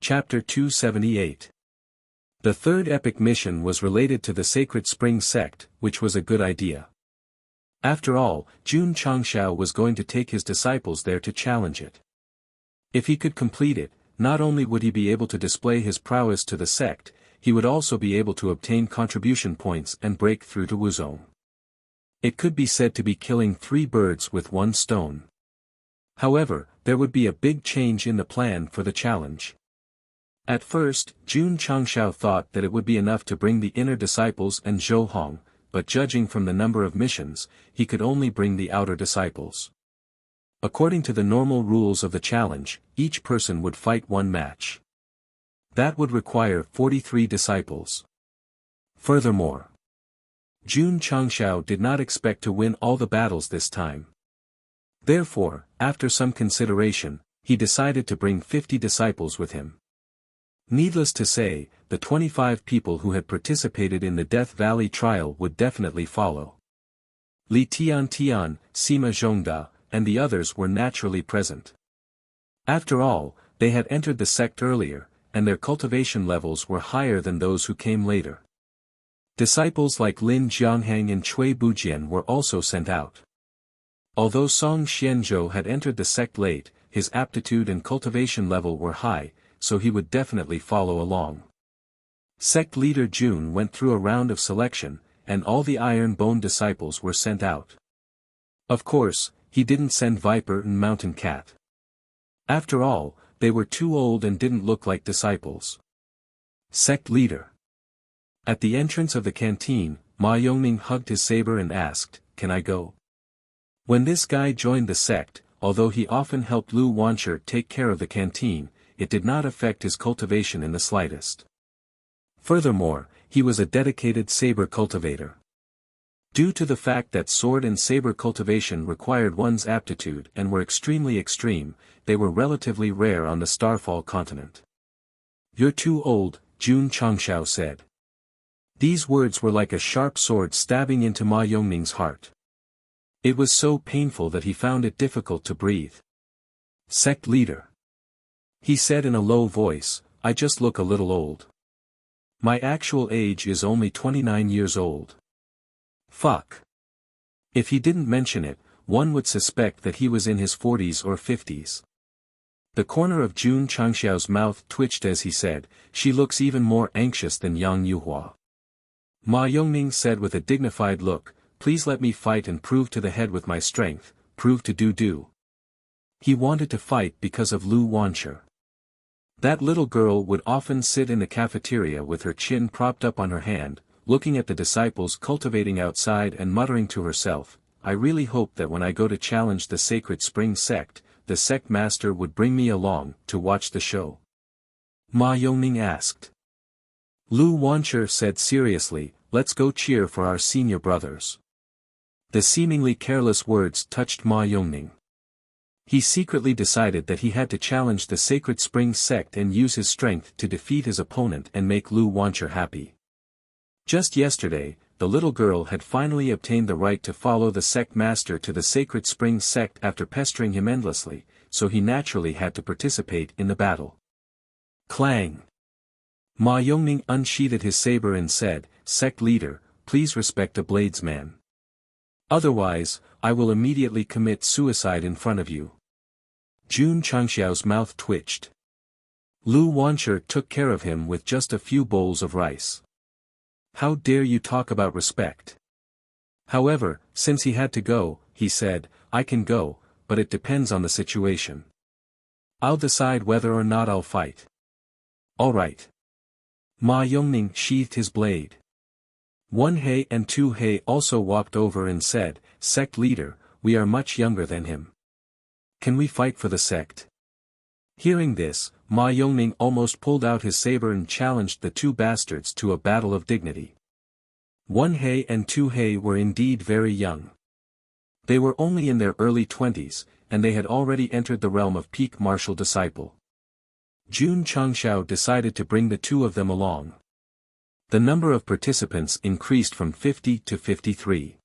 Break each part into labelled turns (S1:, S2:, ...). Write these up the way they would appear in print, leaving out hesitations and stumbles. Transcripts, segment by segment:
S1: Chapter 278. The third epic mission was related to the Sacred Spring Sect, which was a good idea. After all, Jun Changshao was going to take his disciples there to challenge it. If he could complete it, not only would he be able to display his prowess to the sect, he would also be able to obtain contribution points and break through to Wuzong. It could be said to be killing 3 birds with 1 stone. However, there would be a big change in the plan for the challenge. At first, Jun Changshao thought that it would be enough to bring the inner disciples and Zhou Hong, but judging from the number of missions, he could only bring the outer disciples. According to the normal rules of the challenge, each person would fight 1 match. That would require 43 disciples. Furthermore, Jun Changshao did not expect to win all the battles this time. Therefore, after some consideration, he decided to bring 50 disciples with him. Needless to say, the 25 people who had participated in the Death Valley trial would definitely follow. Li Tian, Sima Zhongda, and the others were naturally present. After all, they had entered the sect earlier, and their cultivation levels were higher than those who came later. Disciples like Lin Jianghang and Cui Bujian were also sent out. Although Song Xianzhou had entered the sect late, his aptitude and cultivation level were high, so he would definitely follow along. Sect leader Jun went through a round of selection, and all the Iron Bone disciples were sent out. Of course, he didn't send Viper and Mountain Cat. After all, they were too old and didn't look like disciples. Sect leader. At the entrance of the canteen, Ma Yongning hugged his saber and asked, "Can I go?" When this guy joined the sect, although he often helped Lu Wancher take care of the canteen, it did not affect his cultivation in the slightest. Furthermore, he was a dedicated saber cultivator. Due to the fact that sword and saber cultivation required one's aptitude and were extremely extreme, they were relatively rare on the Starfall continent. "You're too old," Jun Changshao said. These words were like a sharp sword stabbing into Ma Yongning's heart. It was so painful that he found it difficult to breathe. "Sect leader," he said in a low voice, "I just look a little old. My actual age is only 29 years old." Fuck. If he didn't mention it, one would suspect that he was in his 40s or 50s. The corner of Jun Changshao's mouth twitched as he said, "She looks even more anxious than Yang Yuhua." Ma Yongning said with a dignified look, "Please let me fight and prove to the head with my strength, prove to do." He wanted to fight because of Lu Wancher. That little girl would often sit in the cafeteria with her chin propped up on her hand, looking at the disciples cultivating outside and muttering to herself, "I really hope that when I go to challenge the Sacred Spring Sect, the sect master would bring me along to watch the show." Ma Yongning asked. Lu Wancher said seriously, "Let's go cheer for our senior brothers." The seemingly careless words touched Ma Yongning. He secretly decided that he had to challenge the Sacred Spring Sect and use his strength to defeat his opponent and make Lu Wancher happy. Just yesterday, the little girl had finally obtained the right to follow the sect master to the Sacred Spring Sect after pestering him endlessly, so he naturally had to participate in the battle. Clang! Ma Yongning unsheathed his saber and said, "Sect leader, please respect a bladesman. Otherwise, I will immediately commit suicide in front of you." Jun Changshao's mouth twitched. Lu Wancher took care of him with just a few bowls of rice. "How dare you talk about respect?" However, since he had to go, he said, "I can go, but it depends on the situation. I'll decide whether or not I'll fight." "All right." Ma Yongning sheathed his blade. 1 He and 2 He also walked over and said, "Sect leader, we are much younger than him. Can we fight for the sect?" Hearing this, Ma Yongning almost pulled out his saber and challenged the 2 bastards to a battle of dignity. 1 He and 2 He were indeed very young. They were only in their early 20s, and they had already entered the realm of peak martial disciple. Jun Changshao decided to bring the 2 of them along. The number of participants increased from 50 to 53.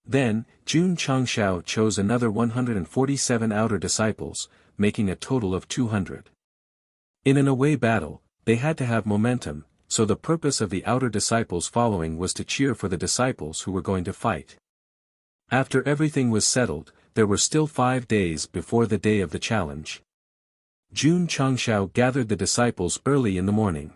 S1: Then, Jun Changshao chose another 147 outer disciples, making a total of 200. In an away battle, they had to have momentum, so the purpose of the outer disciples following was to cheer for the disciples who were going to fight. After everything was settled, there were still 5 days before the day of the challenge. Jun Changshao gathered the disciples early in the morning.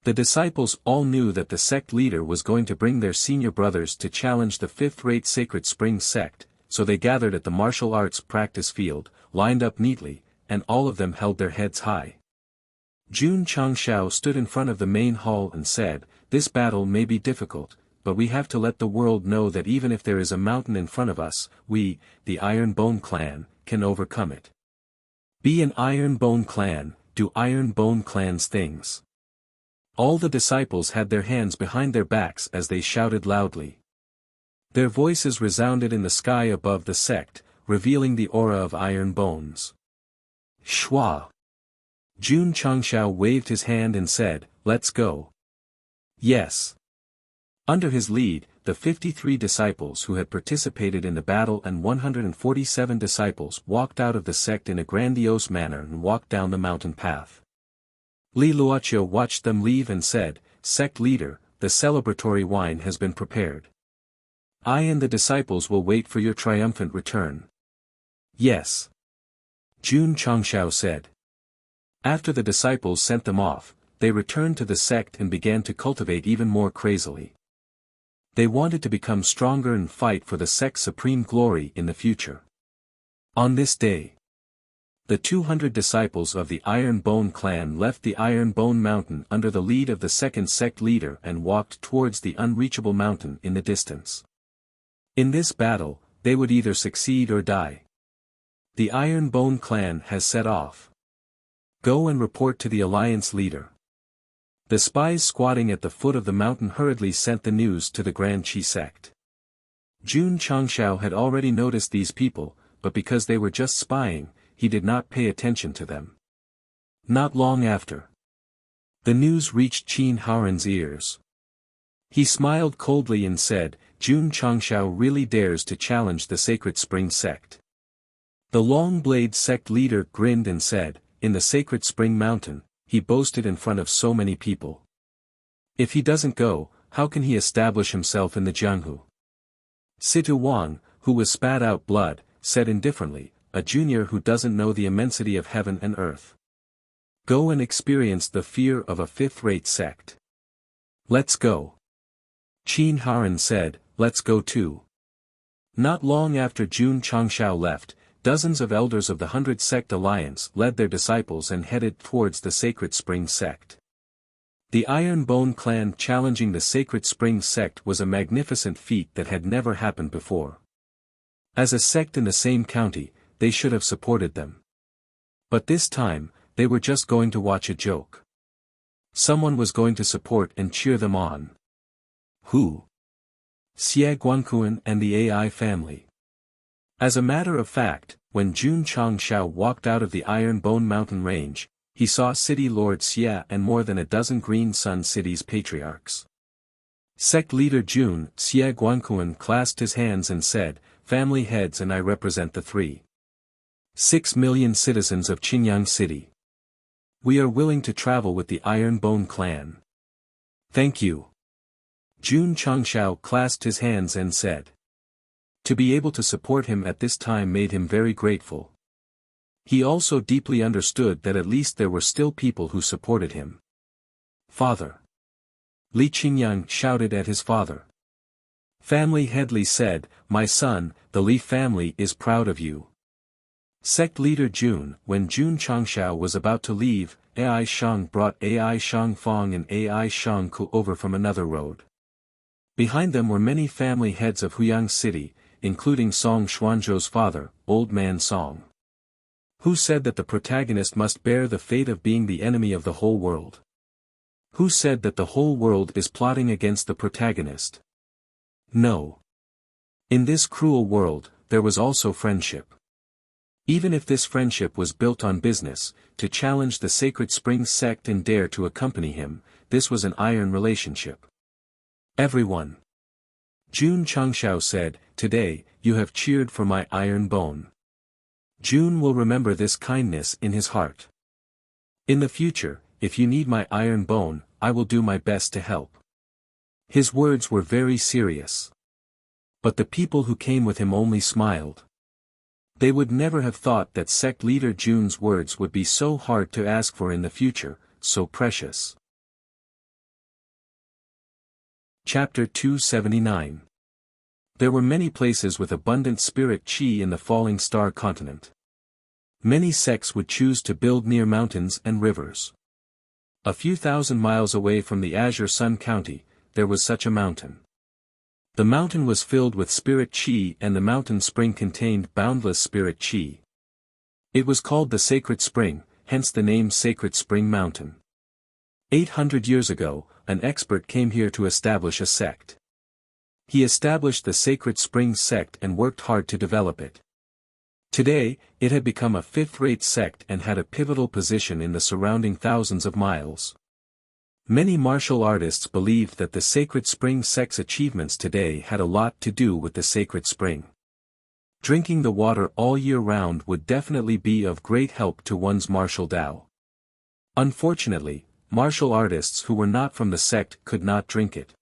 S1: The disciples all knew that the sect leader was going to bring their senior brothers to challenge the fifth-rate Sacred Spring sect, so they gathered at the martial arts practice field, lined up neatly, and all of them held their heads high. Jun Changshao stood in front of the main hall and said, "This battle may be difficult, but we have to let the world know that even if there is a mountain in front of us, we, the Iron Bone clan, can overcome it. Be an Iron Bone clan, do Iron Bone clan's things." All the disciples had their hands behind their backs as they shouted loudly. Their voices resounded in the sky above the sect, revealing the aura of iron bones. Shwa! Jun Changshao waved his hand and said, "Let's go." Yes. Under his lead, the 53 disciples who had participated in the battle and 147 disciples walked out of the sect in a grandiose manner and walked down the mountain path. Li Luochio watched them leave and said, "Sect leader, the celebratory wine has been prepared. I and the disciples will wait for your triumphant return." "Yes." Jun Changshao said. After the disciples sent them off, they returned to the sect and began to cultivate even more crazily. They wanted to become stronger and fight for the sect's supreme glory in the future. On this day, the 200 disciples of the Iron Bone clan left the Iron Bone Mountain under the lead of the second sect leader and walked towards the unreachable mountain in the distance. In this battle, they would either succeed or die. The Iron Bone clan has set off. Go and report to the alliance leader. The spies squatting at the foot of the mountain hurriedly sent the news to the Grand Chi sect. Jun Changshao had already noticed these people, but because they were just spying, he did not pay attention to them. Not long after, the news reached Qin Haoran's ears. He smiled coldly and said, "Jun Changshao really dares to challenge the Sacred Spring sect." The Long Blade sect leader grinned and said, "In the Sacred Spring Mountain, he boasted in front of so many people. If he doesn't go, how can he establish himself in the Jianghu?" Situ Wang, who was spat out blood, said indifferently, "A junior who doesn't know the immensity of heaven and earth. Go and experience the fear of a fifth-rate sect." "Let's go." Qin Haoran said, "Let's go too." Not long after Jun Changshao left, dozens of elders of the 100 Sect Alliance led their disciples and headed towards the Sacred Spring sect. The Iron Bone clan challenging the Sacred Spring sect was a magnificent feat that had never happened before. As a sect in the same county, they should have supported them. But this time, they were just going to watch a joke. Someone was going to support and cheer them on. Who? Xie Guanquan and the AI family. As a matter of fact, when Jun Changshao walked out of the Iron Bone Mountain range, he saw City Lord Xie and more than a dozen Green Sun City's patriarchs. Sect leader Jun Xie Guanquan clasped his hands and said, "Family heads, and I represent the 3.6 million citizens of Qinyang City. We are willing to travel with the Iron Bone clan. Thank you." Jun Changshao clasped his hands and said. To be able to support him at this time made him very grateful. He also deeply understood that at least there were still people who supported him. "Father!" Li Qingyang shouted at his father. Family head Li said, "My son, the Li family is proud of you." Sect leader Jun, when Jun Changshao was about to leave, Ai Shang brought Ai Shang Fong and Ai Shang Ku over from another road. Behind them were many family heads of Huyang City, including Song Xuanzhou's father, Old Man Song. Who said that the protagonist must bear the fate of being the enemy of the whole world? Who said that the whole world is plotting against the protagonist? No. In this cruel world, there was also friendship. Even if this friendship was built on business, to challenge the Sacred Spring sect and dare to accompany him, this was an iron relationship. Everyone. Jun Changshao said, "Today, you have cheered for my Iron Bone. Jun will remember this kindness in his heart." In the future, if you need my iron bone, I will do my best to help." His words were very serious. But the people who came with him only smiled. They would never have thought that sect leader Jun's words would be so hard to ask for in the future, so precious. Chapter 279. There were many places with abundant spirit qi in the falling star continent. Many sects would choose to build near mountains and rivers. A few thousand miles away from the Azure Sun County, there was such a mountain. The mountain was filled with spirit qi and the mountain spring contained boundless spirit qi. It was called the Sacred Spring, hence the name Sacred Spring Mountain. 800 years ago, an expert came here to establish a sect. He established the Sacred Spring sect and worked hard to develop it. Today, it had become a fifth-rate sect and had a pivotal position in the surrounding thousands of miles. Many martial artists believed that the Sacred Spring sect's achievements today had a lot to do with the Sacred Spring. Drinking the water all year round would definitely be of great help to one's martial Tao. Unfortunately, martial artists who were not from the sect could not drink it.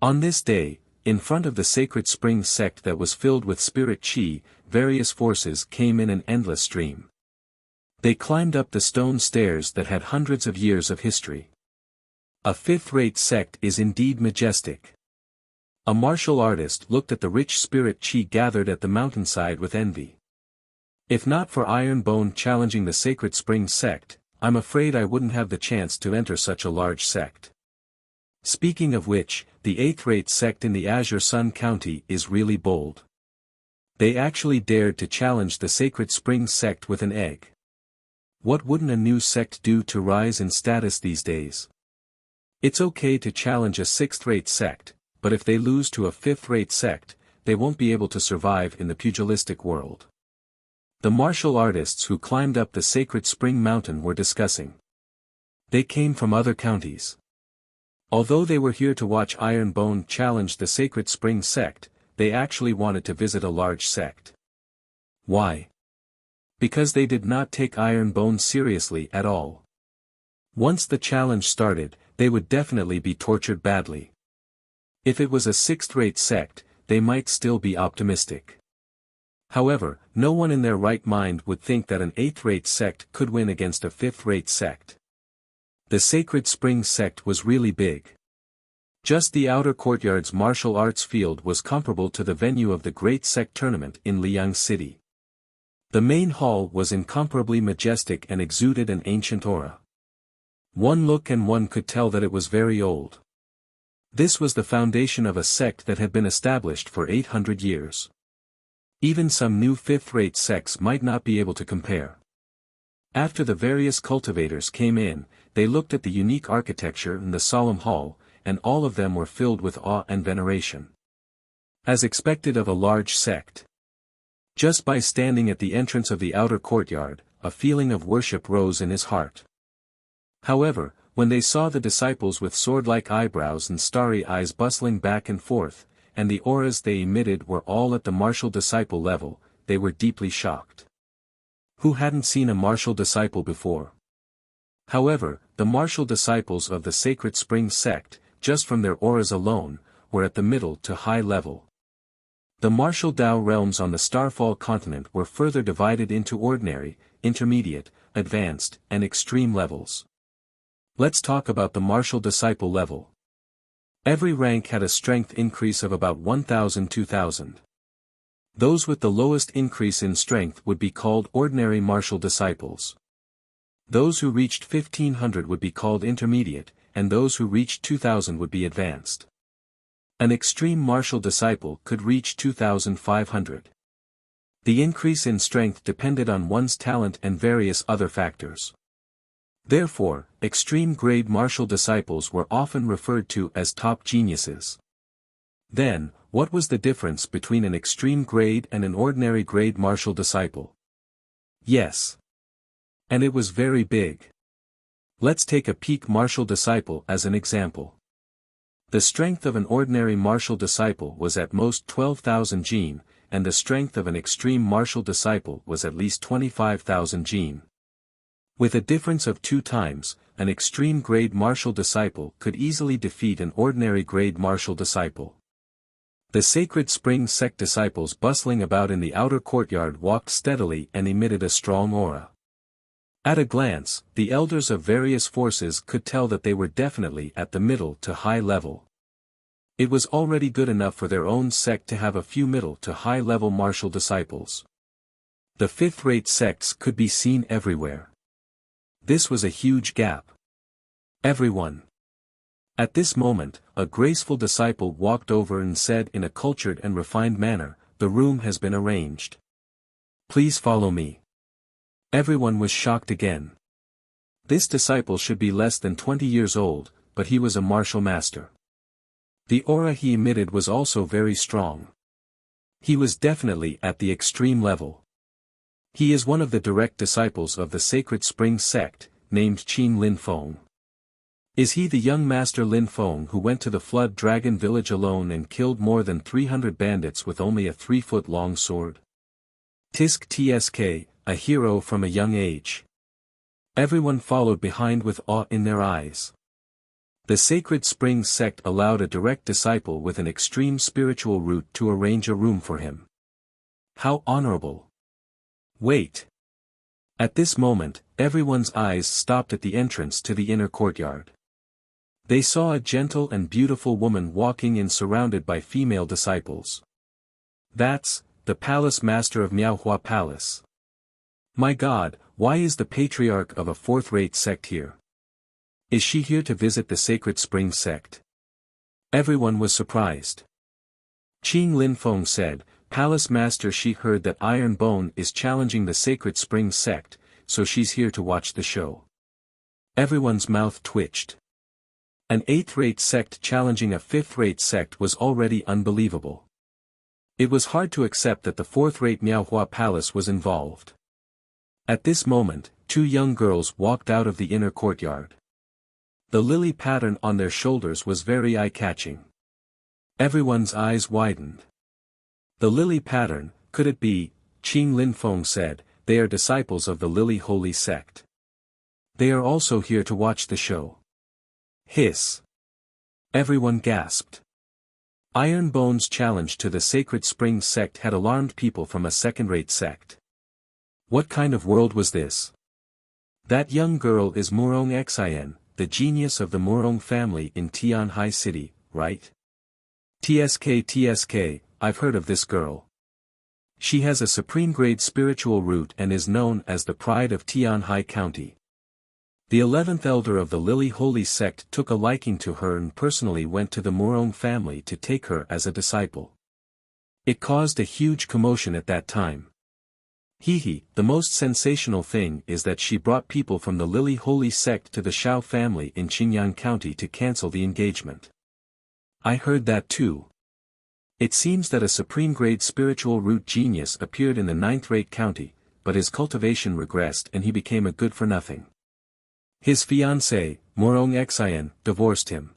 S1: On this day, in front of the Sacred Spring sect that was filled with spirit qi, various forces came in an endless stream. They climbed up the stone stairs that had hundreds of years of history. A fifth-rate sect is indeed majestic. A martial artist looked at the rich spirit qi gathered at the mountainside with envy. If not for Iron Bone challenging the Sacred Spring sect, I'm afraid I wouldn't have the chance to enter such a large sect. Speaking of which, the eighth-rate sect in the Azure Sun County is really bold. They actually dared to challenge the Sacred Spring sect with an egg. What wouldn't a new sect do to rise in status these days? It's okay to challenge a sixth-rate sect, but if they lose to a fifth-rate sect, they won't be able to survive in the pugilistic world. The martial artists who climbed up the Sacred Spring Mountain were discussing. They came from other counties. Although they were here to watch Iron Bone challenge the Sacred Spring sect, they actually wanted to visit a large sect. Why? Because they did not take Iron Bone seriously at all. Once the challenge started, they would definitely be tortured badly. If it was a sixth-rate sect, they might still be optimistic. However, no one in their right mind would think that an eighth-rate sect could win against a fifth-rate sect. The Sacred Spring sect was really big. Just the outer courtyard's martial arts field was comparable to the venue of the Great Sect Tournament in Liang City. The main hall was incomparably majestic and exuded an ancient aura. One look and one could tell that it was very old. This was the foundation of a sect that had been established for 800 years. Even some new fifth-rate sects might not be able to compare. After the various cultivators came in, they looked at the unique architecture in the solemn hall, and all of them were filled with awe and veneration. As expected of a large sect. Just by standing at the entrance of the outer courtyard, a feeling of worship rose in his heart. However, when they saw the disciples with sword-like eyebrows and starry eyes bustling back and forth, and the auras they emitted were all at the martial disciple level, they were deeply shocked. Who hadn't seen a martial disciple before? However, the martial disciples of the Sacred Spring sect, just from their auras alone, were at the middle to high level. The martial Tao realms on the Starfall continent were further divided into ordinary, intermediate, advanced, and extreme levels. Let's talk about the martial disciple level. Every rank had a strength increase of about 1,000–2,000. Those with the lowest increase in strength would be called ordinary martial disciples. Those who reached 1,500 would be called intermediate, and those who reached 2,000 would be advanced. An extreme martial disciple could reach 2,500. The increase in strength depended on one's talent and various other factors. Therefore, extreme-grade martial disciples were often referred to as top geniuses. Then, what was the difference between an extreme-grade and an ordinary-grade martial disciple? Yes. And it was very big. Let's take a peak martial disciple as an example. The strength of an ordinary martial disciple was at most 12,000 jin, and the strength of an extreme martial disciple was at least 25,000 jin. With a difference of 2 times, an extreme-grade martial disciple could easily defeat an ordinary-grade martial disciple. The Sacred Spring Sect disciples bustling about in the outer courtyard walked steadily and emitted a strong aura. At a glance, the elders of various forces could tell that they were definitely at the middle to high level. It was already good enough for their own sect to have a few middle to high-level martial disciples. The fifth-rate sects could be seen everywhere. This was a huge gap. Everyone. At this moment, a graceful disciple walked over and said in a cultured and refined manner, "The room has been arranged. Please follow me." Everyone was shocked again. This disciple should be less than 20 years old, but he was a martial master. The aura he emitted was also very strong. He was definitely at the extreme level. He is one of the direct disciples of the Sacred Spring Sect, named Qin Lin Feng. Is he the young master Lin Feng who went to the Flood Dragon village alone and killed more than 300 bandits with only a 3-foot-long sword? Tsk, a hero from a young age. Everyone followed behind with awe in their eyes. The Sacred Spring Sect allowed a direct disciple with an extreme spiritual root to arrange a room for him. How honorable! Wait! At this moment, everyone's eyes stopped at the entrance to the inner courtyard. They saw a gentle and beautiful woman walking in surrounded by female disciples. That's the palace master of Miaohua Palace. My God, why is the patriarch of a fourth-rate sect here? Is she here to visit the Sacred Spring Sect? Everyone was surprised. Qin Lin Feng said, "Palace master, she heard that Iron Bone is challenging the Sacred Spring Sect, so she's here to watch the show." Everyone's mouth twitched. An 8th-rate sect challenging a 5th-rate sect was already unbelievable. It was hard to accept that the 4th-rate Miaohua Palace was involved. At this moment, 2 young girls walked out of the inner courtyard. The lily pattern on their shoulders was very eye-catching. Everyone's eyes widened. The lily pattern, could it be? Qin Lin Feng said, "They are disciples of the Lily Holy Sect. They are also here to watch the show." Hiss. Everyone gasped. Iron Bone's challenge to the Sacred Spring Sect had alarmed people from a second-rate sect. What kind of world was this? That young girl is Murong Xian, the genius of the Murong family in Tianhai City, right? Tsk, I've heard of this girl. She has a supreme-grade spiritual root and is known as the pride of Tianhai County. The 11th elder of the Lily Holy Sect took a liking to her and personally went to the Murong family to take her as a disciple. It caused a huge commotion at that time. The most sensational thing is that she brought people from the Lily Holy Sect to the Shao family in Qingyang County to cancel the engagement. I heard that too. It seems that a supreme-grade spiritual root genius appeared in the 9th-rate county, but his cultivation regressed and he became a good-for-nothing. His fiancée, Murong Xian, divorced him.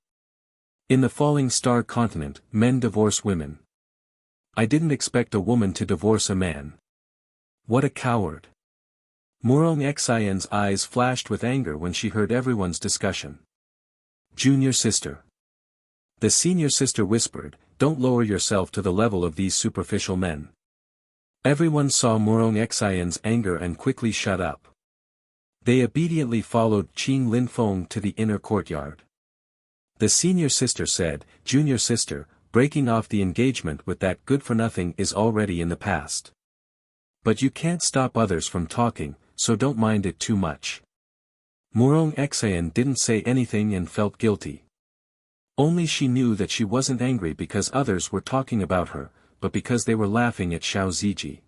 S1: In the Falling Star continent, men divorce women. I didn't expect a woman to divorce a man. What a coward. Murong Xian's eyes flashed with anger when she heard everyone's discussion. Junior sister. The senior sister whispered, "Don't lower yourself to the level of these superficial men." Everyone saw Murong Xian's anger and quickly shut up. They obediently followed Qin Lin Feng to the inner courtyard. The senior sister said, "Junior sister, breaking off the engagement with that good-for-nothing is already in the past. But you can't stop others from talking, so don't mind it too much." Murong Xian didn't say anything and felt guilty. Only she knew that she wasn't angry because others were talking about her, but because they were laughing at Xiao Ziji.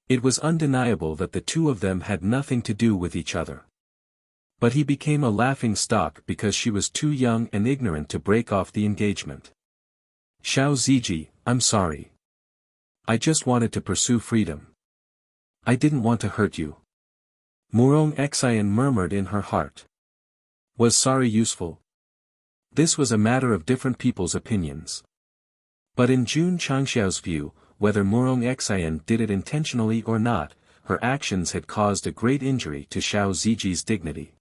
S1: It was undeniable that the two of them had nothing to do with each other. But he became a laughing stock because she was too young and ignorant to break off the engagement. "Xiao Ziji, I'm sorry. I just wanted to pursue freedom. I didn't want to hurt you." Murong Xian murmured in her heart. Was sorry useful? This was a matter of different people's opinions. But in Jun Changxiao's view, whether Murong Xian did it intentionally or not, her actions had caused a great injury to Xiao Ziji's dignity.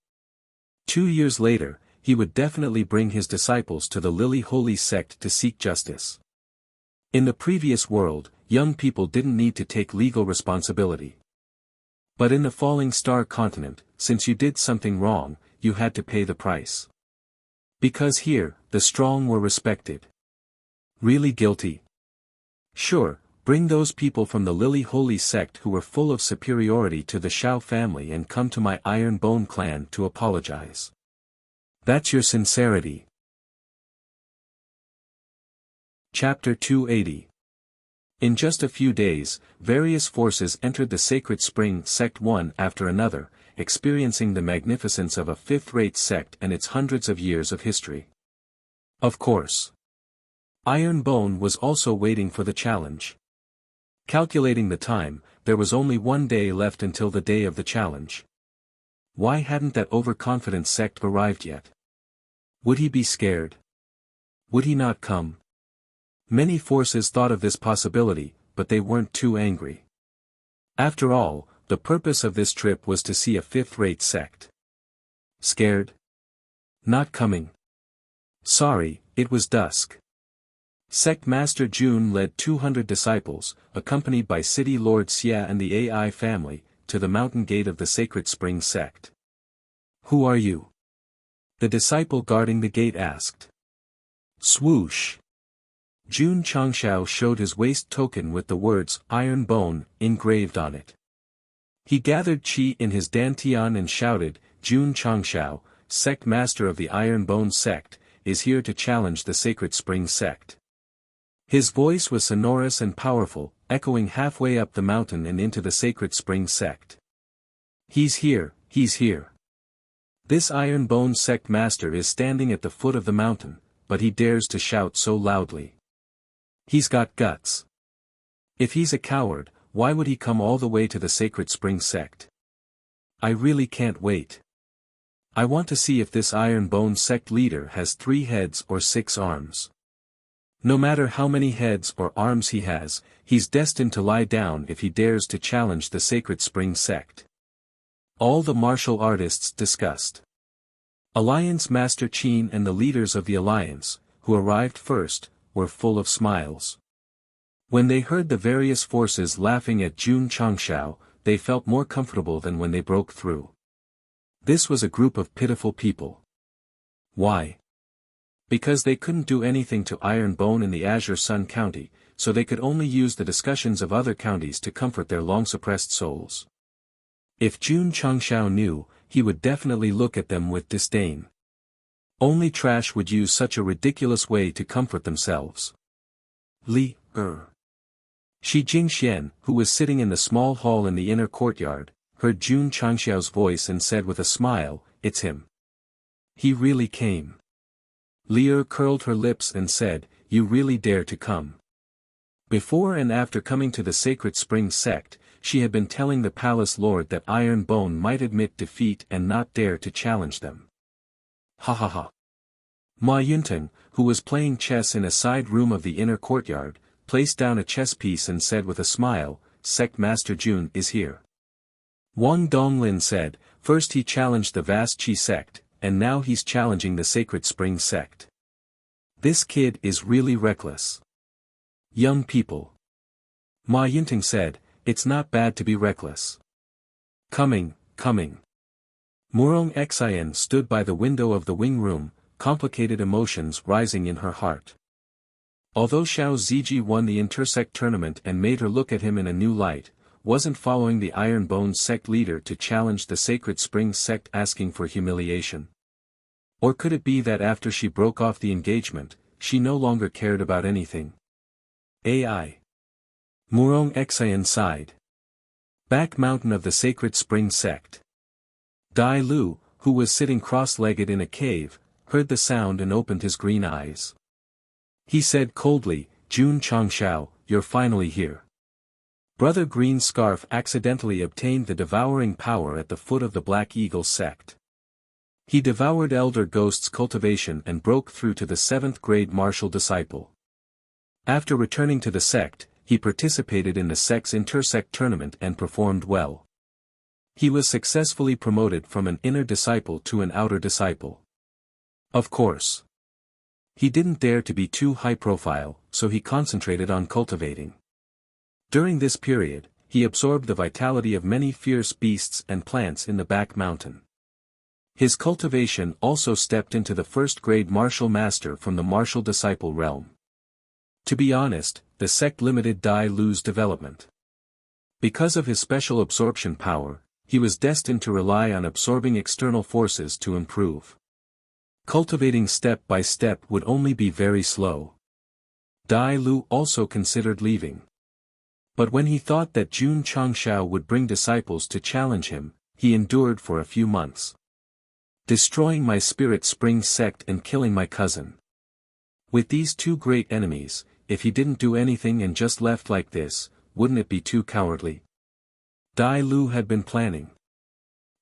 S1: 2 years later, he would definitely bring his disciples to the Lily Holy Sect to seek justice. In the previous world, young people didn't need to take legal responsibility. But in the Falling Star continent, since you did something wrong, you had to pay the price. Because here, the strong were respected. Really guilty? Sure, bring those people from the Lily Holy Sect who were full of superiority to the Xiao family and come to my Iron Bone clan to apologize. That's your sincerity. Chapter 280. In just a few days, various forces entered the Sacred Spring Sect one after another, experiencing the magnificence of a fifth-rate sect and its hundreds of years of history. Of course. Iron Bone was also waiting for the challenge. Calculating the time, there was only 1 day left until the day of the challenge. Why hadn't that overconfident sect arrived yet? Would he be scared? Would he not come? Many forces thought of this possibility, but they weren't too angry. After all, the purpose of this trip was to see a fifth-rate sect. Scared? Not coming. Sorry, it was dusk. Sect Master Jun led 200 disciples, accompanied by City Lord Xia and the AI family, to the mountain gate of the Sacred Spring Sect. Who are you? The disciple guarding the gate asked. Swoosh. Jun Changshao showed his waist token with the words Iron Bone engraved on it. He gathered qi in his dantian and shouted, Jun Changshao, Sect Master of the Iron Bone Sect, is here to challenge the Sacred Spring Sect. His voice was sonorous and powerful, echoing halfway up the mountain and into the Sacred Spring Sect. He's here, he's here. This Iron Bone Sect Master is standing at the foot of the mountain, but he dares to shout so loudly. He's got guts. If he's a coward, why would he come all the way to the Sacred Spring Sect? I really can't wait. I want to see if this Iron Bone Sect leader has 3 heads or 6 arms. No matter how many heads or arms he has, he's destined to lie down if he dares to challenge the Sacred Spring Sect. All the martial artists discussed. Alliance Master Qin and the leaders of the alliance, who arrived first, were full of smiles. When they heard the various forces laughing at Jun Changshao, they felt more comfortable than when they broke through. This was a group of pitiful people. Why? Because they couldn't do anything to Iron Bone in the Azure Sun County, so they could only use the discussions of other counties to comfort their long-suppressed souls. If Jun Changshao knew, he would definitely look at them with disdain. Only trash would use such a ridiculous way to comfort themselves. Shi Jingxian, who was sitting in the small hall in the inner courtyard, heard Jun Changshao's voice and said with a smile, "It's him. He really came." Liu curled her lips and said, "You really dare to come." Before and after coming to the Sacred Spring Sect, she had been telling the palace lord that Iron Bone might admit defeat and not dare to challenge them. Ha ha ha. Ma Yunteng, who was playing chess in a side room of the inner courtyard, placed down a chess piece and said with a smile, "Sect Master Jun is here." Wang Donglin said, "First he challenged the vast Qi sect, and now he's challenging the Sacred Spring Sect. This kid is really reckless." Young people. Ma Yunteng said, "It's not bad to be reckless." Coming. Murong Xian stood by the window of the wing room, complicated emotions rising in her heart. Although Xiao Ziji won the intersect tournament and made her look at him in a new light, wasn't following the Iron Bone sect leader to challenge the Sacred Spring Sect asking for humiliation? Or could it be that after she broke off the engagement, she no longer cared about anything? AI. Murong Xian sighed. Back mountain of the Sacred Spring Sect. Dai Lu, who was sitting cross-legged in a cave, heard the sound and opened his green eyes. He said coldly, "Jun Changshao, you're finally here." Brother Green Scarf accidentally obtained the devouring power at the foot of the Black Eagle sect. He devoured Elder Ghost's cultivation and broke through to the 7th grade martial disciple. After returning to the sect, he participated in the sect's intersect tournament and performed well. He was successfully promoted from an inner disciple to an outer disciple. Of course, he didn't dare to be too high-profile, so he concentrated on cultivating. During this period, he absorbed the vitality of many fierce beasts and plants in the back mountain. His cultivation also stepped into the first-grade martial master from the martial disciple realm. To be honest, the sect limited Dai Lu's development. Because of his special absorption power, he was destined to rely on absorbing external forces to improve. Cultivating step by step would only be very slow. Dai Lu also considered leaving. But when he thought that Jun Changshao would bring disciples to challenge him, he endured for a few months. Destroying my spirit spring sect and killing my cousin. With these two great enemies, if he didn't do anything and just left like this, wouldn't it be too cowardly? Dai Lu had been planning.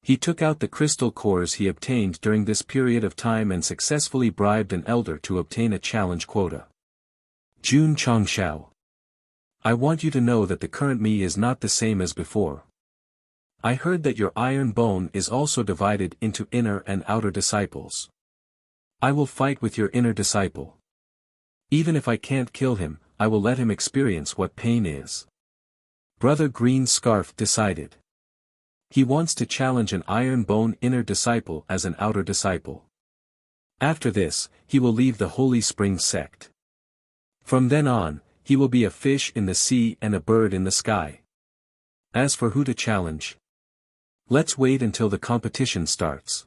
S1: He took out the crystal cores he obtained during this period of time and successfully bribed an elder to obtain a challenge quota. Jun Changshao. I want you to know that the current me is not the same as before. I heard that your iron bone is also divided into inner and outer disciples. I will fight with your inner disciple. Even if I can't kill him, I will let him experience what pain is. Brother Green Scarf decided. He wants to challenge an iron bone inner disciple as an outer disciple. After this, he will leave the Holy Spring sect. From then on, he will be a fish in the sea and a bird in the sky. As for who to challenge, let's wait until the competition starts.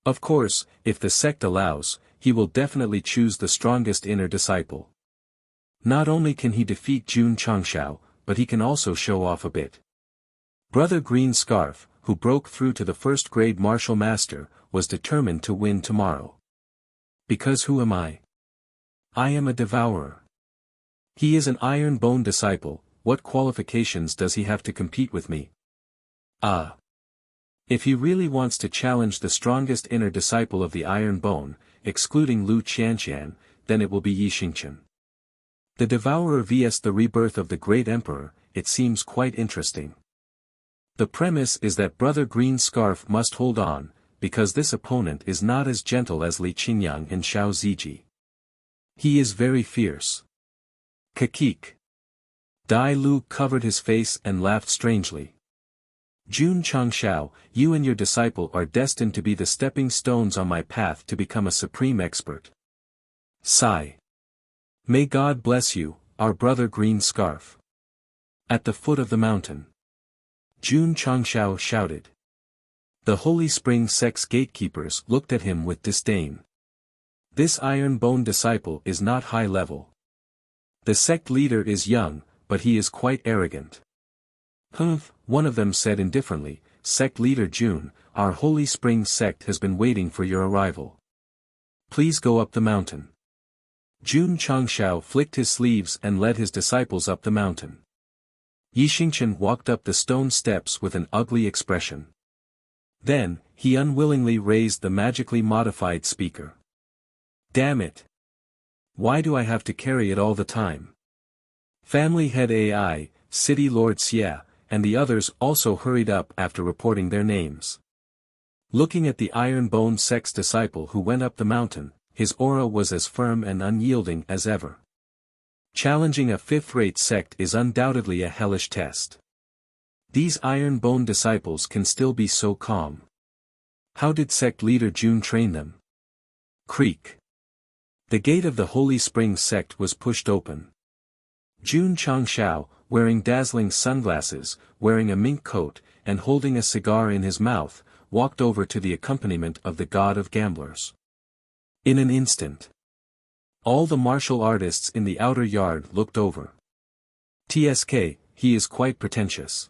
S1: Of course, if the sect allows, he will definitely choose the strongest inner disciple. Not only can he defeat Jun Changshao, but he can also show off a bit. Brother Green Scarf, who broke through to the first-grade martial master, was determined to win tomorrow. Because who am I? I am a devourer. He is an iron bone disciple, what qualifications does he have to compete with me? Ah! If he really wants to challenge the strongest inner disciple of the iron bone, excluding Lu Qianqian, then it will be Yi Xingqian. The Devourer vs the Rebirth of the Great Emperor, it seems quite interesting. The premise is that Brother Green Scarf must hold on, because this opponent is not as gentle as Li Qingyang and Xiao Ziji. He is very fierce. Kakik. Dai Lu covered his face and laughed strangely. Jun Changshao, you and your disciple are destined to be the stepping stones on my path to become a supreme expert. Sigh. May God bless you, our brother Green Scarf. At the foot of the mountain, Jun Changshao shouted. The Holy Spring Sect's gatekeepers looked at him with disdain. This iron bone disciple is not high level. The sect leader is young, but he is quite arrogant. Humph, one of them said indifferently, Sect leader Jun, our Holy Spring Sect has been waiting for your arrival. Please go up the mountain. Jun Changshao flicked his sleeves and led his disciples up the mountain. Yi Xingqian walked up the stone steps with an ugly expression. Then, he unwillingly raised the magically modified speaker. Damn it! Why do I have to carry it all the time? Family Head AI, City Lord Xia, and the others also hurried up after reporting their names. Looking at the Iron Bone Sect's disciple who went up the mountain, his aura was as firm and unyielding as ever. Challenging a fifth-rate sect is undoubtedly a hellish test. These Iron Bone disciples can still be so calm. How did sect leader Jun train them? Creak. The gate of the Holy Spring Sect was pushed open. Jun Changshao, wearing dazzling sunglasses, wearing a mink coat, and holding a cigar in his mouth, walked over to the accompaniment of the god of gamblers. In an instant, all the martial artists in the outer yard looked over. TSK, he is quite pretentious.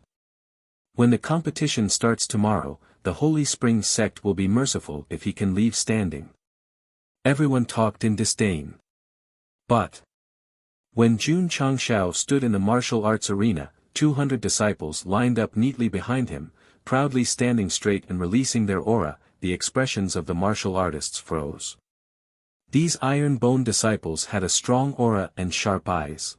S1: When the competition starts tomorrow, the Holy Spring Sect will be merciful if he can leave standing. Everyone talked in disdain. But when Jun Changshao stood in the martial arts arena, 200 disciples lined up neatly behind him, proudly standing straight and releasing their aura, the expressions of the martial artists froze. These Iron Bone disciples had a strong aura and sharp eyes.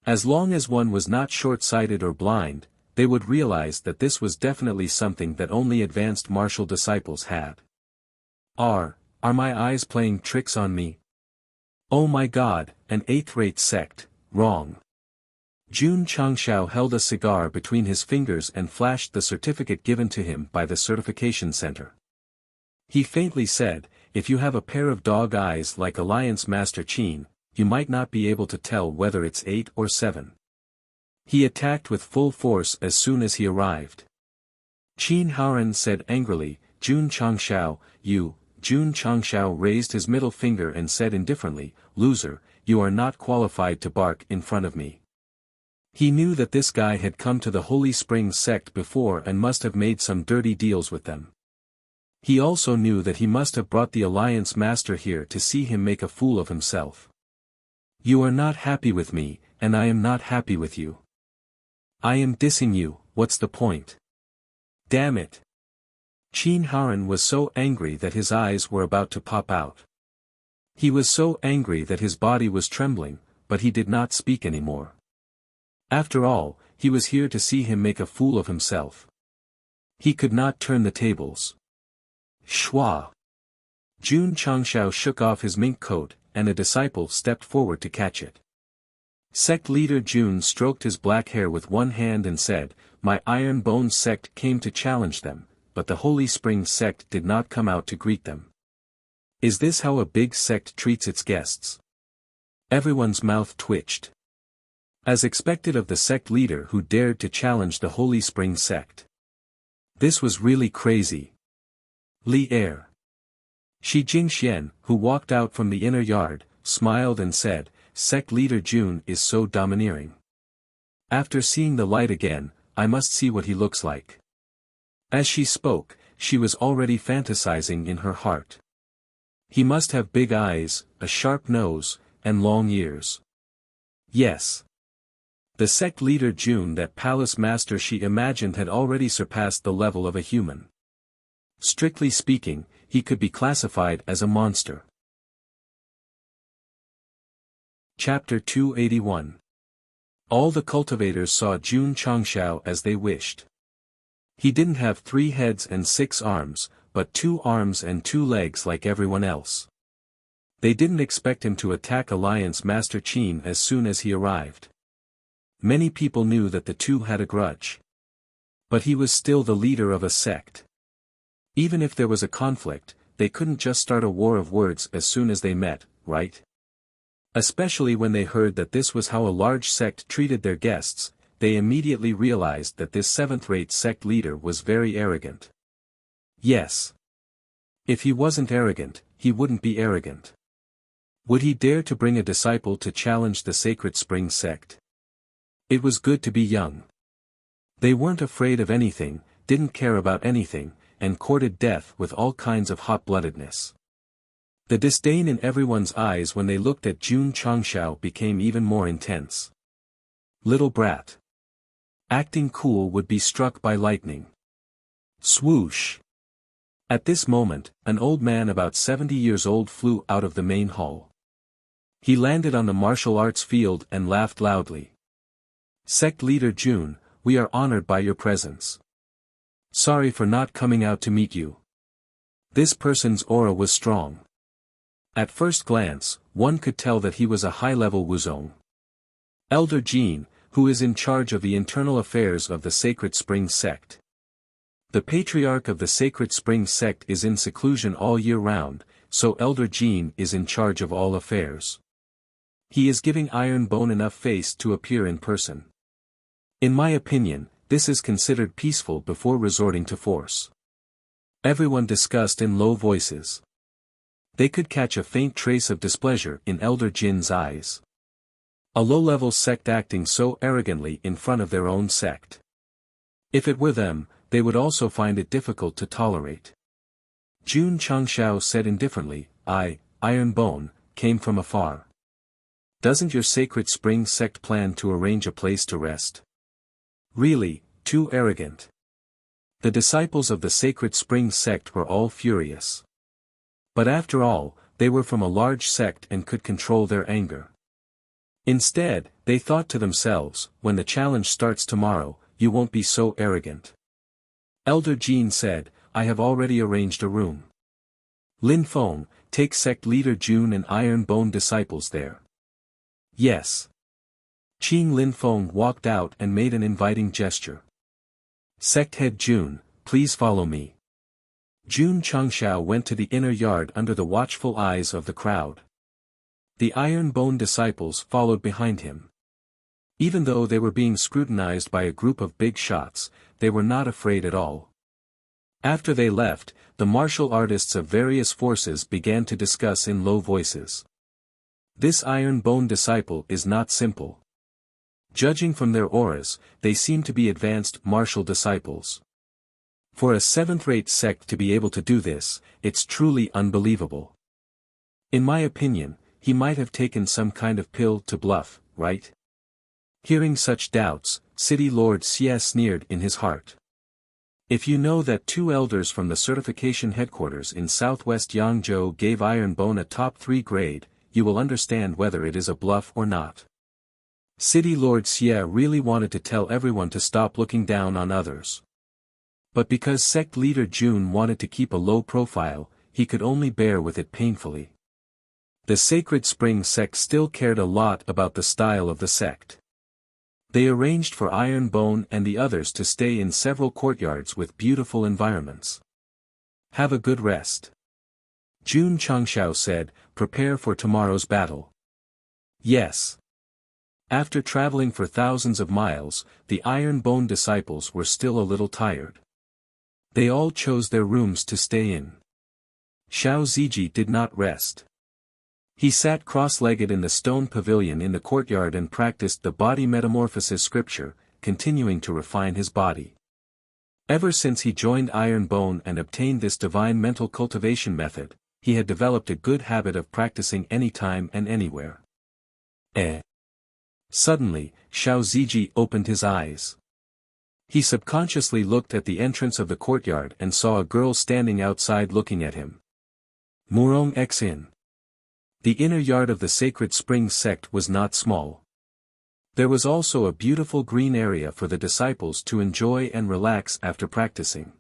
S1: As long as one was not short-sighted or blind, they would realize that this was definitely something that only advanced martial disciples had. Are my eyes playing tricks on me? Oh my God, an 8th-rate sect, wrong. Jun Changshao held a cigar between his fingers and flashed the certificate given to him by the certification center. He faintly said, if you have a pair of dog eyes like Alliance Master Qin, you might not be able to tell whether it's 8 or 7. He attacked with full force as soon as he arrived. Qin Haoren said angrily, Jun Changshao, you. Jun Changshao raised his middle finger and said indifferently, loser, you are not qualified to bark in front of me. He knew that this guy had come to the Holy Spring sect before and must have made some dirty deals with them. He also knew that he must have brought the Alliance Master here to see him make a fool of himself. You are not happy with me, and I am not happy with you. I am dissing you, what's the point? Damn it. Qin Haoren was so angry that his eyes were about to pop out. He was so angry that his body was trembling, but he did not speak anymore. After all, he was here to see him make a fool of himself. He could not turn the tables. Shua! Jun Changshao shook off his mink coat, and a disciple stepped forward to catch it. Sect leader Jun stroked his black hair with one hand and said, my Iron Bone sect came to challenge them, but the Holy Spring sect did not come out to greet them. Is this how a big sect treats its guests? Everyone's mouth twitched. As expected of the sect leader who dared to challenge the Holy Spring sect. This was really crazy. Li Er. Shi Jingxian, who walked out from the inner yard, smiled and said, Sect leader Jun is so domineering. After seeing the light again, I must see what he looks like. As she spoke, she was already fantasizing in her heart. He must have big eyes, a sharp nose, and long ears. Yes. The sect leader Jun that palace master she imagined had already surpassed the level of a human. Strictly speaking, he could be classified as a monster. Chapter 281. All the cultivators saw Jun Changshao as they wished. He didn't have 3 heads and 6 arms, but 2 arms and 2 legs like everyone else. They didn't expect him to attack Alliance Master Qin as soon as he arrived. Many people knew that the two had a grudge. But he was still the leader of a sect. Even if there was a conflict, they couldn't just start a war of words as soon as they met, right? Especially when they heard that this was how a large sect treated their guests, they immediately realized that this 7th-rate sect leader was very arrogant. Yes. If he wasn't arrogant, he wouldn't be arrogant. Would he dare to bring a disciple to challenge the Sacred Spring sect? It was good to be young. They weren't afraid of anything, didn't care about anything, and courted death with all kinds of hot-bloodedness. The disdain in everyone's eyes when they looked at Jun Changshao became even more intense. Little brat. Acting cool would be struck by lightning. Swoosh. At this moment, an old man about 70 years old flew out of the main hall. He landed on the martial arts field and laughed loudly. Sect leader Jun, we are honored by your presence. Sorry for not coming out to meet you. This person's aura was strong. At first glance, one could tell that he was a high-level Wuzong. Elder Jin, who is in charge of the internal affairs of the Sacred Spring sect. The patriarch of the Sacred Spring sect is in seclusion all year round, so Elder Jin is in charge of all affairs. He is giving Iron Bone enough face to appear in person. In my opinion, this is considered peaceful before resorting to force. Everyone discussed in low voices. They could catch a faint trace of displeasure in Elder Jin's eyes. A low-level sect acting so arrogantly in front of their own sect. If it were them, they would also find it difficult to tolerate. Jun Changshao said indifferently, Iron Bone, came from afar. Doesn't your Sacred Spring sect plan to arrange a place to rest? Really, too arrogant. The disciples of the Sacred Spring sect were all furious. But after all, they were from a large sect and could control their anger. Instead, They thought to themselves, when the challenge starts tomorrow, you won't be so arrogant. Elder Jean said, I have already arranged a room. Lin Feng, take sect leader Jun and Iron Bone disciples there. Yes. Qing Lin Feng walked out and made an inviting gesture. Sect head Jun, please follow me. Jun Changshao went to the inner yard under the watchful eyes of the crowd. The Iron Bone disciples followed behind him. Even though they were being scrutinized by a group of big shots, they were not afraid at all. After they left, the martial artists of various forces began to discuss in low voices. This Iron Bone disciple is not simple. Judging from their auras, they seem to be advanced martial disciples. For a seventh-rate sect to be able to do this, it's truly unbelievable. In my opinion, he might have taken some kind of pill to bluff, right? Hearing such doubts, City Lord Xie sneered in his heart. If you know that 2 elders from the certification headquarters in southwest Yangzhou gave Iron Bone a top 3 grade, you will understand whether it is a bluff or not. City Lord Xie really wanted to tell everyone to stop looking down on others. But because sect leader Jun wanted to keep a low profile, he could only bear with it painfully. The Sacred Spring sect still cared a lot about the style of the sect. They arranged for Iron Bone and the others to stay in several courtyards with beautiful environments. Have a good rest. Jun Changshao said, prepare for tomorrow's battle. Yes. After traveling for thousands of miles, the Iron Bone disciples were still a little tired. They all chose their rooms to stay in. Xiao Ziji did not rest. He sat cross-legged in the stone pavilion in the courtyard and practiced the body metamorphosis scripture, continuing to refine his body. Ever since he joined Iron Bone and obtained this divine mental cultivation method, he had developed a good habit of practicing anytime and anywhere. Suddenly, Xiao Ziji opened his eyes. He subconsciously looked at the entrance of the courtyard and saw a girl standing outside looking at him. Murong Xin. The inner yard of the Sacred Spring sect was not small. There was also a beautiful green area for the disciples to enjoy and relax after practicing.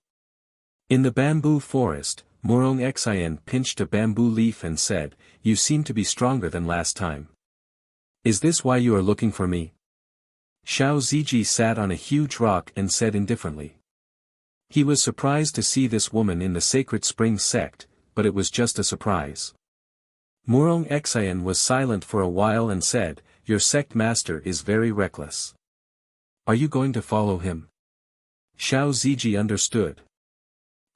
S1: In the bamboo forest, Murong Xin pinched a bamboo leaf and said, "You seem to be stronger than last time. Is this why you are looking for me?" Xiao Ziji sat on a huge rock and said indifferently. He was surprised to see this woman in the Sacred Spring sect, but it was just a surprise. Murong Xin was silent for a while and said, "Your sect master is very reckless. Are you going to follow him?" Xiao Ziji understood.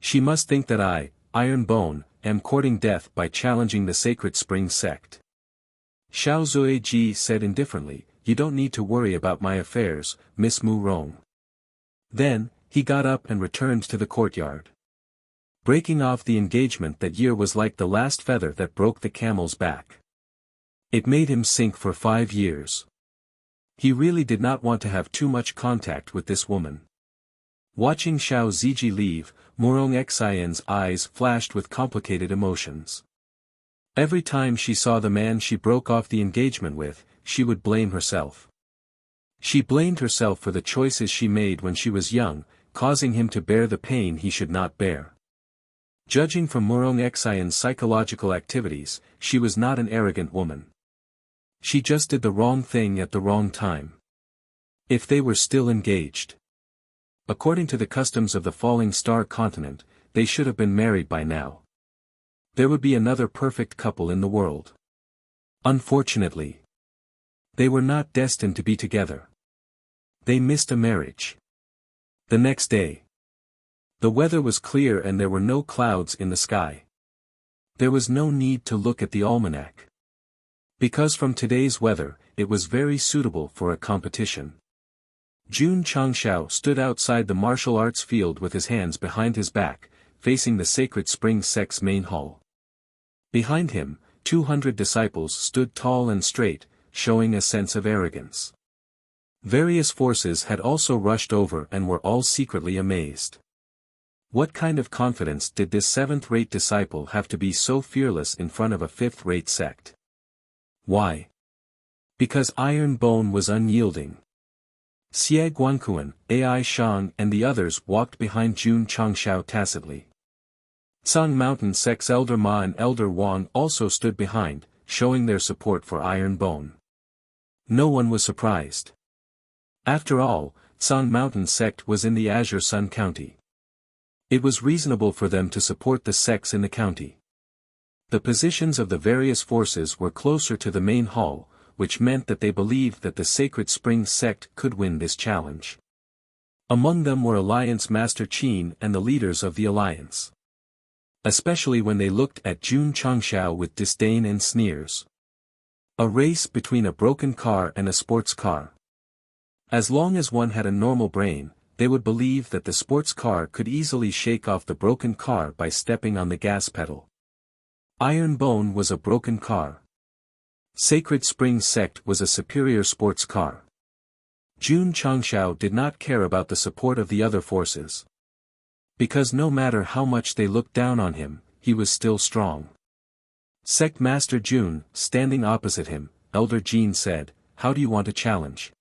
S1: She must think that I, Iron Bone, am courting death by challenging the Sacred Spring sect. Xiao Zuiji said indifferently, "You don't need to worry about my affairs, Miss Murong." Then, he got up and returned to the courtyard. Breaking off the engagement that year was like the last feather that broke the camel's back. It made him sink for 5 years. He really did not want to have too much contact with this woman. Watching Xiao Ziji leave, Murong Xin's eyes flashed with complicated emotions. Every time she saw the man she broke off the engagement with, she would blame herself. She blamed herself for the choices she made when she was young, causing him to bear the pain he should not bear. Judging from Murong Xin's psychological activities, she was not an arrogant woman. She just did the wrong thing at the wrong time. If they were still engaged, according to the customs of the Falling Star continent, they should have been married by now. There would be another perfect couple in the world. Unfortunately, they were not destined to be together. They missed a marriage. The next day, the weather was clear and there were no clouds in the sky. There was no need to look at the almanac. Because from today's weather, it was very suitable for a competition. Jun Changshao stood outside the martial arts field with his hands behind his back, facing the Sacred Spring sect's main hall. Behind him, 200 disciples stood tall and straight, showing a sense of arrogance. Various forces had also rushed over and were all secretly amazed. What kind of confidence did this 7th-rate disciple have to be so fearless in front of a 5th-rate sect? Why? Because Iron Bone was unyielding. Xie Guanquan, Ai Shang and the others walked behind Jun Changshao tacitly. Tsang Mountain Sect's Elder Ma and Elder Wang also stood behind, showing their support for Iron Bone. No one was surprised. After all, Tsang Mountain Sect was in the Azure Sun County. It was reasonable for them to support the sects in the county. The positions of the various forces were closer to the main hall, which meant that they believed that the Sacred Spring Sect could win this challenge. Among them were Alliance Master Qin and the leaders of the Alliance. Especially when they looked at Jun Changshao with disdain and sneers. A race between a broken car and a sports car. As long as one had a normal brain, they would believe that the sports car could easily shake off the broken car by stepping on the gas pedal. Iron Bone was a broken car. Sacred Spring Sect was a superior sports car. Jun Changshao did not care about the support of the other forces. Because no matter how much they looked down on him, he was still strong. Sect Master Jun, standing opposite him, Elder Jin said, "How do you want to challenge?"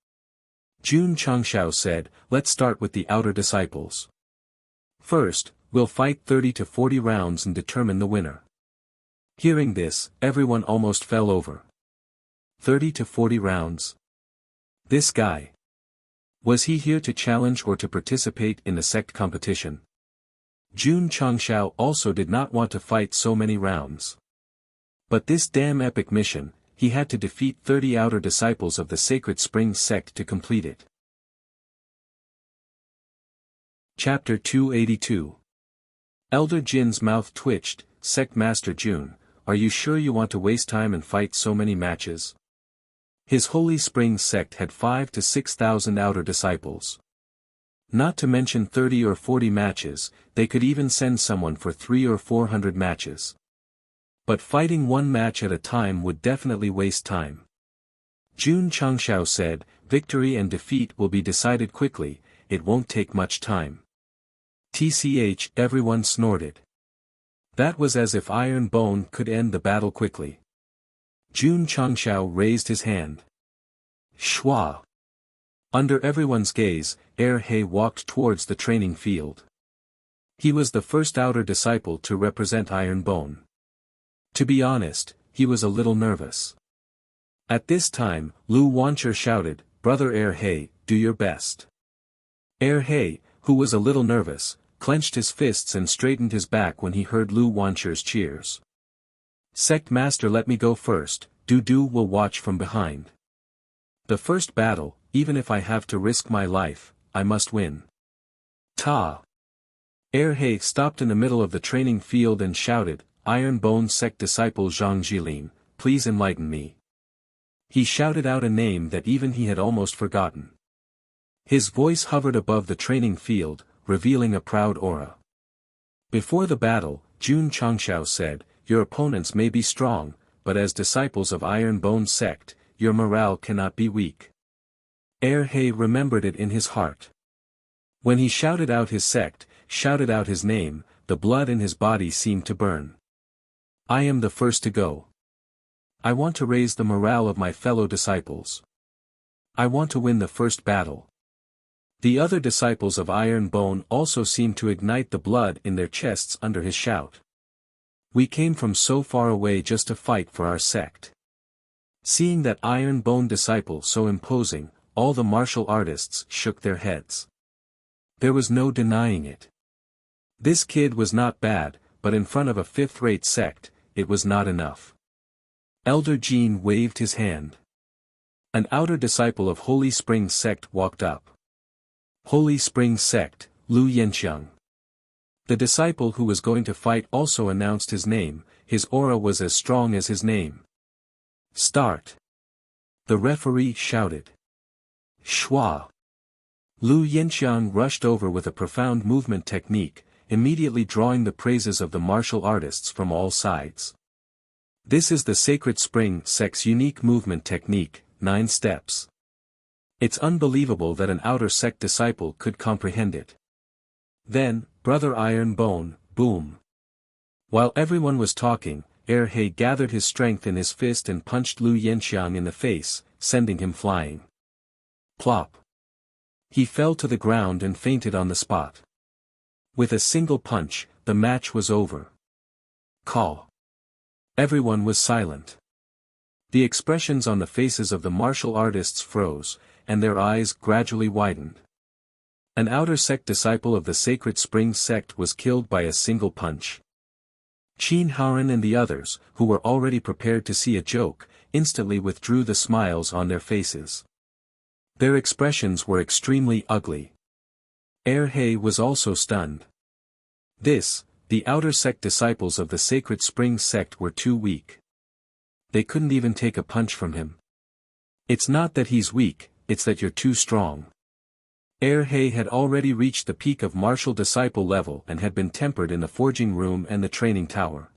S1: Jun Changshao said, "Let's start with the outer disciples. First, we'll fight 30 to 40 rounds and determine the winner." Hearing this, everyone almost fell over. 30 to 40 rounds. This guy. Was he here to challenge or to participate in the sect competition? Jun Changshao also did not want to fight so many rounds. But this damn epic mission, he had to defeat 30 outer disciples of the Sacred Spring Sect to complete it. Chapter 282. Elder Jin's mouth twitched. Sect Master Jun, are you sure you want to waste time and fight so many matches? His Holy Spring Sect had 5,000 to 6,000 outer disciples. Not to mention 30 or 40 matches, they could even send someone for 300 or 400 matches. But fighting one match at a time would definitely waste time. Jun Changshao said, "Victory and defeat will be decided quickly, it won't take much time." TCH, everyone snorted. That was as if Iron Bone could end the battle quickly. Jun Changshao raised his hand. Shua. Under everyone's gaze, He walked towards the training field. He was the first outer disciple to represent Iron Bone. To be honest, he was a little nervous. At this time, Lu Wancher shouted, "Brother He, do your best." He, who was a little nervous, clenched his fists and straightened his back when he heard Lu Wancher's cheers. "Sect Master, let me go first, Du will watch from behind. The first battle, even if I have to risk my life, I must win." Ta! He stopped in the middle of the training field and shouted, "Iron Bone Sect disciple Zhang Jilin, please enlighten me." He shouted out a name that even he had almost forgotten. His voice hovered above the training field, revealing a proud aura. Before the battle, Jun Changshao said, "Your opponents may be strong, but as disciples of Iron Bone Sect, your morale cannot be weak." He remembered it in his heart. When he shouted out his sect, shouted out his name, the blood in his body seemed to burn. "I am the first to go. I want to raise the morale of my fellow disciples. I want to win the first battle." The other disciples of Iron Bone also seemed to ignite the blood in their chests under his shout. "We came from so far away just to fight for our sect." Seeing that Iron Bone disciple so imposing, all the martial artists shook their heads. There was no denying it. This kid was not bad, but in front of a fifth-rate sect, it was not enough. Elder Jin waved his hand. An outer disciple of Holy Spring Sect walked up. Holy Spring Sect, Lu Yanxiang. The disciple who was going to fight also announced his name, his aura was as strong as his name. "Start!" The referee shouted. Shua. Lu Yanxiang rushed over with a profound movement technique, immediately drawing the praises of the martial artists from all sides. This is the Sacred Spring Sect's unique movement technique, 9 steps. It's unbelievable that an outer sect disciple could comprehend it. Then, Brother Iron Bone, boom. While everyone was talking, He gathered his strength in his fist and punched Lu Yanxiang in the face, sending him flying. Plop! He fell to the ground and fainted on the spot. With a single punch, the match was over. Call. Everyone was silent. The expressions on the faces of the martial artists froze, and their eyes gradually widened. An outer sect disciple of the Sacred Spring sect was killed by a single punch. Qin Haoren and the others, who were already prepared to see a joke, instantly withdrew the smiles on their faces. Their expressions were extremely ugly. He was also stunned. The outer sect disciples of the Sacred Spring sect were too weak. They couldn't even take a punch from him. It's not that he's weak, it's that you're too strong. He had already reached the peak of martial disciple level and had been tempered in the forging room and the training tower.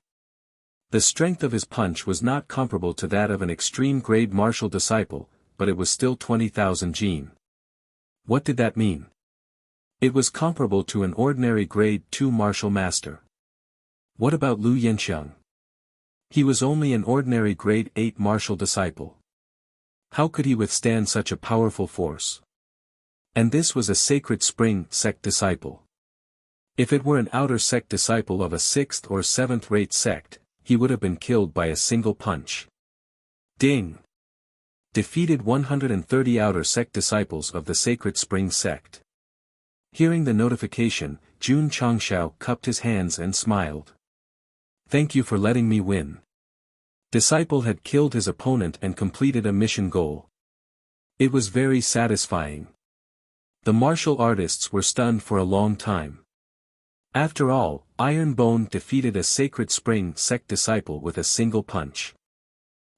S1: The strength of his punch was not comparable to that of an extreme-grade martial disciple, but it was still 20,000 jin. What did that mean? It was comparable to an ordinary grade 2 martial master. What about Lu Yanxiang? He was only an ordinary grade 8 martial disciple. How could he withstand such a powerful force? And this was a Sacred Spring sect disciple. If it were an outer sect disciple of a 6th or 7th rate sect, he would have been killed by a single punch. Ding! Defeated 130 outer sect disciples of the Sacred Spring sect. Hearing the notification, Jun Changshao cupped his hands and smiled. Thank you for letting me win. Disciple had killed his opponent and completed a mission goal. It was very satisfying. The martial artists were stunned for a long time. After all, Iron Bone defeated a Sacred Spring sect disciple with a single punch.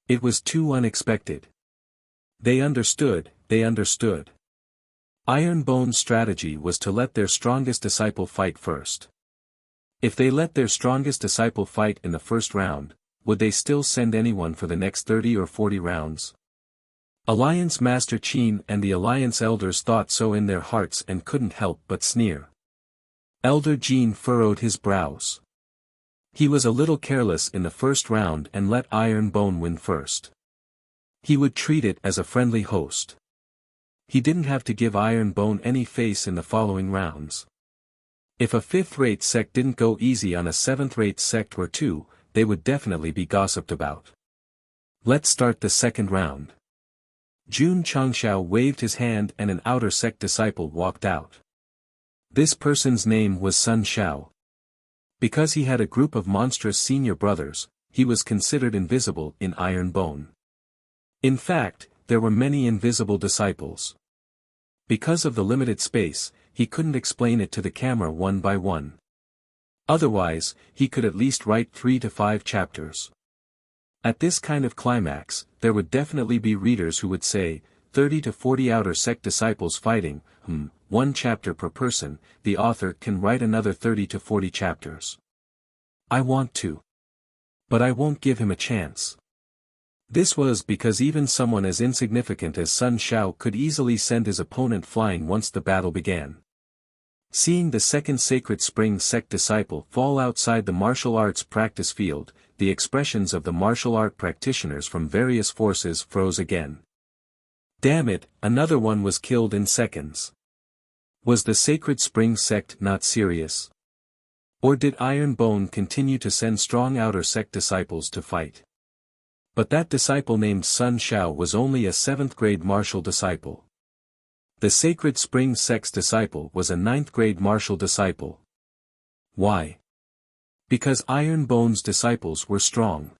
S1: It was too unexpected. They understood. Iron Bone's strategy was to let their strongest disciple fight first. If they let their strongest disciple fight in the first round, would they still send anyone for the next 30 or 40 rounds? Alliance Master Qin and the Alliance Elders thought so in their hearts and couldn't help but sneer. Elder Jin furrowed his brows. He was a little careless in the first round and let Iron Bone win first. He would treat it as a friendly host. He didn't have to give Iron Bone any face in the following rounds. If a 5th-rate sect didn't go easy on a 7th-rate sect or two, they would definitely be gossiped about. Let's start the second round. Jun Changshao waved his hand and an outer sect disciple walked out. This person's name was Sun Shao. Because he had a group of monstrous senior brothers, he was considered invisible in Iron Bone. In fact, there were many invisible disciples. Because of the limited space, he couldn't explain it to the camera one by one. Otherwise, he could at least write 3 to 5 chapters. At this kind of climax, there would definitely be readers who would say, 30 to 40 outer sect disciples fighting, 1 chapter per person, the author can write another 30 to 40 chapters. I want to. But I won't give him a chance. This was because even someone as insignificant as Sun Shao could easily send his opponent flying once the battle began. Seeing the second Sacred Spring sect disciple fall outside the martial arts practice field, the expressions of the martial art practitioners from various forces froze again. Damn it, another one was killed in seconds. Was the Sacred Spring sect not serious? Or did Iron Bone continue to send strong outer sect disciples to fight? But that disciple named Sun Shao was only a 7th-grade martial disciple. The Sacred Spring sect's disciple was a 9th-grade martial disciple. Why? Because Iron Bone's disciples were strong.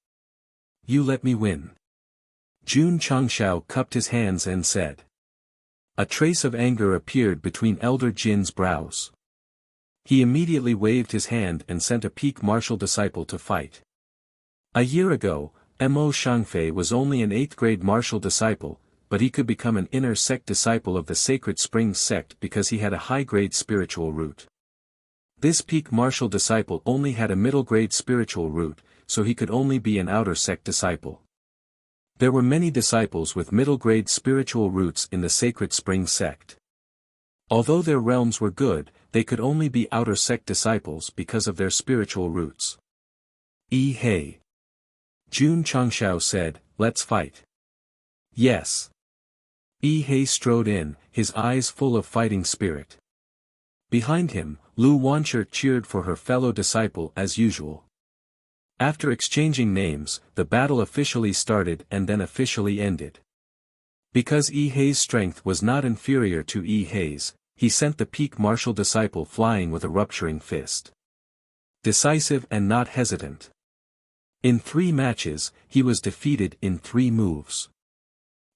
S1: You let me win. Jun Changshao cupped his hands and said. A trace of anger appeared between Elder Jin's brows. He immediately waved his hand and sent a peak martial disciple to fight. A year ago, Mo Shangfei was only an 8th-grade martial disciple, but he could become an inner sect disciple of the Sacred Spring sect because he had a high-grade spiritual root. This peak martial disciple only had a middle-grade spiritual root, so he could only be an outer sect disciple. There were many disciples with middle-grade spiritual roots in the Sacred Spring sect. Although their realms were good, they could only be outer sect disciples because of their spiritual roots. Hey! Jun Changshao said, let's fight. Yes. Yi Hei strode in, his eyes full of fighting spirit. Behind him, Lu Wancher cheered for her fellow disciple as usual. After exchanging names, the battle officially started and then officially ended. Because Yi Hei's strength was not inferior to Yi Hei's, he sent the peak martial disciple flying with a rupturing fist. Decisive and not hesitant. In 3 matches, he was defeated in 3 moves.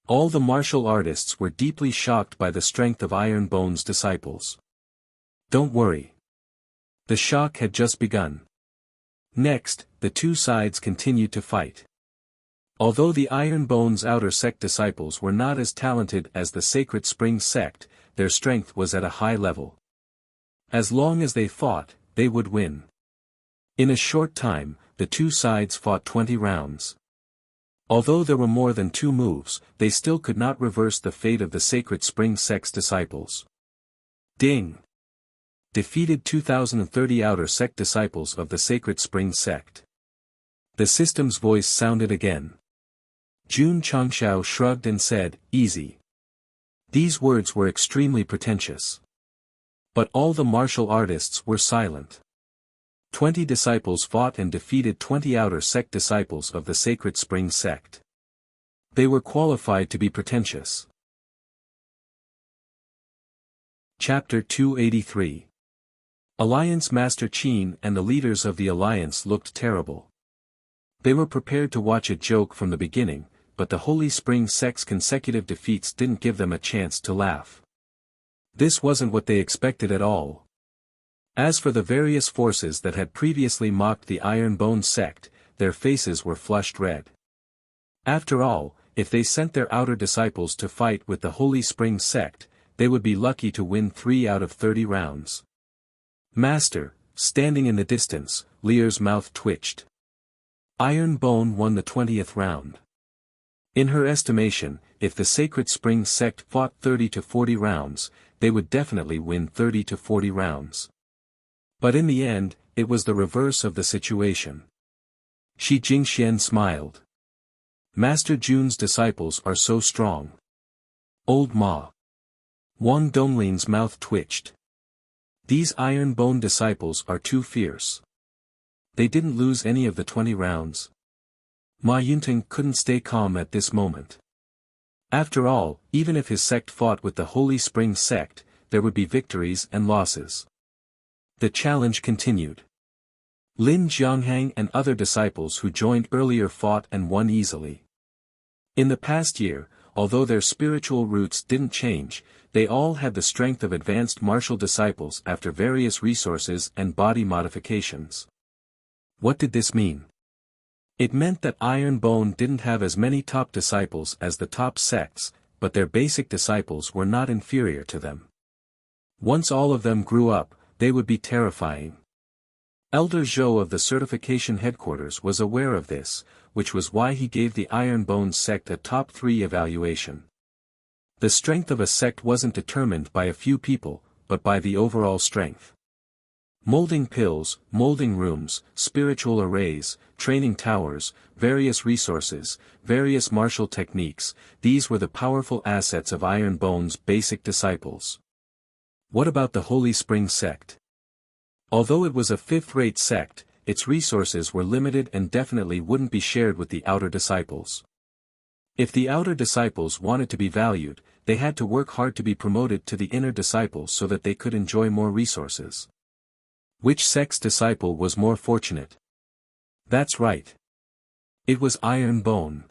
S1: All the martial artists were deeply shocked by the strength of Iron Bone's disciples. Don't worry. The shock had just begun. Next, the 2 sides continued to fight. Although the Iron Bone's outer sect disciples were not as talented as the Sacred Spring sect, their strength was at a high level. As long as they fought, they would win. In a short time, the 2 sides fought 20 rounds. Although there were more than 2 moves, they still could not reverse the fate of the Sacred Spring sect's disciples. Ding! Defeated 2030 outer sect disciples of the Sacred Spring sect. The system's voice sounded again. Jun Changshao shrugged and said, "Easy." These words were extremely pretentious. But all the martial artists were silent. 20 disciples fought and defeated 20 outer sect disciples of the Sacred Spring sect. They were qualified to be pretentious. Chapter 283. Alliance Master Qin and the leaders of the alliance looked terrible. They were prepared to watch a joke from the beginning, but the Holy Spring sect's consecutive defeats didn't give them a chance to laugh. This wasn't what they expected at all. As for the various forces that had previously mocked the Iron Bone sect, their faces were flushed red. After all, if they sent their outer disciples to fight with the Holy Spring sect, they would be lucky to win 3 out of 30 rounds. Master, standing in the distance, Lear's mouth twitched. Iron Bone won the 20th round. In her estimation, if the Sacred Spring sect fought 30 to 40 rounds, they would definitely win 30 to 40 rounds. But in the end, it was the reverse of the situation. Shi Jingxian smiled. Master Jun's disciples are so strong. Old Ma. Wang Donglin's mouth twitched. These Iron Bone disciples are too fierce. They didn't lose any of the 20 rounds. Ma Yunting couldn't stay calm at this moment. After all, even if his sect fought with the Holy Spring sect, there would be victories and losses. The challenge continued. Lin Jianghang and other disciples who joined earlier fought and won easily. In the past year, although their spiritual roots didn't change, they all had the strength of advanced martial disciples after various resources and body modifications. What did this mean? It meant that Iron Bone didn't have as many top disciples as the top sects, but their basic disciples were not inferior to them. Once all of them grew up, they would be terrifying. Elder Zhou of the certification headquarters was aware of this, which was why he gave the Iron Bone sect a top 3 evaluation. The strength of a sect wasn't determined by a few people, but by the overall strength. Molding pills, molding rooms, spiritual arrays, training towers, various resources, various martial techniques, these were the powerful assets of Iron Bone's basic disciples. What about the Holy Spring sect? Although it was a 5th-rate sect, its resources were limited and definitely wouldn't be shared with the outer disciples. If the outer disciples wanted to be valued, they had to work hard to be promoted to the inner disciples so that they could enjoy more resources. Which sect's disciple was more fortunate? That's right. It was Iron Bone.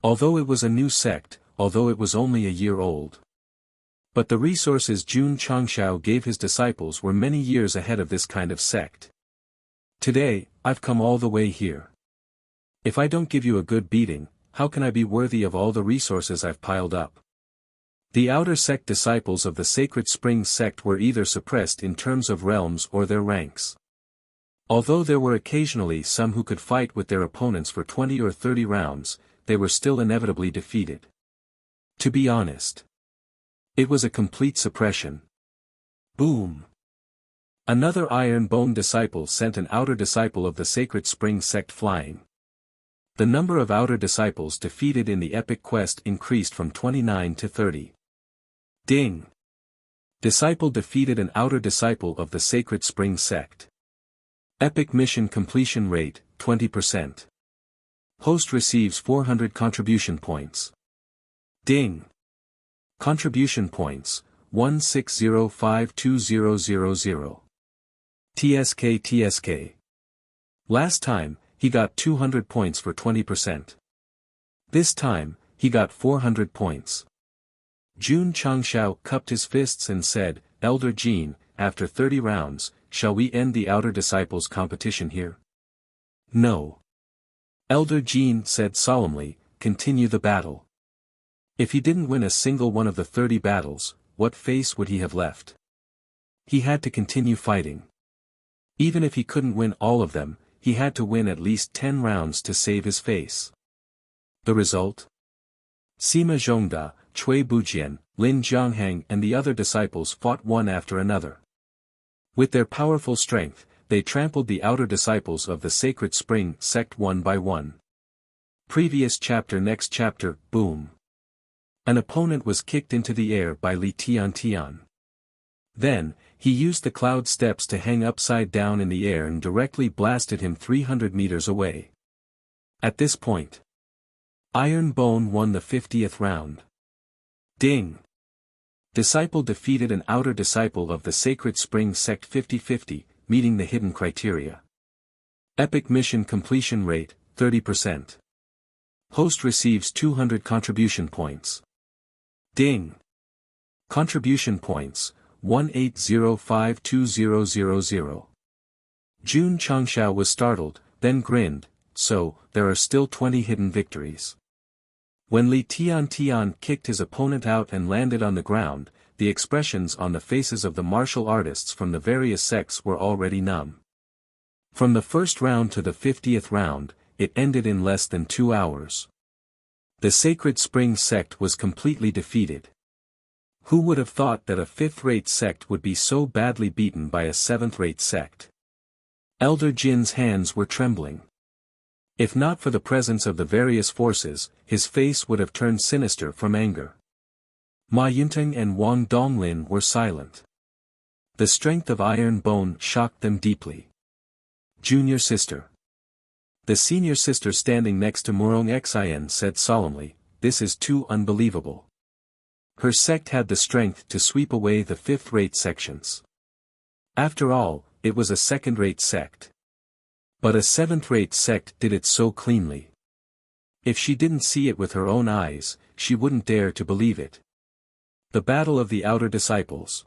S1: Although it was a new sect, although it was only a year old. But the resources Jun Changshao gave his disciples were many years ahead of this kind of sect. Today, I've come all the way here. If I don't give you a good beating, how can I be worthy of all the resources I've piled up? The outer sect disciples of the Sacred Spring sect were either suppressed in terms of realms or their ranks. Although there were occasionally some who could fight with their opponents for 20 or 30 rounds, they were still inevitably defeated. To be honest, it was a complete suppression. Boom! Another Iron Bone disciple sent an outer disciple of the Sacred Spring sect flying. The number of outer disciples defeated in the epic quest increased from 29 to 30. Ding! Disciple defeated an outer disciple of the Sacred Spring Sect. Epic mission completion rate, 20%. Host receives 400 contribution points. Ding! Contribution points, 160520000. TSK. Last time, he got 200 points for 20%. This time, he got 400 points. Jun Changshao cupped his fists and said, Elder Jin, after 30 rounds, shall we end the outer disciples competition here? No. Elder Jin said solemnly, continue the battle. If he didn't win a single one of the 30 battles, what face would he have left? He had to continue fighting. Even if he couldn't win all of them, he had to win at least 10 rounds to save his face. The result? Sima Zhongda, Cui Bujian, Lin Jianghang and the other disciples fought one after another. With their powerful strength, they trampled the outer disciples of the Sacred Spring Sect one by one. Previous chapter. Next chapter, boom. An opponent was kicked into the air by Li Tian. Then, he used the cloud steps to hang upside down in the air and directly blasted him 300 meters away. At this point, Iron Bone won the 50th round. Ding! Disciple defeated an outer disciple of the Sacred Spring Sect 50-50, meeting the hidden criteria. Epic mission completion rate, 30%. Host receives 200 contribution points. Ding! Contribution points, 180520000. Jun Changshao was startled, then grinned, so, there are still 20 hidden victories. When Li Tian kicked his opponent out and landed on the ground, the expressions on the faces of the martial artists from the various sects were already numb. From the first round to the 50th round, it ended in less than 2 hours. The Sacred Spring Sect was completely defeated. Who would have thought that a 5th-rate sect would be so badly beaten by a 7th-rate sect? Elder Jin's hands were trembling. If not for the presence of the various forces, his face would have turned sinister from anger. Ma Yunteng and Wang Donglin were silent. The strength of Iron Bone shocked them deeply. Junior sister. The senior sister standing next to Murong Xin said solemnly, this is too unbelievable. Her sect had the strength to sweep away the 5th-rate sections. After all, it was a 2nd-rate sect. But a 7th-rate sect did it so cleanly. If she didn't see it with her own eyes, she wouldn't dare to believe it. The Battle of the Outer Disciples.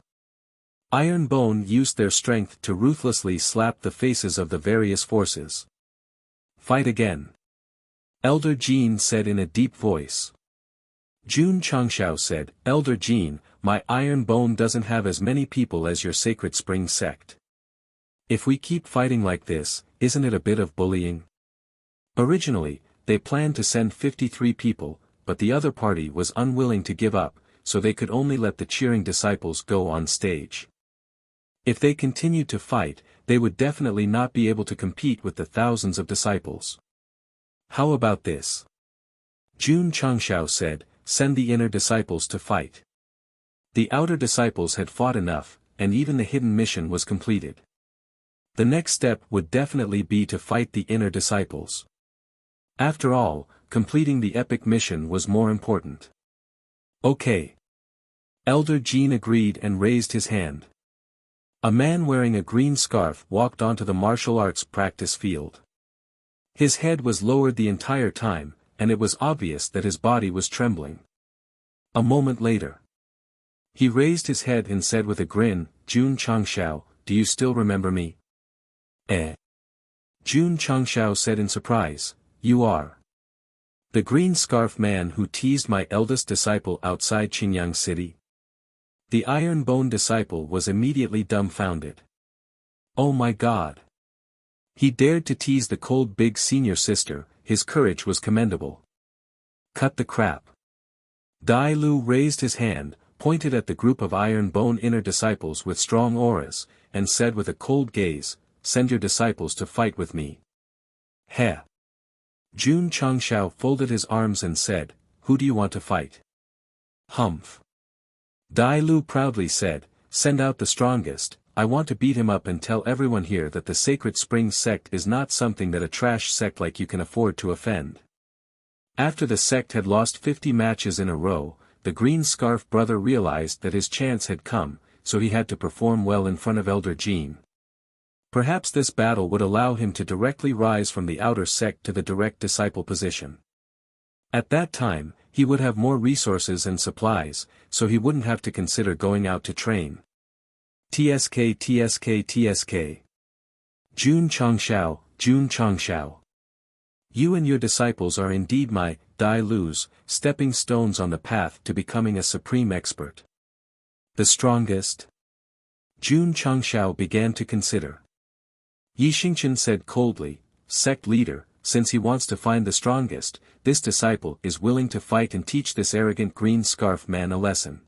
S1: Iron Bone used their strength to ruthlessly slap the faces of the various forces. Fight again. Elder Jin said in a deep voice. Jun Changshao said, Elder Jin, my Iron Bone doesn't have as many people as your Sacred Spring Sect. If we keep fighting like this, isn't it a bit of bullying? Originally, they planned to send 53 people, but the other party was unwilling to give up, so they could only let the cheering disciples go on stage. If they continued to fight, they would definitely not be able to compete with the thousands of disciples. How about this? Jun Changshao said, send the inner disciples to fight. The outer disciples had fought enough, and even the hidden mission was completed. The next step would definitely be to fight the inner disciples. After all, completing the epic mission was more important. Okay. Elder Jin agreed and raised his hand. A man wearing a green scarf walked onto the martial arts practice field. His head was lowered the entire time, and it was obvious that his body was trembling. A moment later, he raised his head and said with a grin, Jun Changshao, do you still remember me? Jun Changshao said in surprise, you are the green scarf man who teased my eldest disciple outside Qingyang City? The Iron Bone disciple was immediately dumbfounded. Oh my God! He dared to tease the cold big senior sister, his courage was commendable. Cut the crap. Dai Lu raised his hand, pointed at the group of Iron Bone inner disciples with strong auras, and said with a cold gaze, send your disciples to fight with me. Heh. Jun Changshao folded his arms and said, "Who do you want to fight?" "Humph." Dai Lu proudly said, "Send out the strongest. I want to beat him up and tell everyone here that the Sacred Spring Sect is not something that a trash sect like you can afford to offend." After the sect had lost 50 matches in a row, the Green Scarf brother realized that his chance had come, so he had to perform well in front of Elder Jean. Perhaps this battle would allow him to directly rise from the outer sect to the direct disciple position. At that time, he would have more resources and supplies, so he wouldn't have to consider going out to train. TSK TSK TSK. Jun Changshao, Jun Changshao. You and your disciples are indeed my, Dai Lu's, stepping stones on the path to becoming a supreme expert. The strongest? Jun Changshao began to consider. Yi Xingqian said coldly, "Sect leader, since he wants to find the strongest, this disciple is willing to fight and teach this arrogant green scarf man a lesson."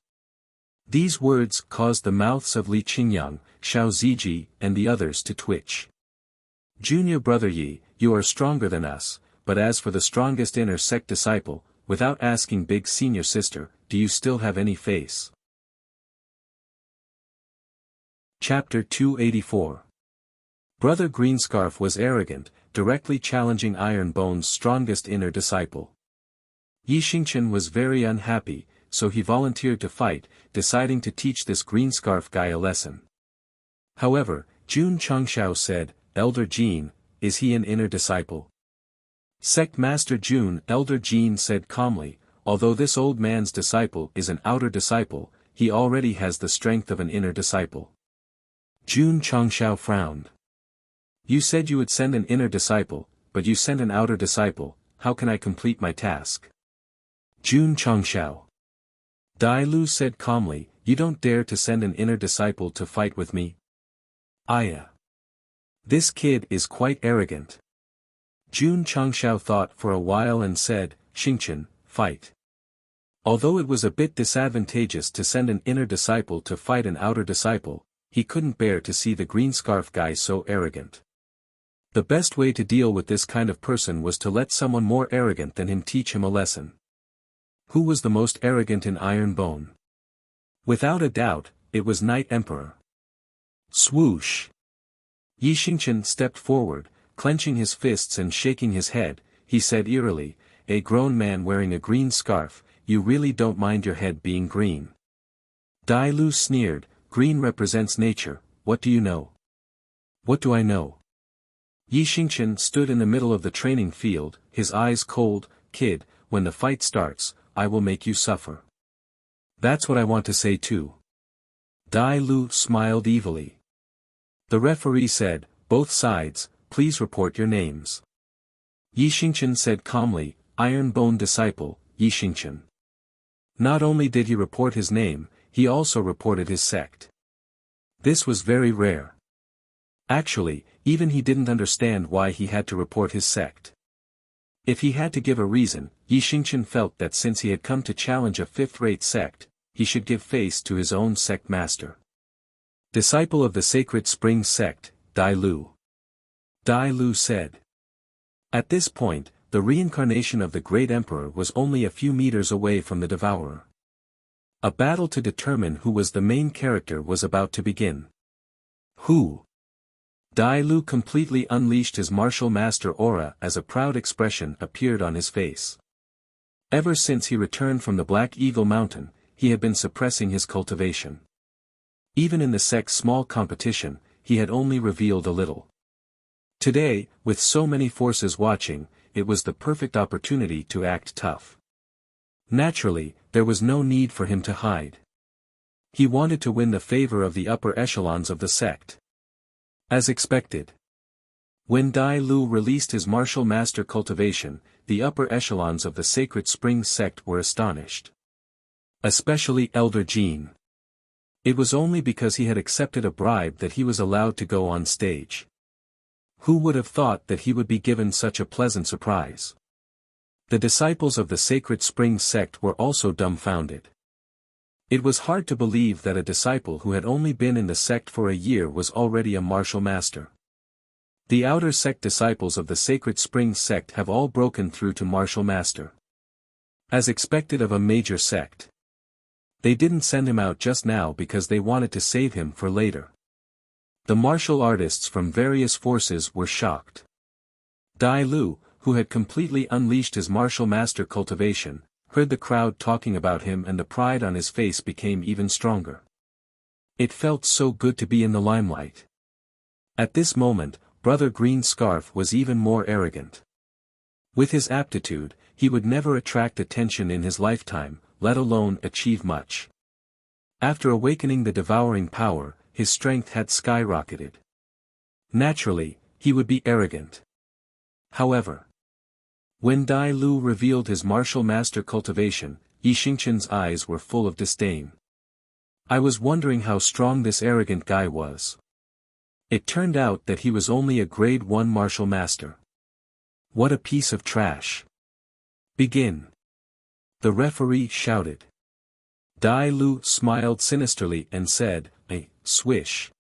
S1: These words caused the mouths of Li Qingyang, Xiao Ziji, and the others to twitch. "Junior brother Yi, you are stronger than us, but as for the strongest inner sect disciple, without asking big senior sister, do you still have any face?" Chapter 284. Brother Greenscarf was arrogant, directly challenging Iron Bone's strongest inner disciple. Yi Xingqian was very unhappy, so he volunteered to fight, deciding to teach this Greenscarf guy a lesson. However, Jun Changshao said, "Elder Jean, is he an inner disciple?" Sect Master Jun, Elder Jean said calmly, "Although this old man's disciple is an outer disciple, he already has the strength of an inner disciple." Jun Changshao frowned. "You said you would send an inner disciple, but you sent an outer disciple. How can I complete my task?" Jun Changshao. Dai Lu said calmly, "You don't dare to send an inner disciple to fight with me?" "Aya. This kid is quite arrogant." Jun Changshao thought for a while and said, "Xingqian, fight." Although it was a bit disadvantageous to send an inner disciple to fight an outer disciple, he couldn't bear to see the green scarf guy so arrogant. The best way to deal with this kind of person was to let someone more arrogant than him teach him a lesson. Who was the most arrogant in Iron Bone? Without a doubt, it was Night Emperor. Swoosh! Yi Xingqian stepped forward, clenching his fists and shaking his head. He said eerily, "A grown man wearing a green scarf, you really don't mind your head being green." Dai Lu sneered, "Green represents nature, what do you know?" "What do I know?" Yi Xingqian stood in the middle of the training field, his eyes cold. "Kid, when the fight starts, I will make you suffer." "That's what I want to say too." Dai Lu smiled evilly. The referee said, "Both sides, please report your names." Yi Xingqian said calmly, "Iron Bone disciple, Yi Xingqian." Not only did he report his name, he also reported his sect. This was very rare. Actually, even he didn't understand why he had to report his sect. If he had to give a reason, Yi Xingqian felt that since he had come to challenge a fifth-rate sect, he should give face to his own sect master. "Disciple of the Sacred Spring Sect, Dai Lu." Dai Lu said. At this point, the reincarnation of the Great Emperor was only a few meters away from the Devourer. A battle to determine who was the main character was about to begin. Who? Dai Lu completely unleashed his martial master aura as a proud expression appeared on his face. Ever since he returned from the Black Eagle Mountain, he had been suppressing his cultivation. Even in the sect's small competition, he had only revealed a little. Today, with so many forces watching, it was the perfect opportunity to act tough. Naturally, there was no need for him to hide. He wanted to win the favor of the upper echelons of the sect. As expected. When Dai Lu released his martial master cultivation, the upper echelons of the Sacred Spring Sect were astonished. Especially Elder Jean. It was only because he had accepted a bribe that he was allowed to go on stage. Who would have thought that he would be given such a pleasant surprise? The disciples of the Sacred Spring Sect were also dumbfounded. It was hard to believe that a disciple who had only been in the sect for a year was already a martial master. The outer sect disciples of the Sacred Spring Sect have all broken through to Martial Master. As expected of a major sect. They didn't send him out just now because they wanted to save him for later. The martial artists from various forces were shocked. Dai Lu, who had completely unleashed his martial master cultivation, heard the crowd talking about him and the pride on his face became even stronger. It felt so good to be in the limelight. At this moment, Brother Green Scarf was even more arrogant. With his aptitude, he would never attract attention in his lifetime, let alone achieve much. After awakening the devouring power, his strength had skyrocketed. Naturally, he would be arrogant. However, when Dai Lu revealed his martial master cultivation, Yi Xingqian's eyes were full of disdain. I was wondering how strong this arrogant guy was. It turned out that he was only a grade 1 martial master. What a piece of trash. Begin. The referee shouted. Dai Lu smiled sinisterly and said, swish.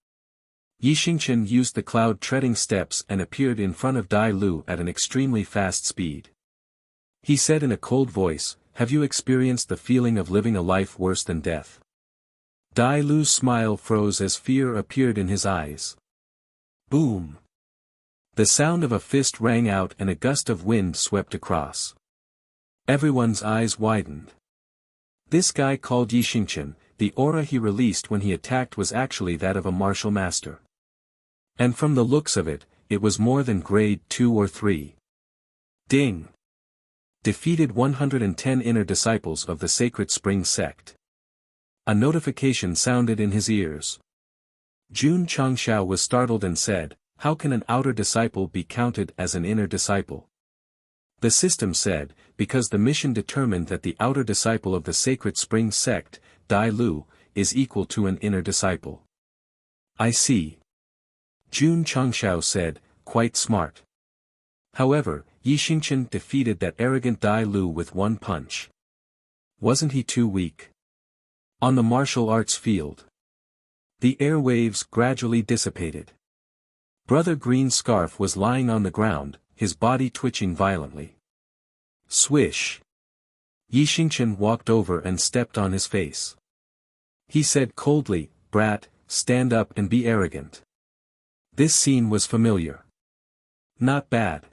S1: Yi Xingqian used the cloud-treading steps and appeared in front of Dai Lu at an extremely fast speed. He said in a cold voice, "Have you experienced the feeling of living a life worse than death?" Dai Lu's smile froze as fear appeared in his eyes. Boom! The sound of a fist rang out and a gust of wind swept across. Everyone's eyes widened. This guy called Yi Xingqian, the aura he released when he attacked was actually that of a martial master. And from the looks of it, it was more than grade 2 or 3. Ding! Defeated 110 inner disciples of the Sacred Spring Sect. A notification sounded in his ears. Jun Changxiao was startled and said, "How can an outer disciple be counted as an inner disciple?" The system said, because the mission determined that the outer disciple of the Sacred Spring Sect, Dai Lu, is equal to an inner disciple. I see. Jun Changxiao said, quite smart. However, Yi Xingqian defeated that arrogant Dai Lu with one punch. Wasn't he too weak? On the martial arts field. The airwaves gradually dissipated. Brother Green Scarf was lying on the ground, his body twitching violently. Swish! Yi Xingqian walked over and stepped on his face. He said coldly, "Brat, stand up and be arrogant." This scene was familiar. Not bad.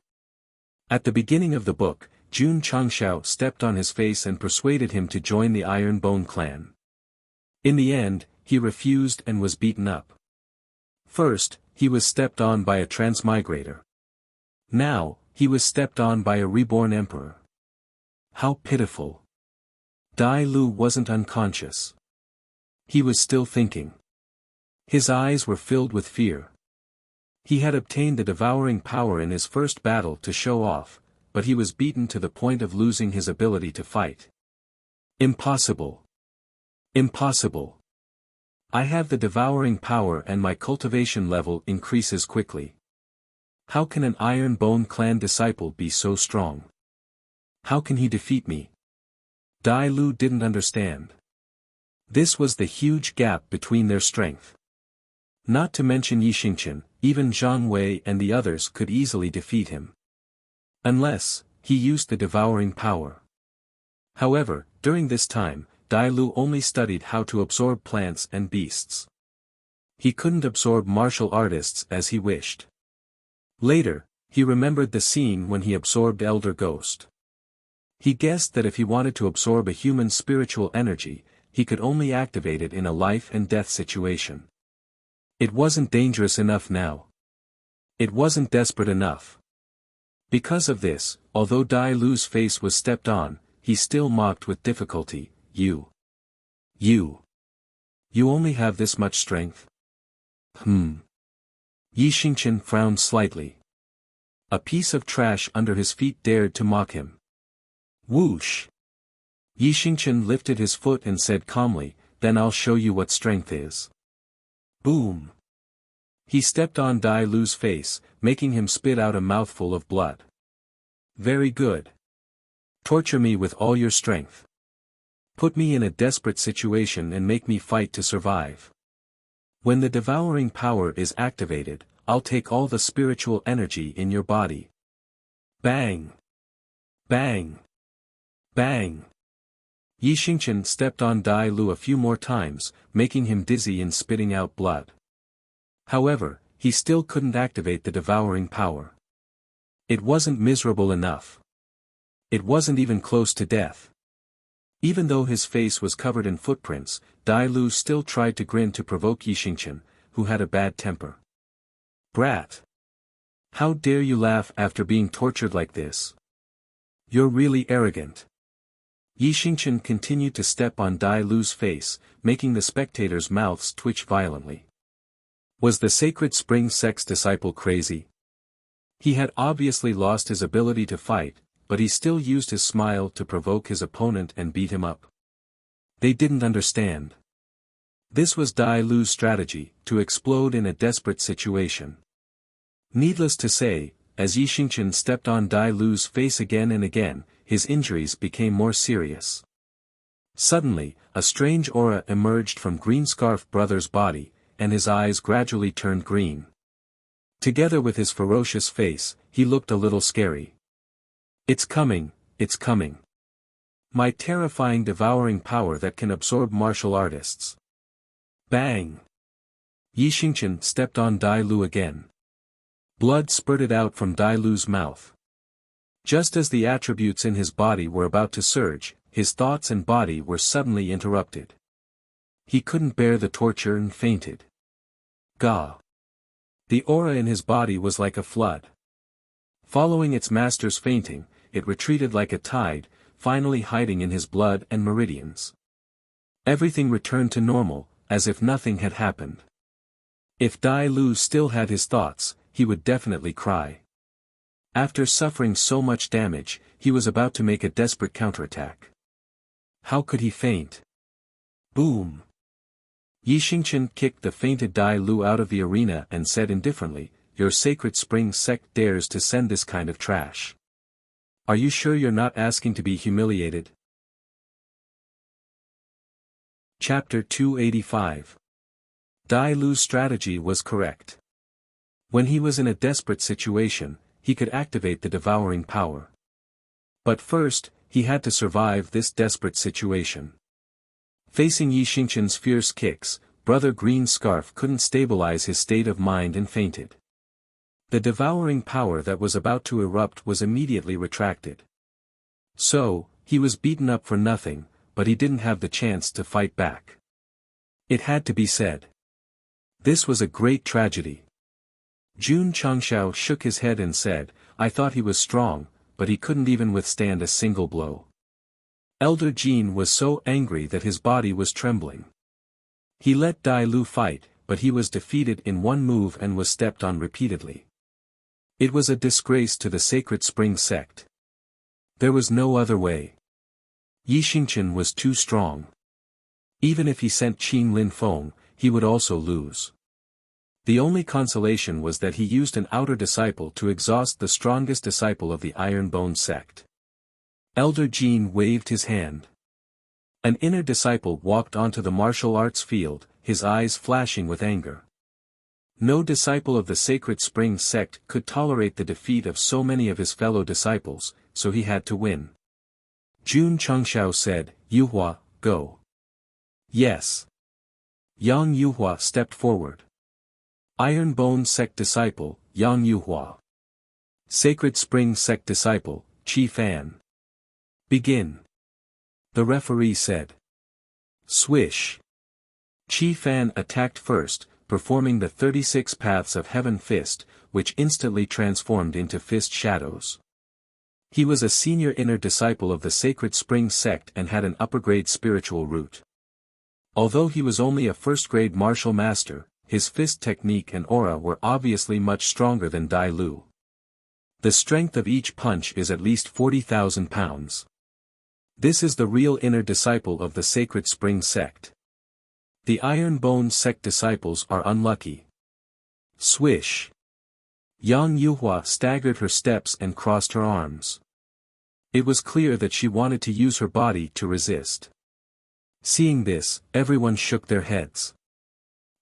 S1: At the beginning of the book, Jun Changxiao stepped on his face and persuaded him to join the Iron Bone clan. In the end, he refused and was beaten up. First, he was stepped on by a transmigrator. Now, he was stepped on by a reborn emperor. How pitiful. Dai Lu wasn't unconscious. He was still thinking. His eyes were filled with fear. He had obtained the devouring power in his first battle to show off, but he was beaten to the point of losing his ability to fight. Impossible. Impossible. I have the devouring power and my cultivation level increases quickly. How can an Iron Bone clan disciple be so strong? How can he defeat me? Dai Lu didn't understand. This was the huge gap between their strength. Not to mention Yi Xingqian, even Zhang Wei and the others could easily defeat him. Unless, he used the devouring power. However, during this time, Dai Lu only studied how to absorb plants and beasts. He couldn't absorb martial artists as he wished. Later, he remembered the scene when he absorbed Elder Ghost. He guessed that if he wanted to absorb a human's spiritual energy, he could only activate it in a life and death situation. It wasn't dangerous enough now. It wasn't desperate enough. Because of this, although Dai Lu's face was stepped on, he still mocked with difficulty, You only have this much strength? Yi Xingqian frowned slightly. A piece of trash under his feet dared to mock him. Whoosh! Yi Xingqian lifted his foot and said calmly, "Then I'll show you what strength is." Boom! He stepped on Dai Lu's face, making him spit out a mouthful of blood. Very good. Torture me with all your strength. Put me in a desperate situation and make me fight to survive. When the devouring power is activated, I'll take all the spiritual energy in your body. Bang! Bang! Bang! Yi Xingqian stepped on Dai Lu a few more times, making him dizzy and spitting out blood. However, he still couldn't activate the devouring power. It wasn't miserable enough. It wasn't even close to death. Even though his face was covered in footprints, Dai Lu still tried to grin to provoke Yi Xingqian, who had a bad temper. Brat! How dare you laugh after being tortured like this? You're really arrogant. Yi Xingqian continued to step on Dai Lu's face, making the spectators' mouths twitch violently. Was the Sacred Spring Sect's disciple crazy? He had obviously lost his ability to fight, but he still used his smile to provoke his opponent and beat him up. They didn't understand. This was Dai Lu's strategy, to explode in a desperate situation. Needless to say, as Yi Xingqian stepped on Dai Lu's face again and again, his injuries became more serious. Suddenly, a strange aura emerged from Green Scarf Brother's body, and his eyes gradually turned green. Together with his ferocious face, he looked a little scary. It's coming, it's coming. My terrifying devouring power that can absorb martial artists. Bang! Yi Xingqian stepped on Dai Lu again. Blood spurted out from Dai Lu's mouth. Just as the attributes in his body were about to surge, his thoughts and body were suddenly interrupted. He couldn't bear the torture and fainted. Gah! The aura in his body was like a flood. Following its master's fainting, it retreated like a tide, finally hiding in his blood and meridians. Everything returned to normal, as if nothing had happened. If Dai Lu still had his thoughts, he would definitely cry. After suffering so much damage, he was about to make a desperate counterattack. How could he faint? Boom! Yi Xingqian kicked the fainted Dai Lu out of the arena and said indifferently, "Your Sacred Spring Sect dares to send this kind of trash. Are you sure you're not asking to be humiliated?" Chapter 285. Dai Lu's strategy was correct. When he was in a desperate situation, he could activate the devouring power. But first, he had to survive this desperate situation. Facing Yi Xingqian's fierce kicks, Brother Green Scarf couldn't stabilize his state of mind and fainted. The devouring power that was about to erupt was immediately retracted. So, he was beaten up for nothing, but he didn't have the chance to fight back. It had to be said. This was a great tragedy. Jun Changshao shook his head and said, "I thought he was strong, but he couldn't even withstand a single blow." Elder Jin was so angry that his body was trembling. He let Dai Lu fight, but he was defeated in one move and was stepped on repeatedly. It was a disgrace to the Sacred Spring Sect. There was no other way. Yi Xingqian was too strong. Even if he sent Qin Lin Feng, he would also lose. The only consolation was that he used an outer disciple to exhaust the strongest disciple of the Ironbone sect. Elder Jin waved his hand. An inner disciple walked onto the martial arts field, his eyes flashing with anger. No disciple of the Sacred Spring Sect could tolerate the defeat of so many of his fellow disciples, so he had to win. Jun Changshao said, "Yuhua, go." Yes. Yang Yuhua stepped forward. Ironbone Sect Disciple, Yang Yuhua. Sacred Spring Sect Disciple, Qi Fan. Begin. The referee said. Swish. Qi Fan attacked first, performing the 36 Paths of Heaven fist, which instantly transformed into fist shadows. He was a senior inner disciple of the Sacred Spring Sect and had an upper-grade spiritual root. Although he was only a first-grade martial master, his fist technique and aura were obviously much stronger than Dai Lu. The strength of each punch is at least 40,000 pounds. This is the real inner disciple of the Sacred Spring Sect. The Ironbone Sect disciples are unlucky. Swish. Yang Yuhua staggered her steps and crossed her arms. It was clear that she wanted to use her body to resist. Seeing this, everyone shook their heads.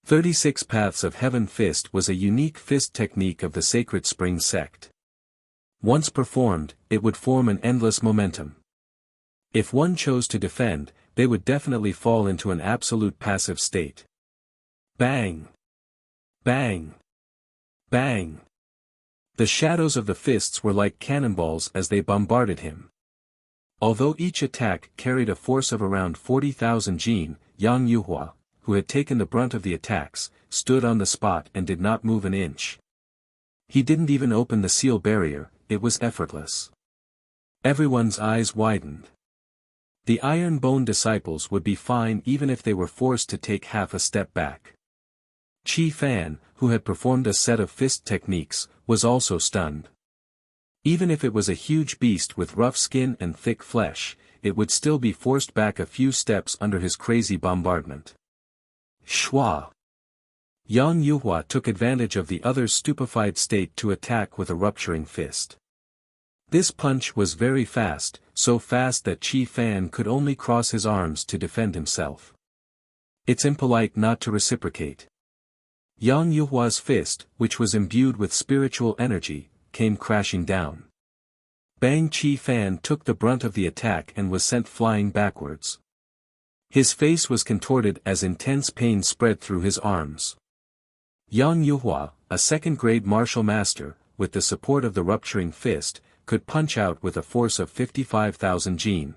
S1: 36 Paths of Heaven Fist was a unique fist technique of the Sacred Spring Sect. Once performed, it would form an endless momentum. If one chose to defend, they would definitely fall into an absolute passive state. Bang! Bang! Bang! The shadows of the fists were like cannonballs as they bombarded him. Although each attack carried a force of around 40,000 jin, Yang Yuhua, who had taken the brunt of the attacks, stood on the spot and did not move an inch. He didn't even open the seal barrier, it was effortless. Everyone's eyes widened. The Iron Bone disciples would be fine even if they were forced to take half a step back. Qi Fan, who had performed a set of fist techniques, was also stunned. Even if it was a huge beast with rough skin and thick flesh, it would still be forced back a few steps under his crazy bombardment. Shua! Yang Yuhua took advantage of the other's stupefied state to attack with a rupturing fist. This punch was very fast, so fast that Qi Fan could only cross his arms to defend himself. It's impolite not to reciprocate. Yang Yuhua's fist, which was imbued with spiritual energy, came crashing down. Bang! Qi Fan took the brunt of the attack and was sent flying backwards. His face was contorted as intense pain spread through his arms. Yang Yuhua, a second-grade martial master, with the support of the rupturing fist, could punch out with a force of 55,000 jin.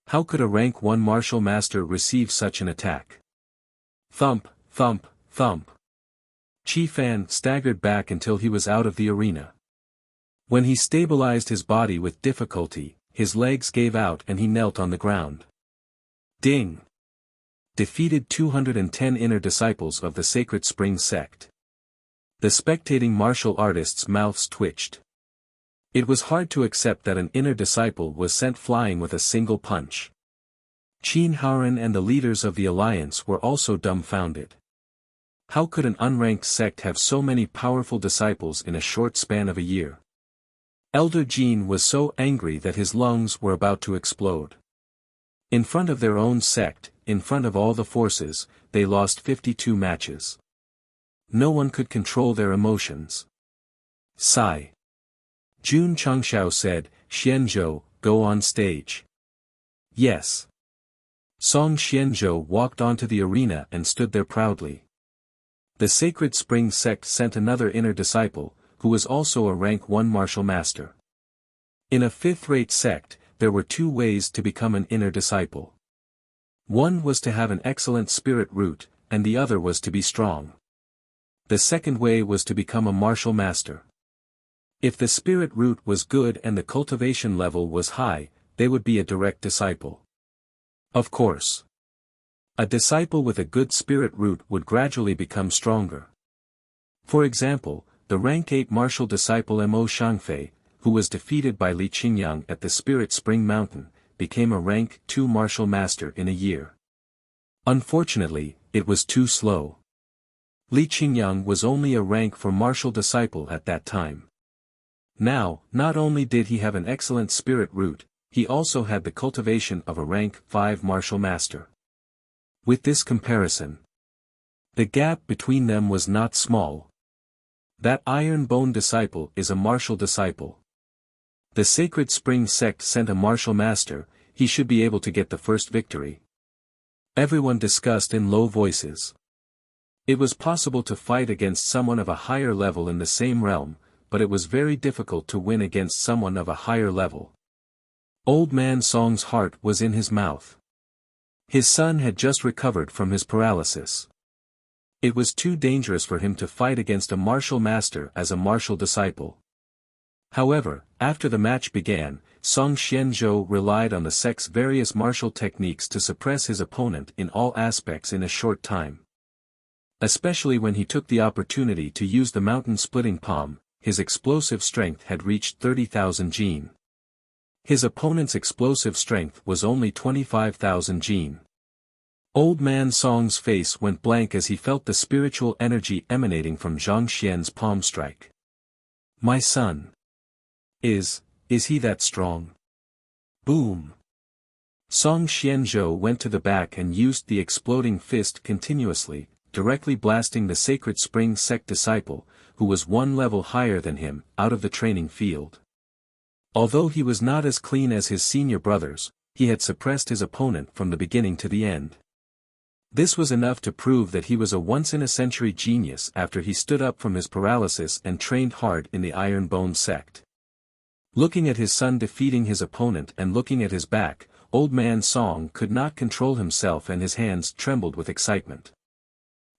S1: How could a rank 1 martial master receive such an attack? Thump, thump, thump. Qi Fan staggered back until he was out of the arena. When he stabilized his body with difficulty, his legs gave out and he knelt on the ground. Ding! Defeated 210 inner disciples of the Sacred Spring Sect. The spectating martial artists' mouths twitched. It was hard to accept that an inner disciple was sent flying with a single punch. Qin Haoren and the leaders of the alliance were also dumbfounded. How could an unranked sect have so many powerful disciples in a short span of a year? Elder Jin was so angry that his lungs were about to explode. In front of their own sect, in front of all the forces, they lost 52 matches. No one could control their emotions. Sigh. Jun Changshao said, "Xianzhou, go on stage." Yes. Song Xianzhou walked onto the arena and stood there proudly. The Sacred Spring Sect sent another inner disciple, who was also a rank 1 martial master. In a fifth-rate sect, there were 2 ways to become an inner disciple. One was to have an excellent spirit root, and the other was to be strong. The second way was to become a martial master. If the spirit root was good and the cultivation level was high, they would be a direct disciple. Of course. A disciple with a good spirit root would gradually become stronger. For example, the rank 8 martial disciple Mo Shangfei, who was defeated by Li Qingyang at the Spirit Spring Mountain, became a rank 2 martial master in a year. Unfortunately, it was too slow. Li Qingyang was only a rank 4 martial disciple at that time. Now, not only did he have an excellent spirit root, he also had the cultivation of a rank 5 martial master. With this comparison, the gap between them was not small. That Iron Bone disciple is a martial disciple. The Sacred Spring Sect sent a martial master, he should be able to get the first victory. Everyone discussed in low voices. It was possible to fight against someone of a higher level in the same realm, but it was very difficult to win against someone of a higher level. Old Man Song's heart was in his mouth. His son had just recovered from his paralysis. It was too dangerous for him to fight against a martial master as a martial disciple. However, after the match began, Song Xianzhou relied on the sect's various martial techniques to suppress his opponent in all aspects in a short time. Especially when he took the opportunity to use the mountain-splitting palm, his explosive strength had reached 30,000 jin. His opponent's explosive strength was only 25,000 jin. Old Man Song's face went blank as he felt the spiritual energy emanating from Zhang Xian's palm strike. My son. Is he that strong? Boom. Song Xianzhou went to the back and used the exploding fist continuously, directly blasting the Sacred Spring Sect disciple, who was one level higher than him, out of the training field. Although he was not as clean as his senior brothers, he had suppressed his opponent from the beginning to the end. This was enough to prove that he was a once-in-a-century genius after he stood up from his paralysis and trained hard in the Iron Bone Sect. Looking at his son defeating his opponent and looking at his back, Old Man Song could not control himself and his hands trembled with excitement.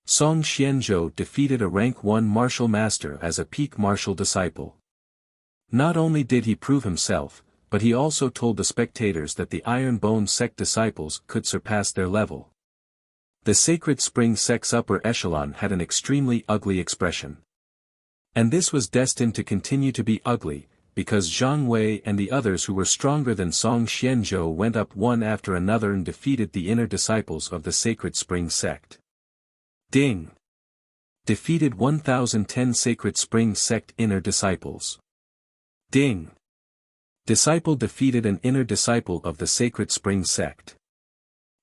S1: Song Xianzhou defeated a rank 1 martial master as a peak martial disciple. Not only did he prove himself, but he also told the spectators that the Iron Bone Sect disciples could surpass their level. The Sacred Spring Sect's upper echelon had an extremely ugly expression. And this was destined to continue to be ugly, because Zhang Wei and the others who were stronger than Song Xianzhou went up one after another and defeated the inner disciples of the Sacred Spring Sect. Ding! Defeated 1010 Sacred Spring Sect inner disciples. Ding! Disciple defeated an inner disciple of the Sacred Spring Sect.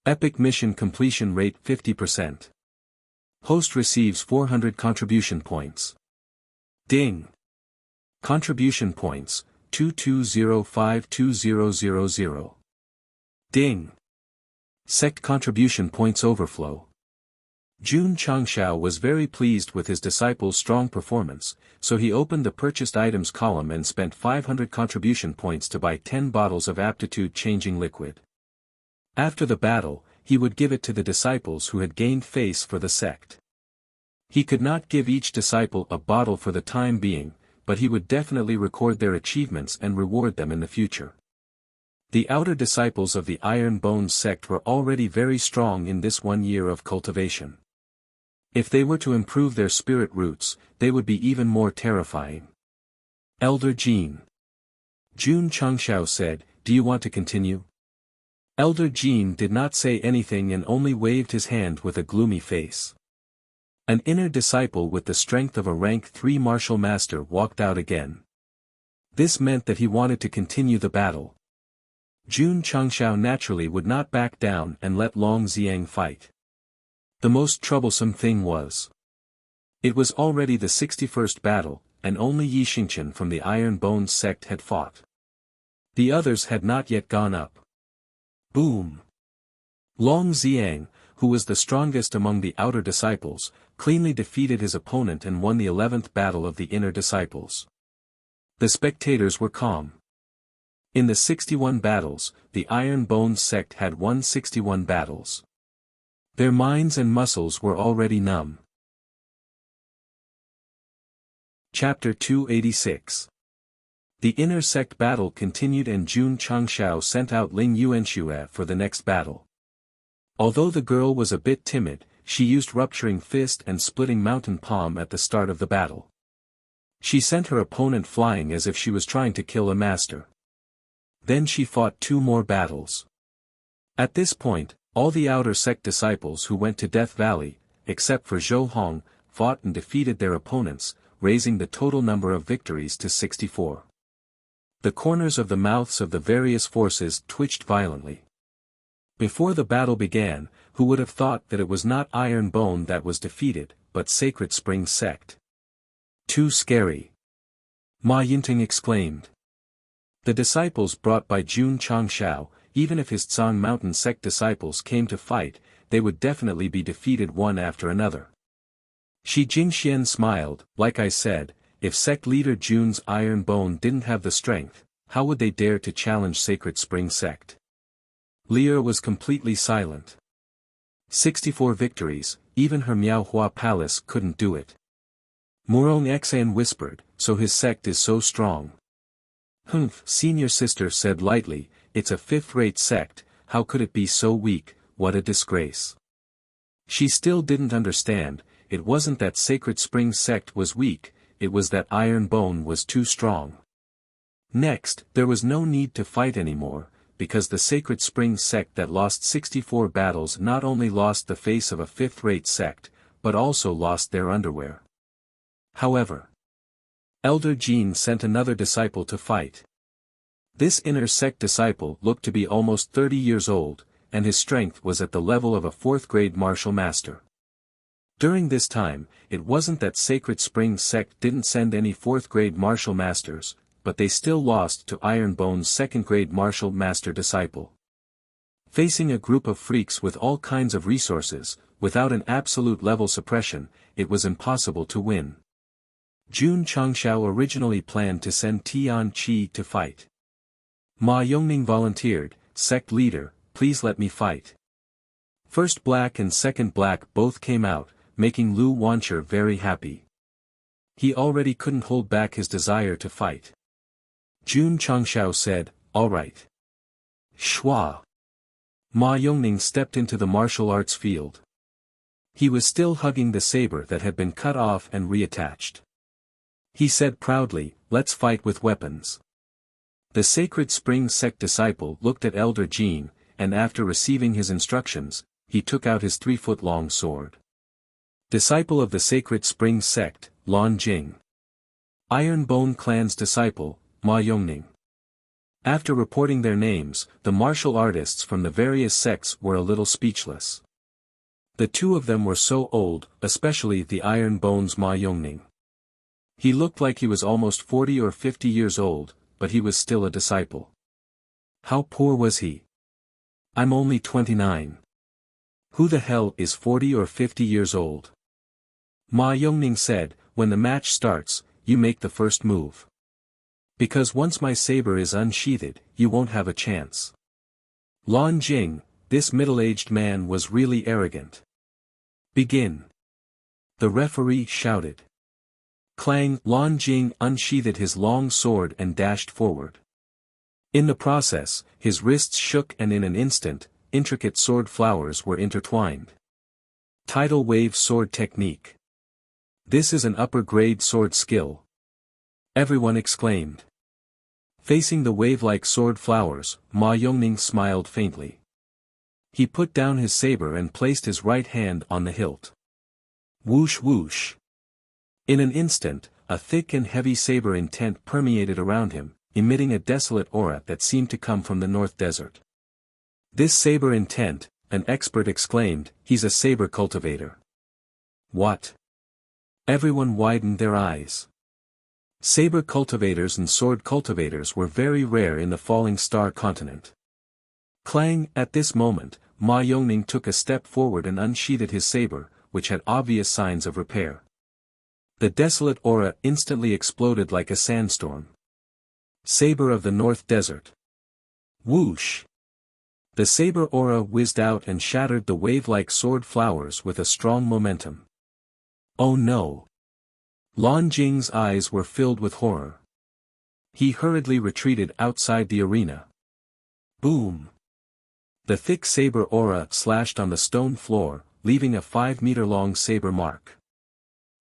S1: Epic mission completion rate 50%. Host receives 400 contribution points. Ding! Contribution points, 22052000. Ding! Sect contribution points overflow. Jun Changshao was very pleased with his disciple's strong performance, so he opened the purchased items column and spent 500 contribution points to buy 10 bottles of aptitude-changing liquid. After the battle, he would give it to the disciples who had gained face for the sect. He could not give each disciple a bottle for the time being, but he would definitely record their achievements and reward them in the future. The outer disciples of the Iron Bone Sect were already very strong in this 1 year of cultivation. If they were to improve their spirit roots, they would be even more terrifying. Elder Jean. Jun Changshao said, "Do you want to continue?" Elder Jean did not say anything and only waved his hand with a gloomy face. An inner disciple with the strength of a rank 3 martial master walked out again. This meant that he wanted to continue the battle. Jun Changshao naturally would not back down and let Long Xiang fight. The most troublesome thing was, it was already the 61st battle, and only Yi Xingqian from the Iron Bone Sect had fought. The others had not yet gone up. Boom! Long Xiang, who was the strongest among the outer disciples, cleanly defeated his opponent and won the 11th battle of the inner disciples. The spectators were calm. In the 61 battles, the Iron Bone Sect had won 61 battles. Their minds and muscles were already numb. Chapter 286. The inner sect battle continued and Jun Changshao sent out Ling Yuanxue for the next battle. Although the girl was a bit timid, she used rupturing fist and splitting mountain palm at the start of the battle. She sent her opponent flying as if she was trying to kill a master. Then she fought 2 more battles. At this point, all the outer sect disciples who went to Death Valley, except for Zhou Hong, fought and defeated their opponents, raising the total number of victories to 64. The corners of the mouths of the various forces twitched violently. Before the battle began, who would have thought that it was not Iron Bone that was defeated, but Sacred Spring Sect? Too scary! Ma Yinting exclaimed. The disciples brought by Jun Changshao, even if his Tsang Mountain Sect disciples came to fight, they would definitely be defeated one after another. Shi Jingxian smiled, like I said, if sect leader Jun's Iron Bone didn't have the strength, how would they dare to challenge Sacred Spring Sect? Lear was completely silent. 64 victories, even her Miaohua palace couldn't do it. Murong Xan whispered, so his sect is so strong. Humph, senior sister said lightly, it's a 5th-rate sect, how could it be so weak, what a disgrace. She still didn't understand, it wasn't that Sacred Spring Sect was weak, it was that Iron Bone was too strong. Next, there was no need to fight anymore, because the Sacred Spring Sect that lost 64 battles not only lost the face of a 5th-rate sect, but also lost their underwear. However, Elder Jean sent another disciple to fight. This inner sect disciple looked to be almost 30 years old, and his strength was at the level of a 4th-grade martial master. During this time, it wasn't that Sacred Spring Sect didn't send any 4th grade martial masters, but they still lost to Iron Bone's 2nd grade martial master disciple. Facing a group of freaks with all kinds of resources, without an absolute level suppression, it was impossible to win. Jun Changshao originally planned to send Tian Qi to fight. Ma Yongning volunteered, "Sect leader, please let me fight." First Black and Second Black both came out, making Lu Wancher very happy. He already couldn't hold back his desire to fight. Jun Changshao said, "All right." Shua. Ma Yongning stepped into the martial arts field. He was still hugging the saber that had been cut off and reattached. He said proudly, "Let's fight with weapons." The Sacred Spring Sect disciple looked at Elder Jin, and after receiving his instructions, he took out his 3-foot-long sword. Disciple of the Sacred Spring Sect, Lan Jing. Iron Bone Clan's disciple, Ma Yongning. After reporting their names, the martial artists from the various sects were a little speechless. The two of them were so old, especially the Iron Bone's Ma Yongning. He looked like he was almost 40 or 50 years old, but he was still a disciple. How poor was he? "I'm only 29. Who the hell is 40 or 50 years old?" Ma Yongning said, "When the match starts, you make the first move. Because once my saber is unsheathed, you won't have a chance." Lan Jing, this middle-aged man was really arrogant. "Begin." The referee shouted. Clang! Lan Jing unsheathed his long sword and dashed forward. In the process, his wrists shook and in an instant, intricate sword flowers were intertwined. Tidal wave sword technique. This is an upper-grade sword skill. Everyone exclaimed. Facing the wave-like sword flowers, Ma Yongning smiled faintly. He put down his saber and placed his right hand on the hilt. Whoosh whoosh. In an instant, a thick and heavy saber intent permeated around him, emitting a desolate aura that seemed to come from the North Desert. "This saber intent," an expert exclaimed, "he's a saber cultivator." What? Everyone widened their eyes. Saber cultivators and sword cultivators were very rare in the Falling Star continent. Clang! At this moment, Ma Yongning took a step forward and unsheathed his saber, which had obvious signs of repair. The desolate aura instantly exploded like a sandstorm. Saber of the North Desert. Whoosh! The saber aura whizzed out and shattered the wave-like sword flowers with a strong momentum. Oh no! Lan Jing's eyes were filled with horror. He hurriedly retreated outside the arena. Boom! The thick saber aura slashed on the stone floor, leaving a 5-meter-long saber mark.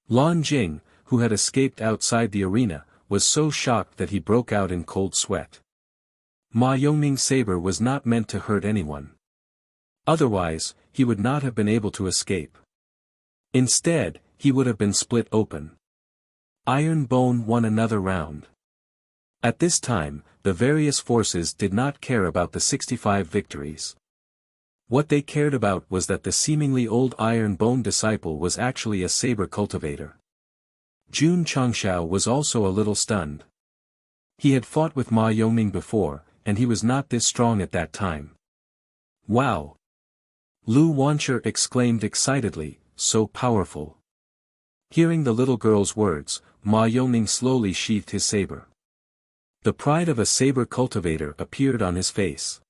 S1: Lan Jing, who had escaped outside the arena, was so shocked that he broke out in cold sweat. Ma Yongning's saber was not meant to hurt anyone. Otherwise, he would not have been able to escape. Instead, he would have been split open. Iron Bone won another round. At this time, the various forces did not care about the 65 victories. What they cared about was that the seemingly old Iron Bone disciple was actually a saber cultivator. Jun Changshao was also a little stunned. He had fought with Ma Yongning before, and he was not this strong at that time. Wow! Lu Wancher exclaimed excitedly, so powerful. Hearing the little girl's words, Ma Yongning slowly sheathed his saber. The pride of a saber cultivator appeared on his face.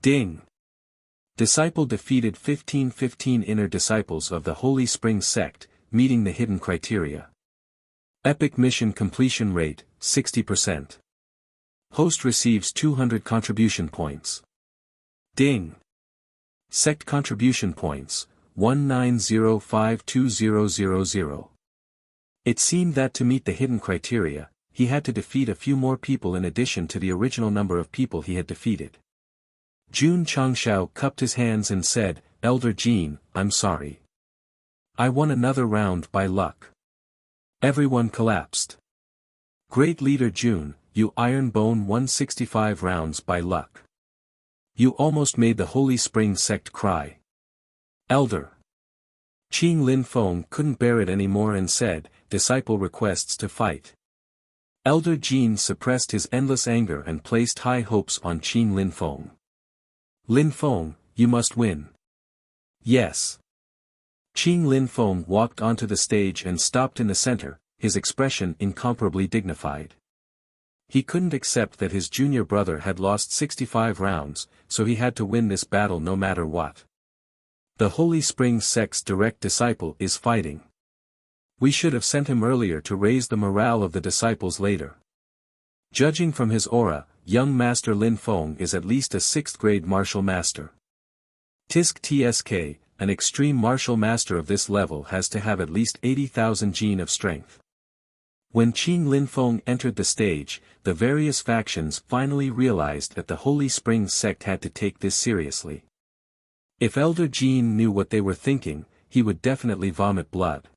S1: Ding! Disciple defeated 15 inner disciples of the Holy Spring Sect, meeting the hidden criteria. Epic mission completion rate, 60%. Host receives 200 contribution points. Ding! Sect contribution points, 190520000. It seemed that to meet the hidden criteria, he had to defeat a few more people in addition to the original number of people he had defeated. Jun Changshao cupped his hands and said, Elder Jin, I'm sorry. I won another round by luck. Everyone collapsed. Great leader Jun, you Iron Bone won 65 rounds by luck. You almost made the Holy Spring Sect cry. Elder. Qing Linfeng couldn't bear it anymore and said, "Disciple requests to fight." Elder Jin suppressed his endless anger and placed high hopes on Qing Linfeng. "Linfeng, you must win." "Yes." Qing Linfeng walked onto the stage and stopped in the center, his expression incomparably dignified. He couldn't accept that his junior brother had lost 65 rounds, so he had to win this battle no matter what. "The Holy Spring Sect's direct disciple is fighting. We should have sent him earlier to raise the morale of the disciples later. Judging from his aura, young Master Linfeng is at least a 6th grade martial master. Tisk Tsk, an extreme martial master of this level has to have at least 80,000 gene of strength." When Qing Linfeng entered the stage, the various factions finally realized that the Holy Spring Sect had to take this seriously. If Elder Jin knew what they were thinking, he would definitely vomit blood.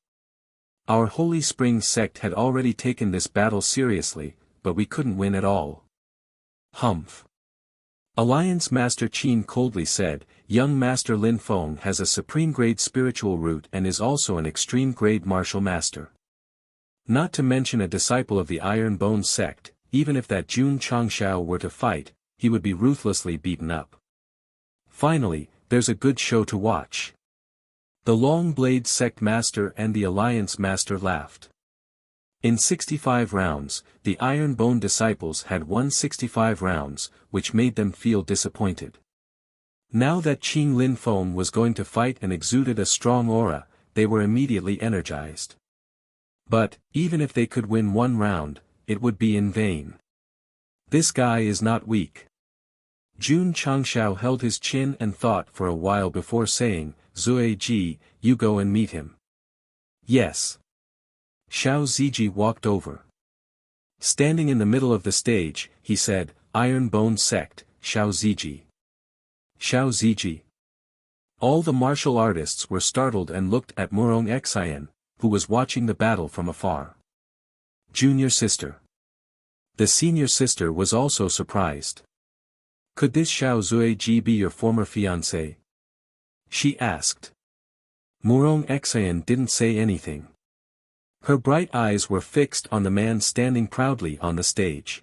S1: "Our Holy Spring Sect had already taken this battle seriously, but we couldn't win at all." "Humph." Alliance Master Qin coldly said, "Young Master Linfeng has a supreme grade spiritual root and is also an extreme grade martial master. Not to mention a disciple of the Iron Bone Sect, even if that Jun Changshao were to fight, he would be ruthlessly beaten up. Finally, there's a good show to watch." The Long Blade Sect Master and the Alliance Master laughed. In 65 rounds, the Iron Bone disciples had won 65 rounds, which made them feel disappointed. Now that Qing Linfeng was going to fight and exuded a strong aura, they were immediately energized. But, even if they could win one round, it would be in vain. "This guy is not weak." Jun Changshao held his chin and thought for a while before saying, "Zui Ji, you go and meet him." "Yes." Xiao Ziji walked over. Standing in the middle of the stage, he said, "Iron Bone Sect, Xiao Ziji." "Xiao Ziji." All the martial artists were startled and looked at Murong Xian, who was watching the battle from afar. "Junior sister." The senior sister was also surprised. "Could this Xiao Zuiji be your former fiancé?" she asked. Murong Xian didn't say anything. Her bright eyes were fixed on the man standing proudly on the stage.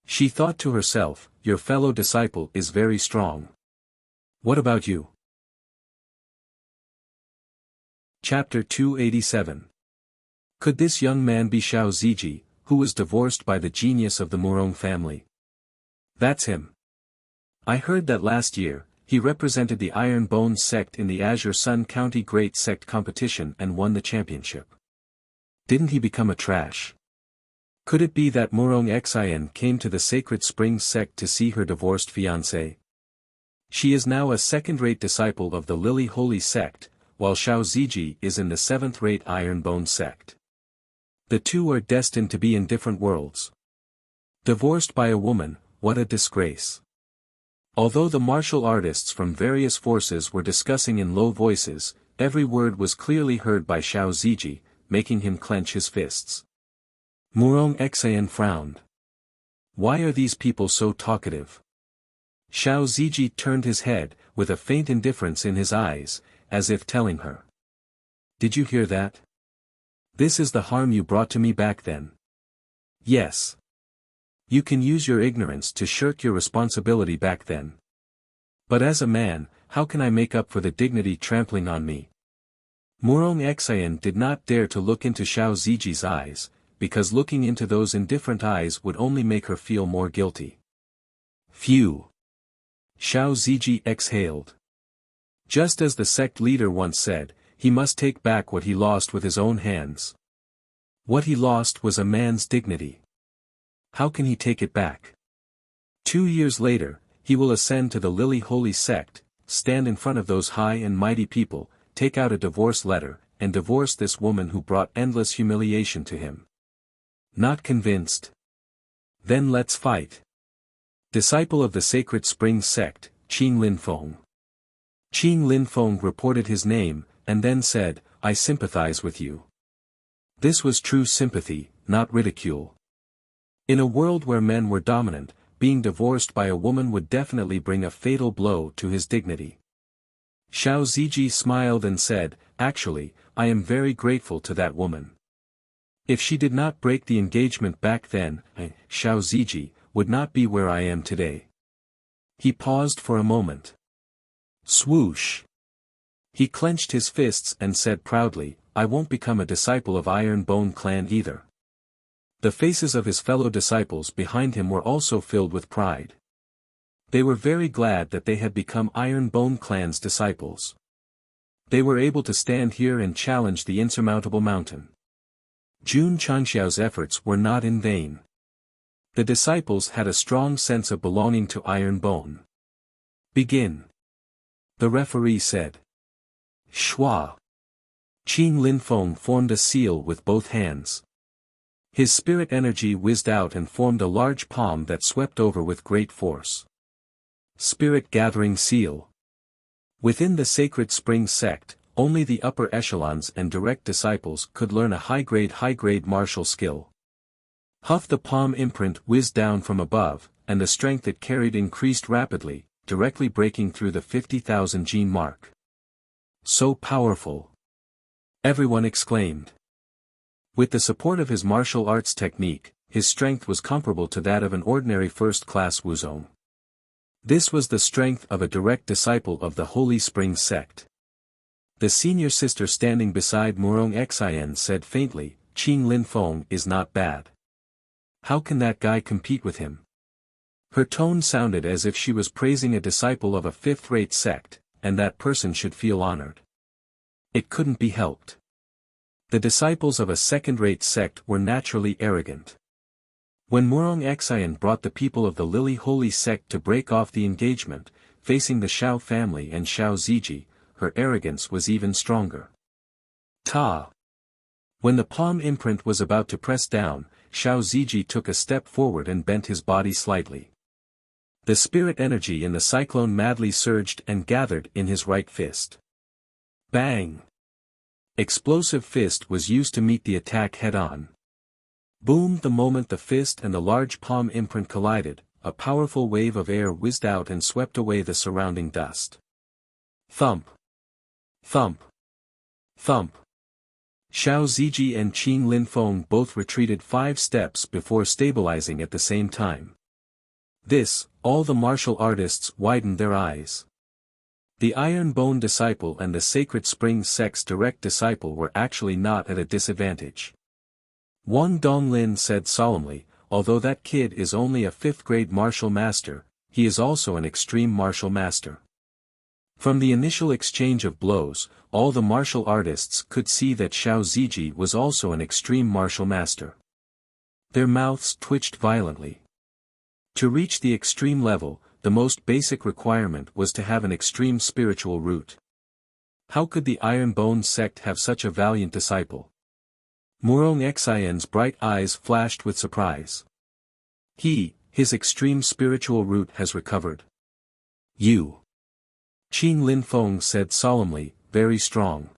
S1: She thought to herself, "Your fellow disciple is very strong. What about you?" Chapter 287. Could this young man be Xiao Ziji, who was divorced by the genius of the Murong family? "That's him. I heard that last year, he represented the Iron Bone Sect in the Azure Sun County Great Sect competition and won the championship. Didn't he become a trash? Could it be that Murong Xian came to the Sacred Spring Sect to see her divorced fiancé? She is now a second-rate disciple of the Lily Holy Sect, while Xiao Ziji is in the 7th-rate Iron Bone Sect. The two are destined to be in different worlds. Divorced by a woman, what a disgrace." Although the martial artists from various forces were discussing in low voices, every word was clearly heard by Xiao Ziji, making him clench his fists. Murong Xian frowned. Why are these people so talkative? Xiao Ziji turned his head, with a faint indifference in his eyes, as if telling her. "Did you hear that? This is the harm you brought to me back then." "Yes. You can use your ignorance to shirk your responsibility back then. But as a man, how can I make up for the dignity trampling on me?" Murong Xian did not dare to look into Xiao Ziji's eyes, because looking into those indifferent eyes would only make her feel more guilty. Phew! Xiao Ziji exhaled. Just as the sect leader once said, he must take back what he lost with his own hands. What he lost was a man's dignity. How can he take it back? 2 years later, he will ascend to the Lily Holy Sect, stand in front of those high and mighty people, take out a divorce letter, and divorce this woman who brought endless humiliation to him. Not convinced? Then let's fight. Disciple of the Sacred Spring Sect, Qing Linfeng. Qing Linfeng reported his name, and then said, "I sympathize with you." This was true sympathy, not ridicule. In a world where men were dominant, being divorced by a woman would definitely bring a fatal blow to his dignity. Xiao Ziji smiled and said, actually, I am very grateful to that woman. If she did not break the engagement back then, Xiao Ziji, would not be where I am today. He paused for a moment. Swoosh! He clenched his fists and said proudly, I won't become a disciple of Iron Bone Clan either. The faces of his fellow disciples behind him were also filled with pride. They were very glad that they had become Iron Bone Clan's disciples. They were able to stand here and challenge the insurmountable mountain. Jun Changxiao's efforts were not in vain. The disciples had a strong sense of belonging to Iron Bone. Begin. The referee said. Shua. Qing Linfeng formed a seal with both hands. His spirit energy whizzed out and formed a large palm that swept over with great force. Spirit Gathering Seal. Within the Sacred Spring Sect, only the upper echelons and direct disciples could learn a high-grade martial skill. Huff the palm imprint whizzed down from above, and the strength it carried increased rapidly, directly breaking through the 50,000 gene mark. So powerful! Everyone exclaimed. With the support of his martial arts technique, his strength was comparable to that of an ordinary first-class Wuzong. This was the strength of a direct disciple of the Holy Spring Sect. The senior sister standing beside Murong Xian said faintly, Qing Linfeng is not bad. How can that guy compete with him? Her tone sounded as if she was praising a disciple of a fifth-rate sect, and that person should feel honored. It couldn't be helped. The disciples of a second-rate sect were naturally arrogant. When Murong Xian brought the people of the Lily Holy Sect to break off the engagement, facing the Xiao family and Xiao Ziji, her arrogance was even stronger. Ta! When the palm imprint was about to press down, Xiao Ziji took a step forward and bent his body slightly. The spirit energy in the cyclone madly surged and gathered in his right fist. Bang! Explosive fist was used to meet the attack head-on. Boom! The moment the fist and the large palm imprint collided, a powerful wave of air whizzed out and swept away the surrounding dust. Thump! Thump! Thump! Xiao Ziji and Qing Linfeng both retreated 5 steps before stabilizing at the same time. All the martial artists widened their eyes. The Iron Bone disciple and the Sacred Spring Sect's direct disciple were actually not at a disadvantage. Wang Donglin said solemnly, although that kid is only a 5th-grade martial master, he is also an extreme martial master. From the initial exchange of blows, all the martial artists could see that Xiao Ziji was also an extreme martial master. Their mouths twitched violently. To reach the extreme level, the most basic requirement was to have an extreme spiritual root. How could the Iron Bone sect have such a valiant disciple? Murong Xian's bright eyes flashed with surprise. His extreme spiritual root has recovered. You. Qing Linfeng said solemnly, very strong.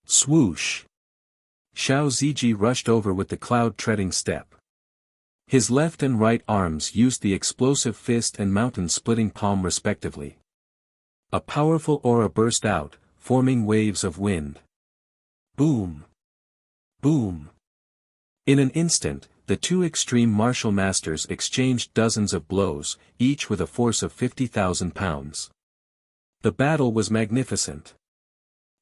S1: Swoosh. Xiao Ziji rushed over with the cloud-treading step. His left and right arms used the explosive fist and mountain-splitting palm respectively. A powerful aura burst out, forming waves of wind. Boom! Boom! In an instant, the two extreme martial masters exchanged dozens of blows, each with a force of 50,000 pounds. The battle was magnificent.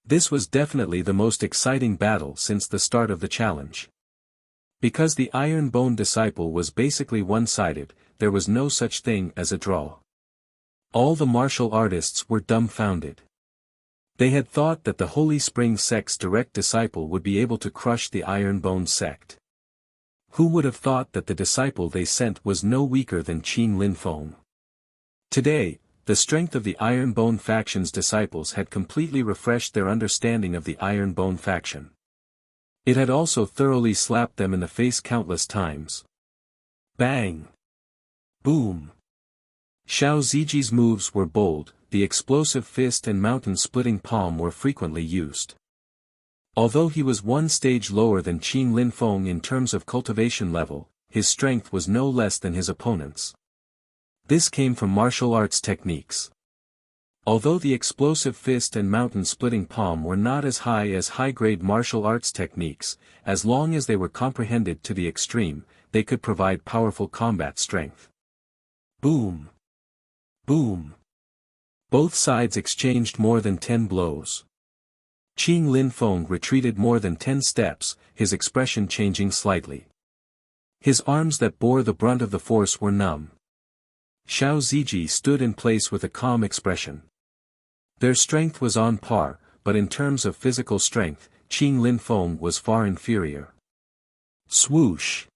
S1: This was definitely the most exciting battle since the start of the challenge. Because the Iron Bone disciple was basically one-sided, there was no such thing as a draw. All the martial artists were dumbfounded. They had thought that the Holy Spring Sect's direct disciple would be able to crush the Iron Bone sect. Who would have thought that the disciple they sent was no weaker than Qing Linfeng? Today, the strength of the Iron Bone faction's disciples had completely refreshed their understanding of the Iron Bone faction. It had also thoroughly slapped them in the face countless times. Bang! Boom! Xiao Ziji's moves were bold, the explosive fist and mountain-splitting palm were frequently used. Although he was one stage lower than Qing Linfeng in terms of cultivation level, his strength was no less than his opponent's. This came from martial arts techniques. Although the explosive fist and mountain-splitting palm were not as high-grade martial arts techniques, as long as they were comprehended to the extreme, they could provide powerful combat strength. Boom! Boom! Both sides exchanged more than 10 blows. Qing Linfeng retreated more than 10 steps, his expression changing slightly. His arms that bore the brunt of the force were numb. Xiao Ziji stood in place with a calm expression. Their strength was on par, but in terms of physical strength, Qing Linfeng was far inferior. Swoosh!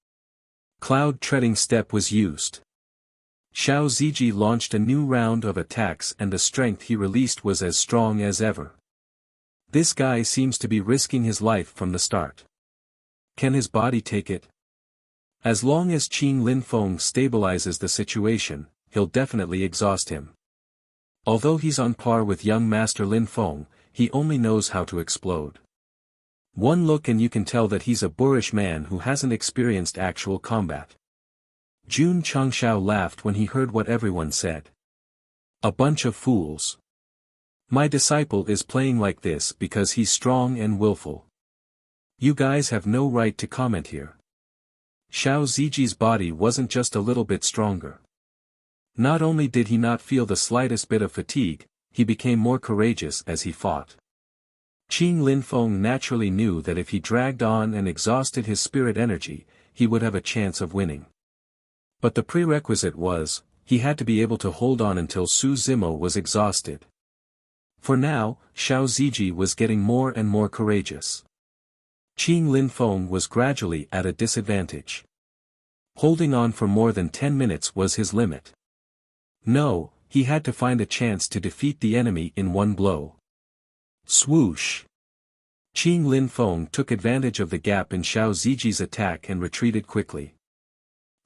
S1: Cloud-treading step was used. Xiao Ziji launched a new round of attacks and the strength he released was as strong as ever. This guy seems to be risking his life from the start. Can his body take it? As long as Qing Linfeng stabilizes the situation, he'll definitely exhaust him. Although he's on par with young Master Linfeng, he only knows how to explode. One look and you can tell that he's a boorish man who hasn't experienced actual combat. Jun Changshao laughed when he heard what everyone said. A bunch of fools. My disciple is playing like this because he's strong and willful. You guys have no right to comment here. Xiao Ziji's body wasn't just a little bit stronger. Not only did he not feel the slightest bit of fatigue, he became more courageous as he fought. Qing Linfeng naturally knew that if he dragged on and exhausted his spirit energy, he would have a chance of winning. But the prerequisite was, he had to be able to hold on until Su Zimo was exhausted. For now, Xiao Ziji was getting more and more courageous. Qing Linfeng was gradually at a disadvantage. Holding on for more than 10 minutes was his limit. No, he had to find a chance to defeat the enemy in one blow. Swoosh! Qing Linfeng took advantage of the gap in Xiao Ziji's attack and retreated quickly.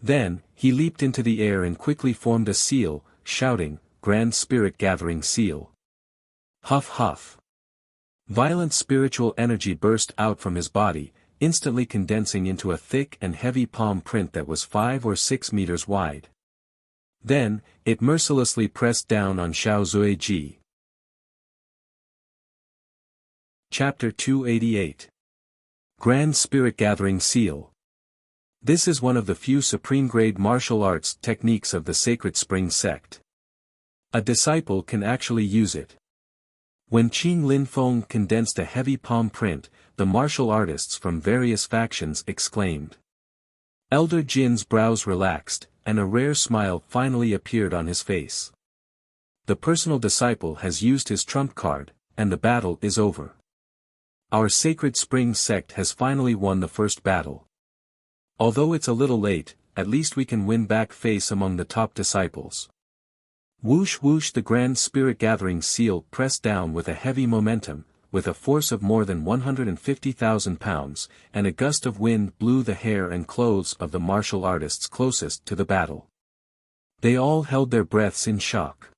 S1: Then, he leaped into the air and quickly formed a seal, shouting, "Grand Spirit Gathering Seal." Huff huff. Violent spiritual energy burst out from his body, instantly condensing into a thick and heavy palm print that was 5 or 6 meters wide. Then, it mercilessly pressed down on Xiao Zuiji. Chapter 288. Grand Spirit Gathering Seal. This is one of the few supreme-grade martial arts techniques of the Sacred Spring Sect. A disciple can actually use it. When Qing Linfeng condensed a heavy palm print, the martial artists from various factions exclaimed. Elder Jin's brows relaxed, and a rare smile finally appeared on his face. The personal disciple has used his trump card, and the battle is over. Our Sacred Spring Sect has finally won the first battle. Although it's a little late, at least we can win back face among the top disciples. Whoosh whoosh, the Grand Spirit Gathering Seal pressed down with a heavy momentum, with a force of more than 150,000 pounds, and a gust of wind blew the hair and clothes of the martial artists closest to the battle. They all held their breaths in shock.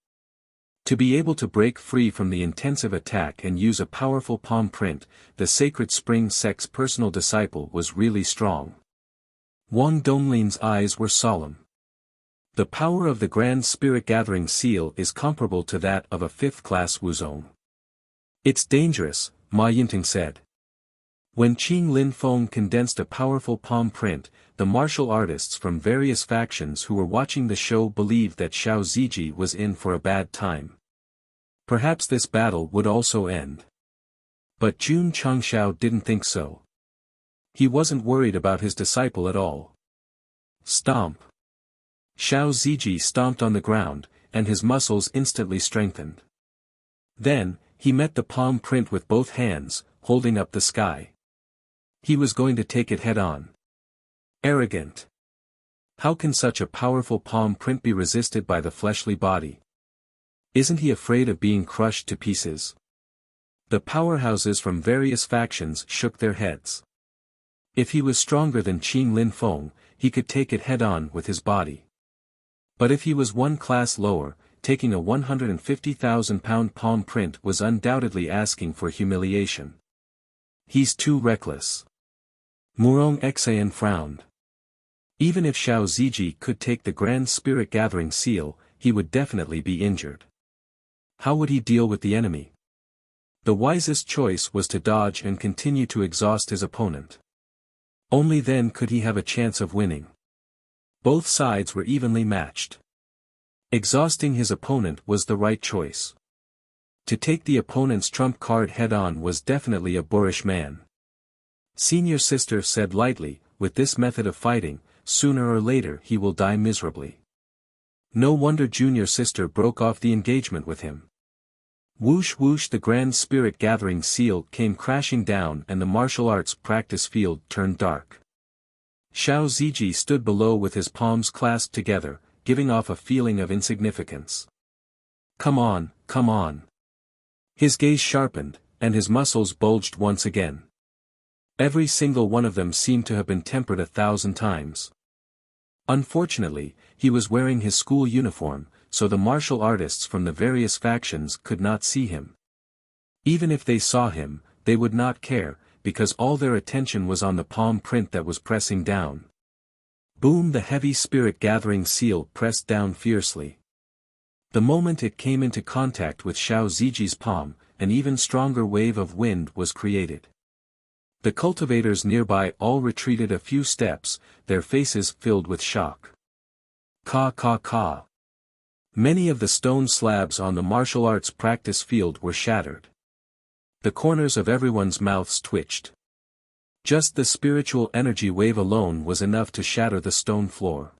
S1: To be able to break free from the intensive attack and use a powerful palm print, the Sacred Spring Sect's personal disciple was really strong. Wang Donglin's eyes were solemn. The power of the Grand Spirit Gathering Seal is comparable to that of a 5th-class Wuzong. It's dangerous, Ma Yinting said. When Qing Linfeng condensed a powerful palm print, the martial artists from various factions who were watching the show believed that Xiao Ziji was in for a bad time. Perhaps this battle would also end. But Jun Changshao didn't think so. He wasn't worried about his disciple at all. Stomp. Xiao Ziji stomped on the ground, and his muscles instantly strengthened. Then, he met the palm print with both hands, holding up the sky. He was going to take it head-on. Arrogant. How can such a powerful palm print be resisted by the fleshly body? Isn't he afraid of being crushed to pieces? The powerhouses from various factions shook their heads. If he was stronger than Qing Linfeng, he could take it head-on with his body. But if he was one class lower, taking a 150,000-pound palm print was undoubtedly asking for humiliation. He's too reckless. Murong Xayan frowned. Even if Xiao Ziji could take the Grand Spirit Gathering Seal, he would definitely be injured. How would he deal with the enemy? The wisest choice was to dodge and continue to exhaust his opponent. Only then could he have a chance of winning. Both sides were evenly matched. Exhausting his opponent was the right choice. To take the opponent's trump card head-on was definitely a boorish man. Senior sister said lightly, with this method of fighting, sooner or later he will die miserably. No wonder junior sister broke off the engagement with him. Whoosh whoosh, the grand spirit gathering seal came crashing down and the martial arts practice field turned dark. Xiao Ziji stood below with his palms clasped together, giving off a feeling of insignificance. Come on, come on. His gaze sharpened, and his muscles bulged once again. Every single one of them seemed to have been tempered 1,000 times. Unfortunately, he was wearing his school uniform, so the martial artists from the various factions could not see him. Even if they saw him, they would not care, because all their attention was on the palm print that was pressing down. Boom! The heavy spirit gathering seal pressed down fiercely. The moment it came into contact with Xiao Ziji's palm, an even stronger wave of wind was created. The cultivators nearby all retreated a few steps, their faces filled with shock. Ka ka ka. Many of the stone slabs on the martial arts practice field were shattered. The corners of everyone's mouths twitched. Just the spiritual energy wave alone was enough to shatter the stone floor.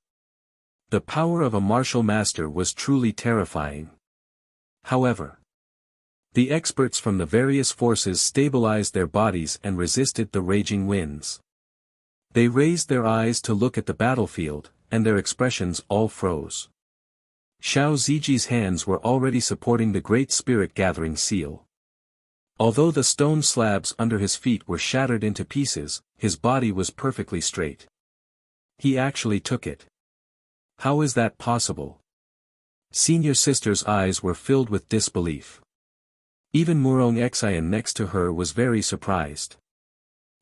S1: The power of a martial master was truly terrifying. However, the experts from the various forces stabilized their bodies and resisted the raging winds. They raised their eyes to look at the battlefield, and their expressions all froze. Xiao Ziji's hands were already supporting the great spirit gathering seal. Although the stone slabs under his feet were shattered into pieces, his body was perfectly straight. He actually took it. How is that possible? Senior sister's eyes were filled with disbelief. Even Murong Xian next to her was very surprised.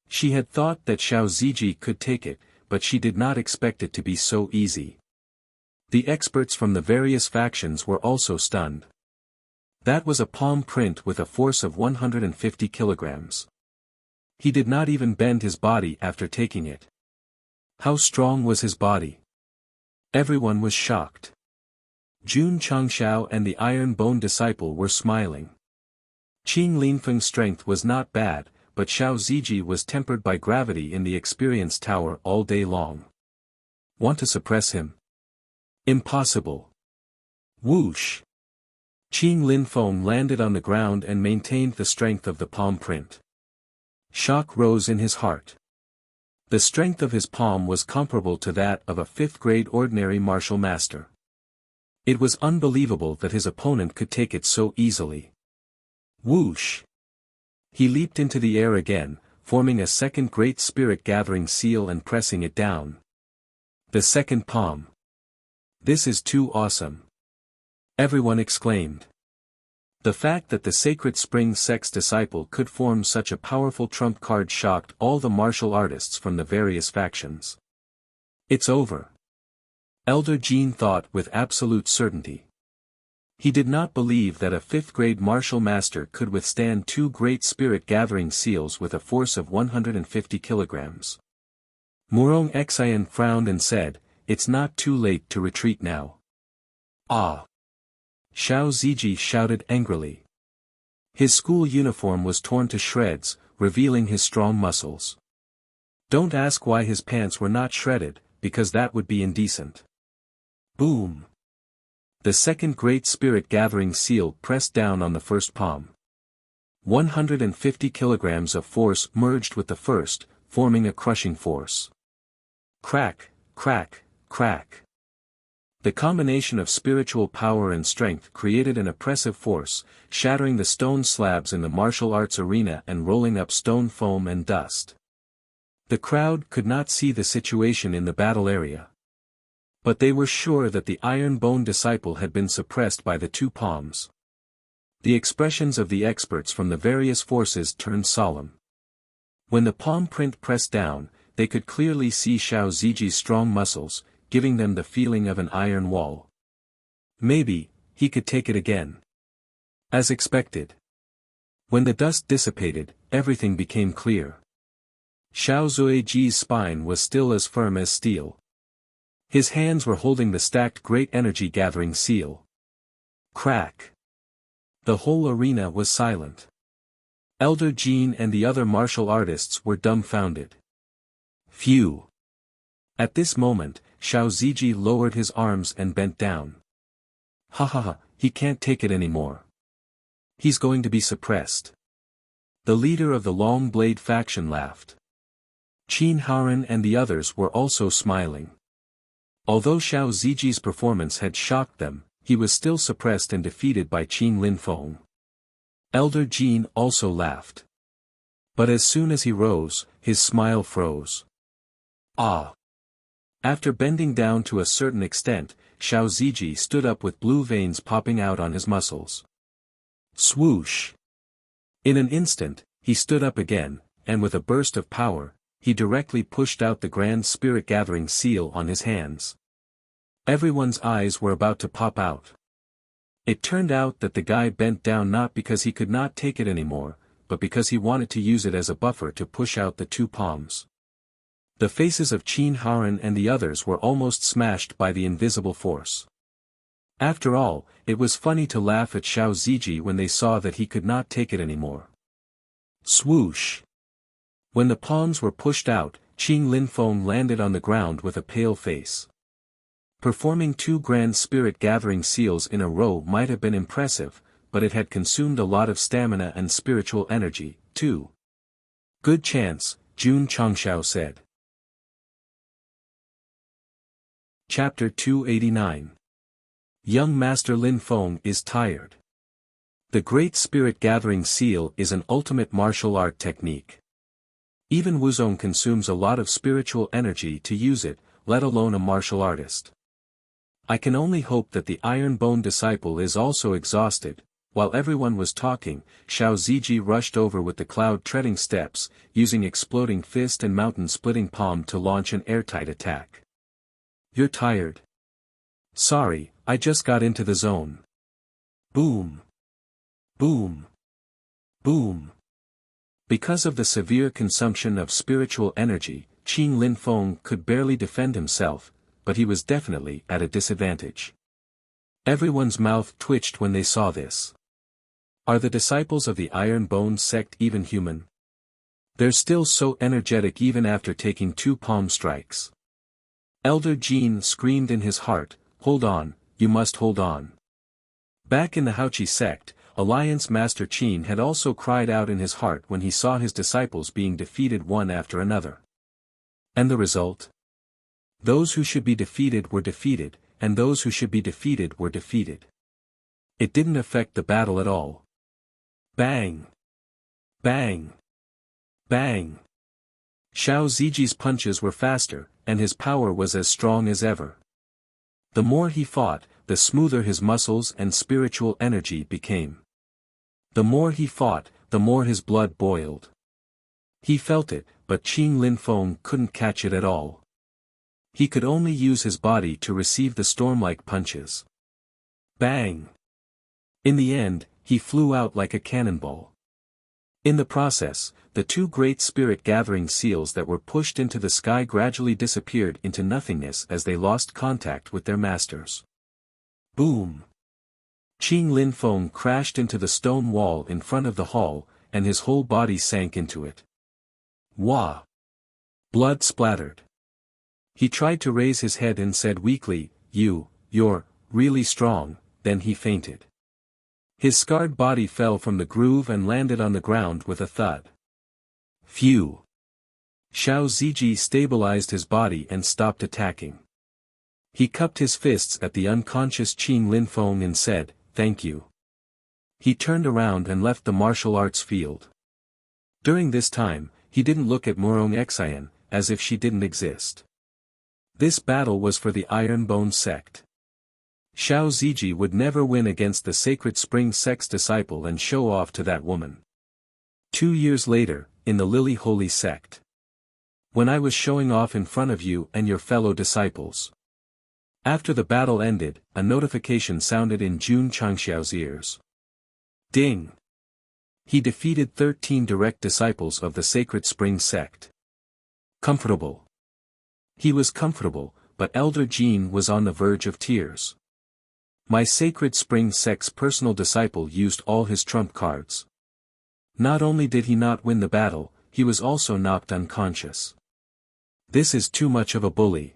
S1: She had thought that Xiao Ziji could take it, but she did not expect it to be so easy. The experts from the various factions were also stunned. That was a palm print with a force of 150 kilograms. He did not even bend his body after taking it. How strong was his body? Everyone was shocked. Jun Changxiao and the Iron Bone disciple were smiling. Qing Linfeng's strength was not bad, but Xiao Ziji was tempered by gravity in the experience tower all day long. Want to suppress him? Impossible. Whoosh! Qing Linfeng landed on the ground and maintained the strength of the palm print. Shock rose in his heart. The strength of his palm was comparable to that of a 5th-grade ordinary martial master. It was unbelievable that his opponent could take it so easily. Whoosh! He leaped into the air again, forming a second great spirit gathering seal and pressing it down. The second palm. This is too awesome! Everyone exclaimed. The fact that the Sacred Spring Sect's disciple could form such a powerful trump card shocked all the martial artists from the various factions. It's over. Elder Jean thought with absolute certainty. He did not believe that a 5th-grade martial master could withstand 2 great spirit gathering seals with a force of 150 kilograms. Murong Xian frowned and said, "It's not too late to retreat now." Ah! Xiao Ziji shouted angrily. His school uniform was torn to shreds, revealing his strong muscles. Don't ask why his pants were not shredded, because that would be indecent. Boom! The second great spirit gathering seal pressed down on the first palm. 150 kilograms of force merged with the first, forming a crushing force. Crack, crack, crack. The combination of spiritual power and strength created an oppressive force, shattering the stone slabs in the martial arts arena and rolling up stone foam and dust. The crowd could not see the situation in the battle area. But they were sure that the Iron Bone disciple had been suppressed by the 2 palms. The expressions of the experts from the various forces turned solemn. When the palm print pressed down, they could clearly see Xiao Ziji's strong muscles, giving them the feeling of an iron wall. Maybe, he could take it again. As expected. When the dust dissipated, everything became clear. Xiao Zuiji's spine was still as firm as steel. His hands were holding the stacked great energy-gathering seal. Crack. The whole arena was silent. Elder Jean and the other martial artists were dumbfounded. Phew. At this moment, Xiao Ziji lowered his arms and bent down. Ha ha ha, he can't take it anymore. He's going to be suppressed. The leader of the Long Blade faction laughed. Qin Haoren and the others were also smiling. Although Xiao Ziji's performance had shocked them, he was still suppressed and defeated by Qin Linfeng. Elder Jean also laughed. But as soon as he rose, his smile froze. Ah! After bending down to a certain extent, Xiao Ziji stood up with blue veins popping out on his muscles. Swoosh! In an instant, he stood up again, and with a burst of power, he directly pushed out the Grand Spirit Gathering seal on his hands. Everyone's eyes were about to pop out. It turned out that the guy bent down not because he could not take it anymore, but because he wanted to use it as a buffer to push out the two palms. The faces of Qin Haoren and the others were almost smashed by the invisible force. After all, it was funny to laugh at Xiao Ziji when they saw that he could not take it anymore. Swoosh! When the palms were pushed out, Qin Linfeng landed on the ground with a pale face. Performing 2 Grand Spirit Gathering seals in a row might have been impressive, but it had consumed a lot of stamina and spiritual energy, too. Good chance, Jun Changshao said. Chapter 289. Young Master Linfeng is tired. The Great Spirit Gathering Seal is an ultimate martial art technique. Even Wuzong consumes a lot of spiritual energy to use it, let alone a martial artist. I can only hope that the Iron Bone disciple is also exhausted. While everyone was talking, Xiao Ziji rushed over with the cloud-treading steps, using exploding fist and mountain-splitting palm to launch an airtight attack. You're tired. Sorry, I just got into the zone. Boom. Boom. Boom. Because of the severe consumption of spiritual energy, Qin Linfeng could barely defend himself, but he was definitely at a disadvantage. Everyone's mouth twitched when they saw this. Are the disciples of the Iron Bone sect even human? They're still so energetic even after taking 2 palm strikes. Elder Jean screamed in his heart, "Hold on, you must hold on." Back in the Haoqi sect, Alliance Master Qin had also cried out in his heart when he saw his disciples being defeated one after another. And the result? Those who should be defeated were defeated, and those who should be defeated were defeated. It didn't affect the battle at all. Bang! Bang! Bang! Xiao Ziji's punches were faster, and his power was as strong as ever. The more he fought, the smoother his muscles and spiritual energy became. The more he fought, the more his blood boiled. He felt it, but Qin Linfeng couldn't catch it at all. He could only use his body to receive the storm-like punches. Bang! In the end, he flew out like a cannonball. In the process, the 2 Great Spirit Gathering seals that were pushed into the sky gradually disappeared into nothingness as they lost contact with their masters. Boom! Qin Linfeng crashed into the stone wall in front of the hall, and his whole body sank into it. Wah! Blood splattered. He tried to raise his head and said weakly, "You're really strong," then he fainted. His scarred body fell from the groove and landed on the ground with a thud. Phew! Xiao Ziji stabilized his body and stopped attacking. He cupped his fists at the unconscious Qin Linfeng and said, "Thank you." He turned around and left the martial arts field. During this time, he didn't look at Murong Xian, as if she didn't exist. This battle was for the Iron Bone sect. Xiao Ziji would never win against the Sacred Spring sect's disciple and show off to that woman. 2 years later, in the Lily Holy sect. When I was showing off in front of you and your fellow disciples. After the battle ended, a notification sounded in Jun Changxiao's ears. Ding! He defeated 13 direct disciples of the Sacred Spring Sect. Comfortable. He was comfortable, but Elder Jean was on the verge of tears. My Sacred Spring Sect's personal disciple used all his trump cards. Not only did he not win the battle, he was also knocked unconscious. This is too much of a bully.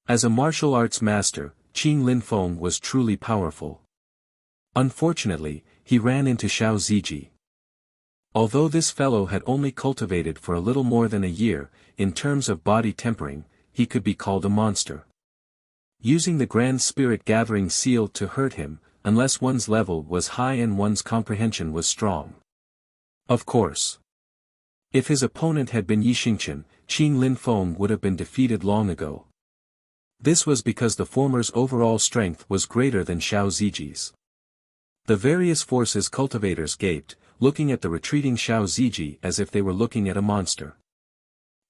S1: As a martial arts master, Qing Linfeng was truly powerful. Unfortunately, he ran into Xiao Ziji. Although this fellow had only cultivated for a little more than a year, in terms of body tempering, he could be called a monster. Using the Grand Spirit Gathering Seal to hurt him, unless one's level was high and one's comprehension was strong. Of course. If his opponent had been Yi Xingqian, Qing Linfeng would have been defeated long ago. This was because the former's overall strength was greater than Xiao Ziji's. The various forces cultivators gaped, looking at the retreating Xiao Ziji as if they were looking at a monster.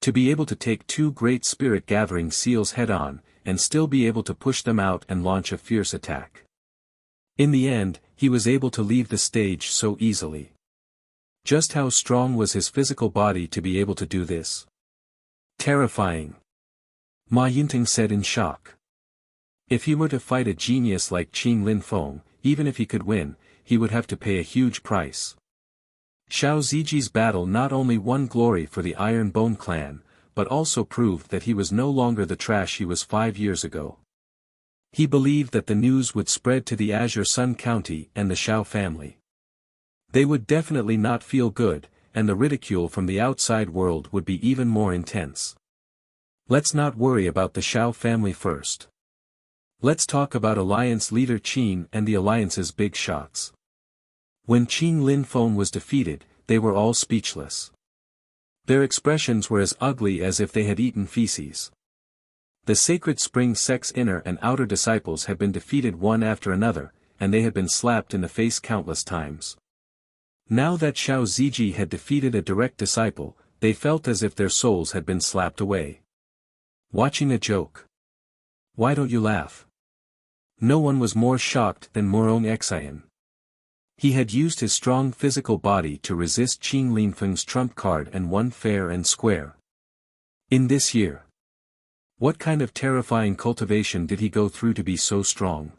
S1: To be able to take two great spirit gathering seals head-on, and still be able to push them out and launch a fierce attack. In the end, he was able to leave the stage so easily. Just how strong was his physical body to be able to do this? Terrifying. Ma Yinting said in shock. If he were to fight a genius like Qing Linfeng, even if he could win, he would have to pay a huge price. Xiao Ziji's battle not only won glory for the Iron Bone clan, but also proved that he was no longer the trash he was 5 years ago. He believed that the news would spread to the Azure Sun County and the Xiao family. They would definitely not feel good, and the ridicule from the outside world would be even more intense. Let's not worry about the Xiao family first. Let's talk about Alliance leader Qin and the Alliance's big shots. When Qing Linfeng was defeated, they were all speechless. Their expressions were as ugly as if they had eaten feces. The Sacred Spring Sect's inner and outer disciples had been defeated one after another, and they had been slapped in the face countless times. Now that Xiao Ziji had defeated a direct disciple, they felt as if their souls had been slapped away. Watching a joke. Why don't you laugh? No one was more shocked than Murong Xian. He had used his strong physical body to resist Qing Linfeng's trump card and won fair and square. In this year. What kind of terrifying cultivation did he go through to be so strong?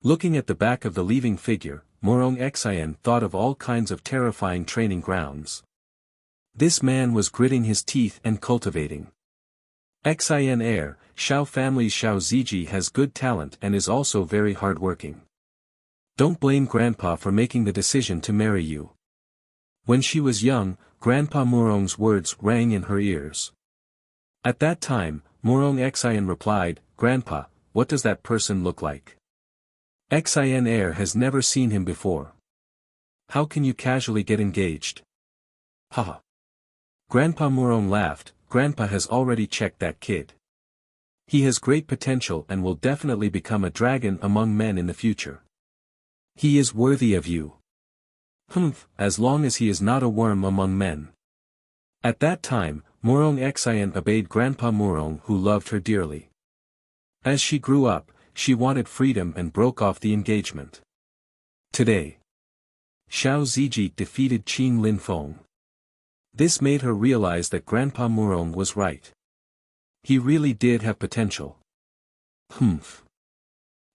S1: Looking at the back of the leaving figure, Murong Xian thought of all kinds of terrifying training grounds. This man was gritting his teeth and cultivating. Xian heir, Xiao family's Xiao Ziji has good talent and is also very hardworking. Don't blame Grandpa for making the decision to marry you. When she was young, Grandpa Murong's words rang in her ears. At that time, Murong Xian replied, "Grandpa, what does that person look like? Xian heir has never seen him before. How can you casually get engaged?" Haha. Grandpa Murong laughed. Grandpa has already checked that kid. He has great potential and will definitely become a dragon among men in the future. He is worthy of you. Humph, as long as he is not a worm among men. At that time, Murong Xian obeyed Grandpa Murong, who loved her dearly. As she grew up, she wanted freedom and broke off the engagement. Today, Xiao Ziji defeated Qing Linfeng. This made her realize that Grandpa Murong was right. He really did have potential. Humph.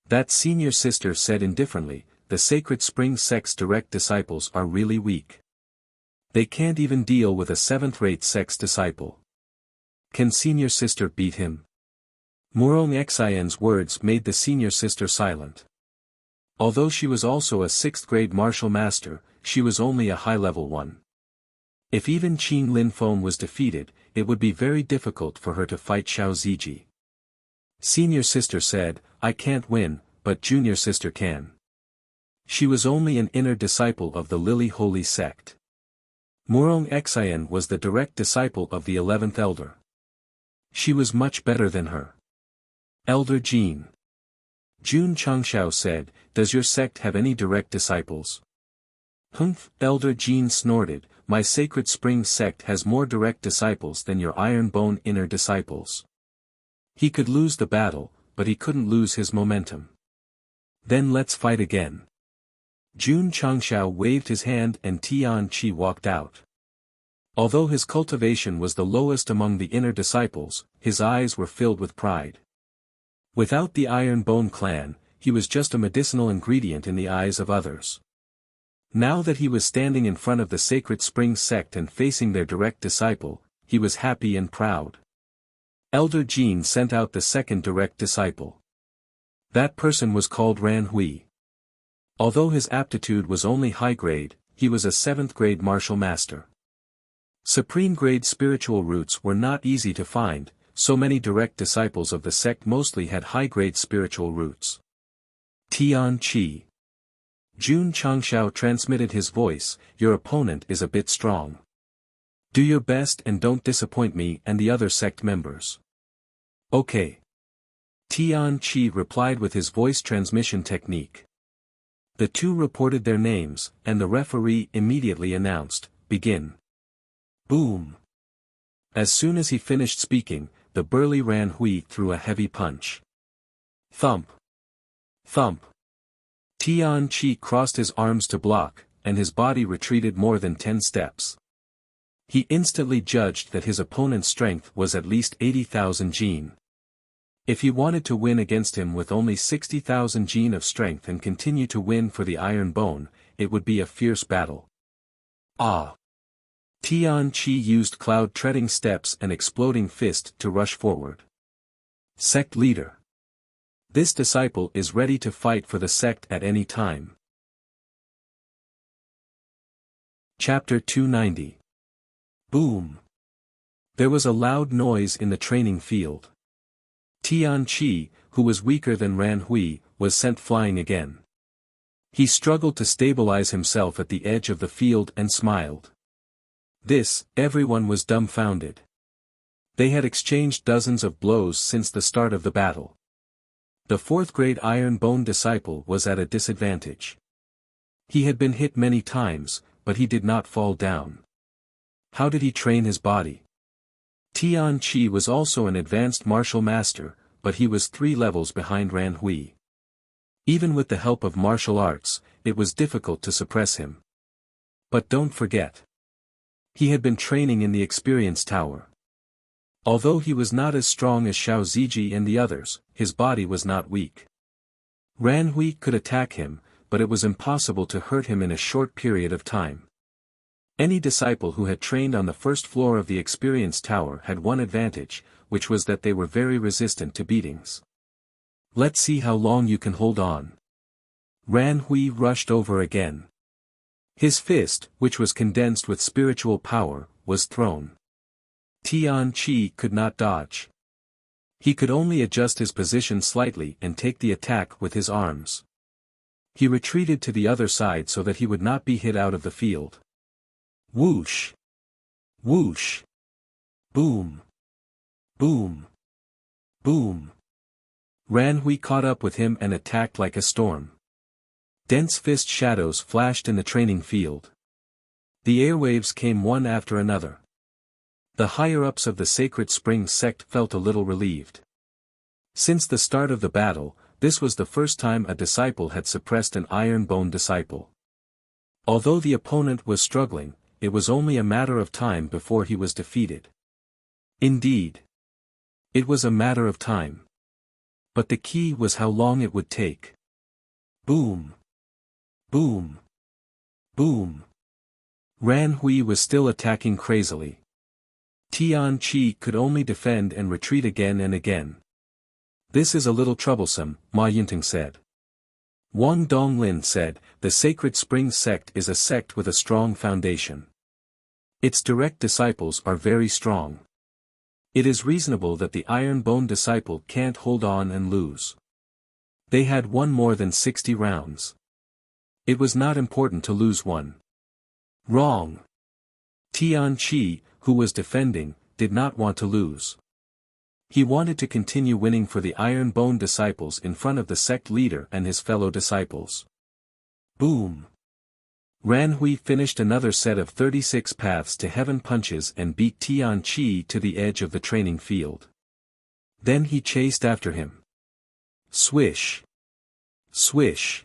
S1: That senior sister said indifferently, the Sacred Spring Sect's direct disciples are really weak. They can't even deal with a 7th-rate Sect's disciple. Can senior sister beat him? Murong Xian's words made the senior sister silent. Although she was also a 6th-grade martial master, she was only a high-level one. If even Qing Linfeng was defeated, it would be very difficult for her to fight Xiao Ziji. Senior sister said, "I can't win, but junior sister can." She was only an inner disciple of the Lily Holy Sect. Murong Xian was the direct disciple of the 11th elder. She was much better than her. Elder Jean. Jun Changshao said, "Does your sect have any direct disciples?" Humph, Elder Jean snorted, "My Sacred Spring Sect has more direct disciples than your Iron Bone inner disciples." He could lose the battle, but he couldn't lose his momentum. Then let's fight again. Jun Changshao waved his hand and Tian Qi walked out. Although his cultivation was the lowest among the inner disciples, his eyes were filled with pride. Without the Iron Bone clan, he was just a medicinal ingredient in the eyes of others. Now that he was standing in front of the Sacred Spring Sect and facing their direct disciple, he was happy and proud. Elder Jin sent out the second direct disciple. That person was called Ran Hui. Although his aptitude was only high grade, he was a 7th grade martial master. Supreme grade spiritual roots were not easy to find, so many direct disciples of the sect mostly had high grade spiritual roots. Tian Qi. Jun Changshao transmitted his voice, "Your opponent is a bit strong. Do your best and don't disappoint me and the other sect members." "Okay." Tian Qi replied with his voice transmission technique. The two reported their names, and the referee immediately announced, "Begin." Boom. As soon as he finished speaking, the burly Ran Hui threw a heavy punch. Thump. Thump. Tian Qi crossed his arms to block, and his body retreated more than 10 steps. He instantly judged that his opponent's strength was at least 80,000 jin. If he wanted to win against him with only 60,000 jin of strength and continue to win for the Iron Bone, it would be a fierce battle. Ah! Tian Qi used cloud-treading steps and exploding fist to rush forward. Sect leader. This disciple is ready to fight for the sect at any time. Chapter 290. Boom. There was a loud noise in the training field. Tian Qi, who was weaker than Ran Hui, was sent flying again. He struggled to stabilize himself at the edge of the field and smiled. Everyone was dumbfounded. They had exchanged dozens of blows since the start of the battle. The 4th grade Iron Bone disciple was at a disadvantage. He had been hit many times, but he did not fall down. How did he train his body? Tian Qi was also an advanced martial master, but he was 3 levels behind Ran Hui. Even with the help of martial arts, it was difficult to suppress him. But don't forget. He had been training in the Experience Tower. Although he was not as strong as Xiao Ziji and the others, his body was not weak. Ran Hui could attack him, but it was impossible to hurt him in a short period of time. Any disciple who had trained on the first floor of the Experience Tower had one advantage, which was that they were very resistant to beatings. Let's see how long you can hold on. Ran Hui rushed over again. His fist, which was condensed with spiritual power, was thrown. Tian Qi could not dodge. He could only adjust his position slightly and take the attack with his arms. He retreated to the other side so that he would not be hit out of the field. Whoosh! Whoosh! Boom! Boom! Boom! Ran Hui caught up with him and attacked like a storm. Dense fist shadows flashed in the training field. The airwaves came one after another. The higher-ups of the Sacred Spring Sect felt a little relieved. Since the start of the battle, this was the first time a disciple had suppressed an Iron Bone disciple. Although the opponent was struggling, it was only a matter of time before he was defeated. Indeed. It was a matter of time. But the key was how long it would take. Boom! Boom! Boom! Ran Hui was still attacking crazily. Tian Qi could only defend and retreat again and again. This is a little troublesome, Ma Yinting said. Wang Donglin said, the Sacred Spring Sect is a sect with a strong foundation. Its direct disciples are very strong. It is reasonable that the Iron Bone disciple can't hold on and lose. They had won more than 60 rounds. It was not important to lose one. Wrong. Tian Qi, who was defending, did not want to lose. He wanted to continue winning for the Iron Bone disciples in front of the sect leader and his fellow disciples. Boom! Ran Hui finished another set of 36 paths to heaven punches and beat Tian Qi to the edge of the training field. Then he chased after him. Swish! Swish!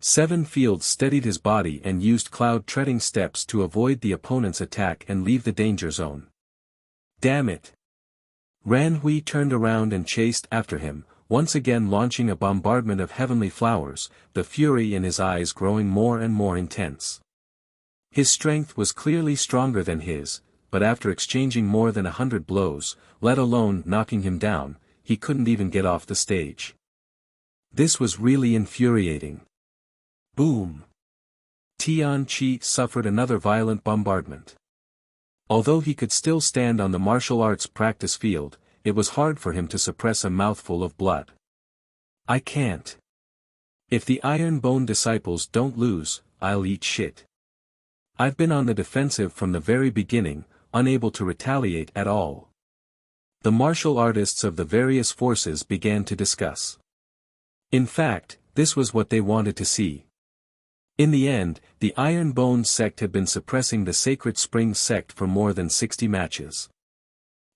S1: Seven Fields steadied his body and used cloud-treading steps to avoid the opponent's attack and leave the danger zone. Damn it! Ran Hui turned around and chased after him, once again launching a bombardment of heavenly flowers, the fury in his eyes growing more and more intense. His strength was clearly stronger than his, but after exchanging more than 100 blows, let alone knocking him down, he couldn't even get off the stage. This was really infuriating. Boom! Tian Qi suffered another violent bombardment. Although he could still stand on the martial arts practice field, it was hard for him to suppress a mouthful of blood. I can't. If the Iron Bone disciples don't lose, I'll eat shit. I've been on the defensive from the very beginning, unable to retaliate at all. The martial artists of the various forces began to discuss. In fact, this was what they wanted to see. In the end, the Iron Bone sect had been suppressing the Sacred Spring sect for more than 60 matches.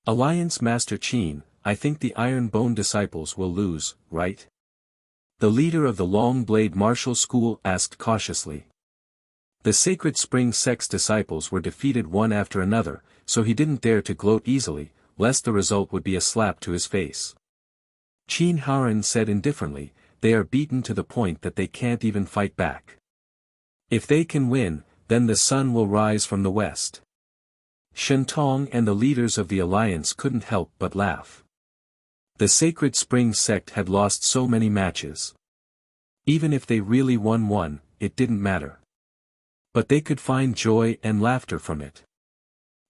S1: Alliance Master Qin, I think the Iron Bone disciples will lose, right? The leader of the Long Blade Martial School asked cautiously. The Sacred Spring sect's disciples were defeated one after another, so he didn't dare to gloat easily, lest the result would be a slap to his face. Qin Haoren said indifferently, they are beaten to the point that they can't even fight back. If they can win, then the sun will rise from the west. Shentong and the leaders of the alliance couldn't help but laugh. The Sacred Spring sect had lost so many matches. Even if they really won one, it didn't matter. But they could find joy and laughter from it.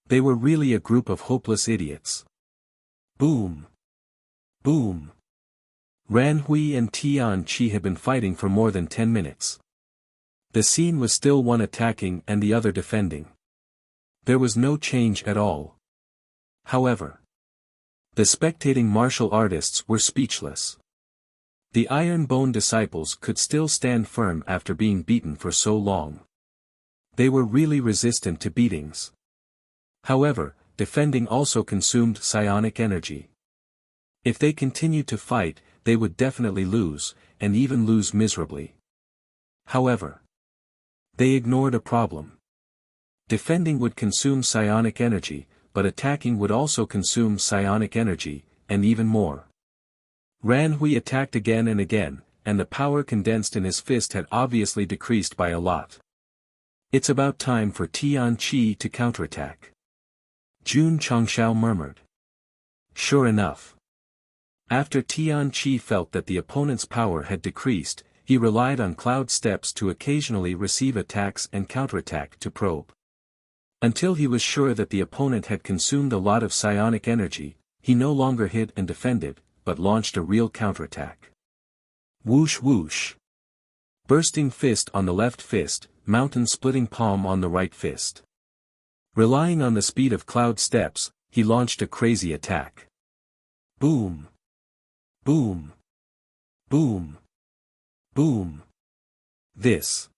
S1: They were really a group of hopeless idiots. Boom! Boom! Ran Hui and Tian Qi had been fighting for more than 10 minutes. The scene was still one attacking and the other defending. There was no change at all. However, the spectating martial artists were speechless. The Iron Bone disciples could still stand firm after being beaten for so long. They were really resistant to beatings. However, defending also consumed psionic energy. If they continued to fight, they would definitely lose, and even lose miserably. However, they ignored a problem. Defending would consume psionic energy, but attacking would also consume psionic energy, and even more. Ran Hui attacked again and again, and the power condensed in his fist had obviously decreased by a lot. It's about time for Tian Qi to counterattack. Jun Changshao murmured. Sure enough. After Tian Qi felt that the opponent's power had decreased, he relied on cloud steps to occasionally receive attacks and counterattack to probe. Until he was sure that the opponent had consumed a lot of psionic energy, he no longer hid and defended, but launched a real counterattack. Whoosh whoosh. Bursting fist on the left fist, mountain-splitting palm on the right fist. Relying on the speed of cloud steps, he launched a crazy attack. Boom! Boom! Boom! Boom! This.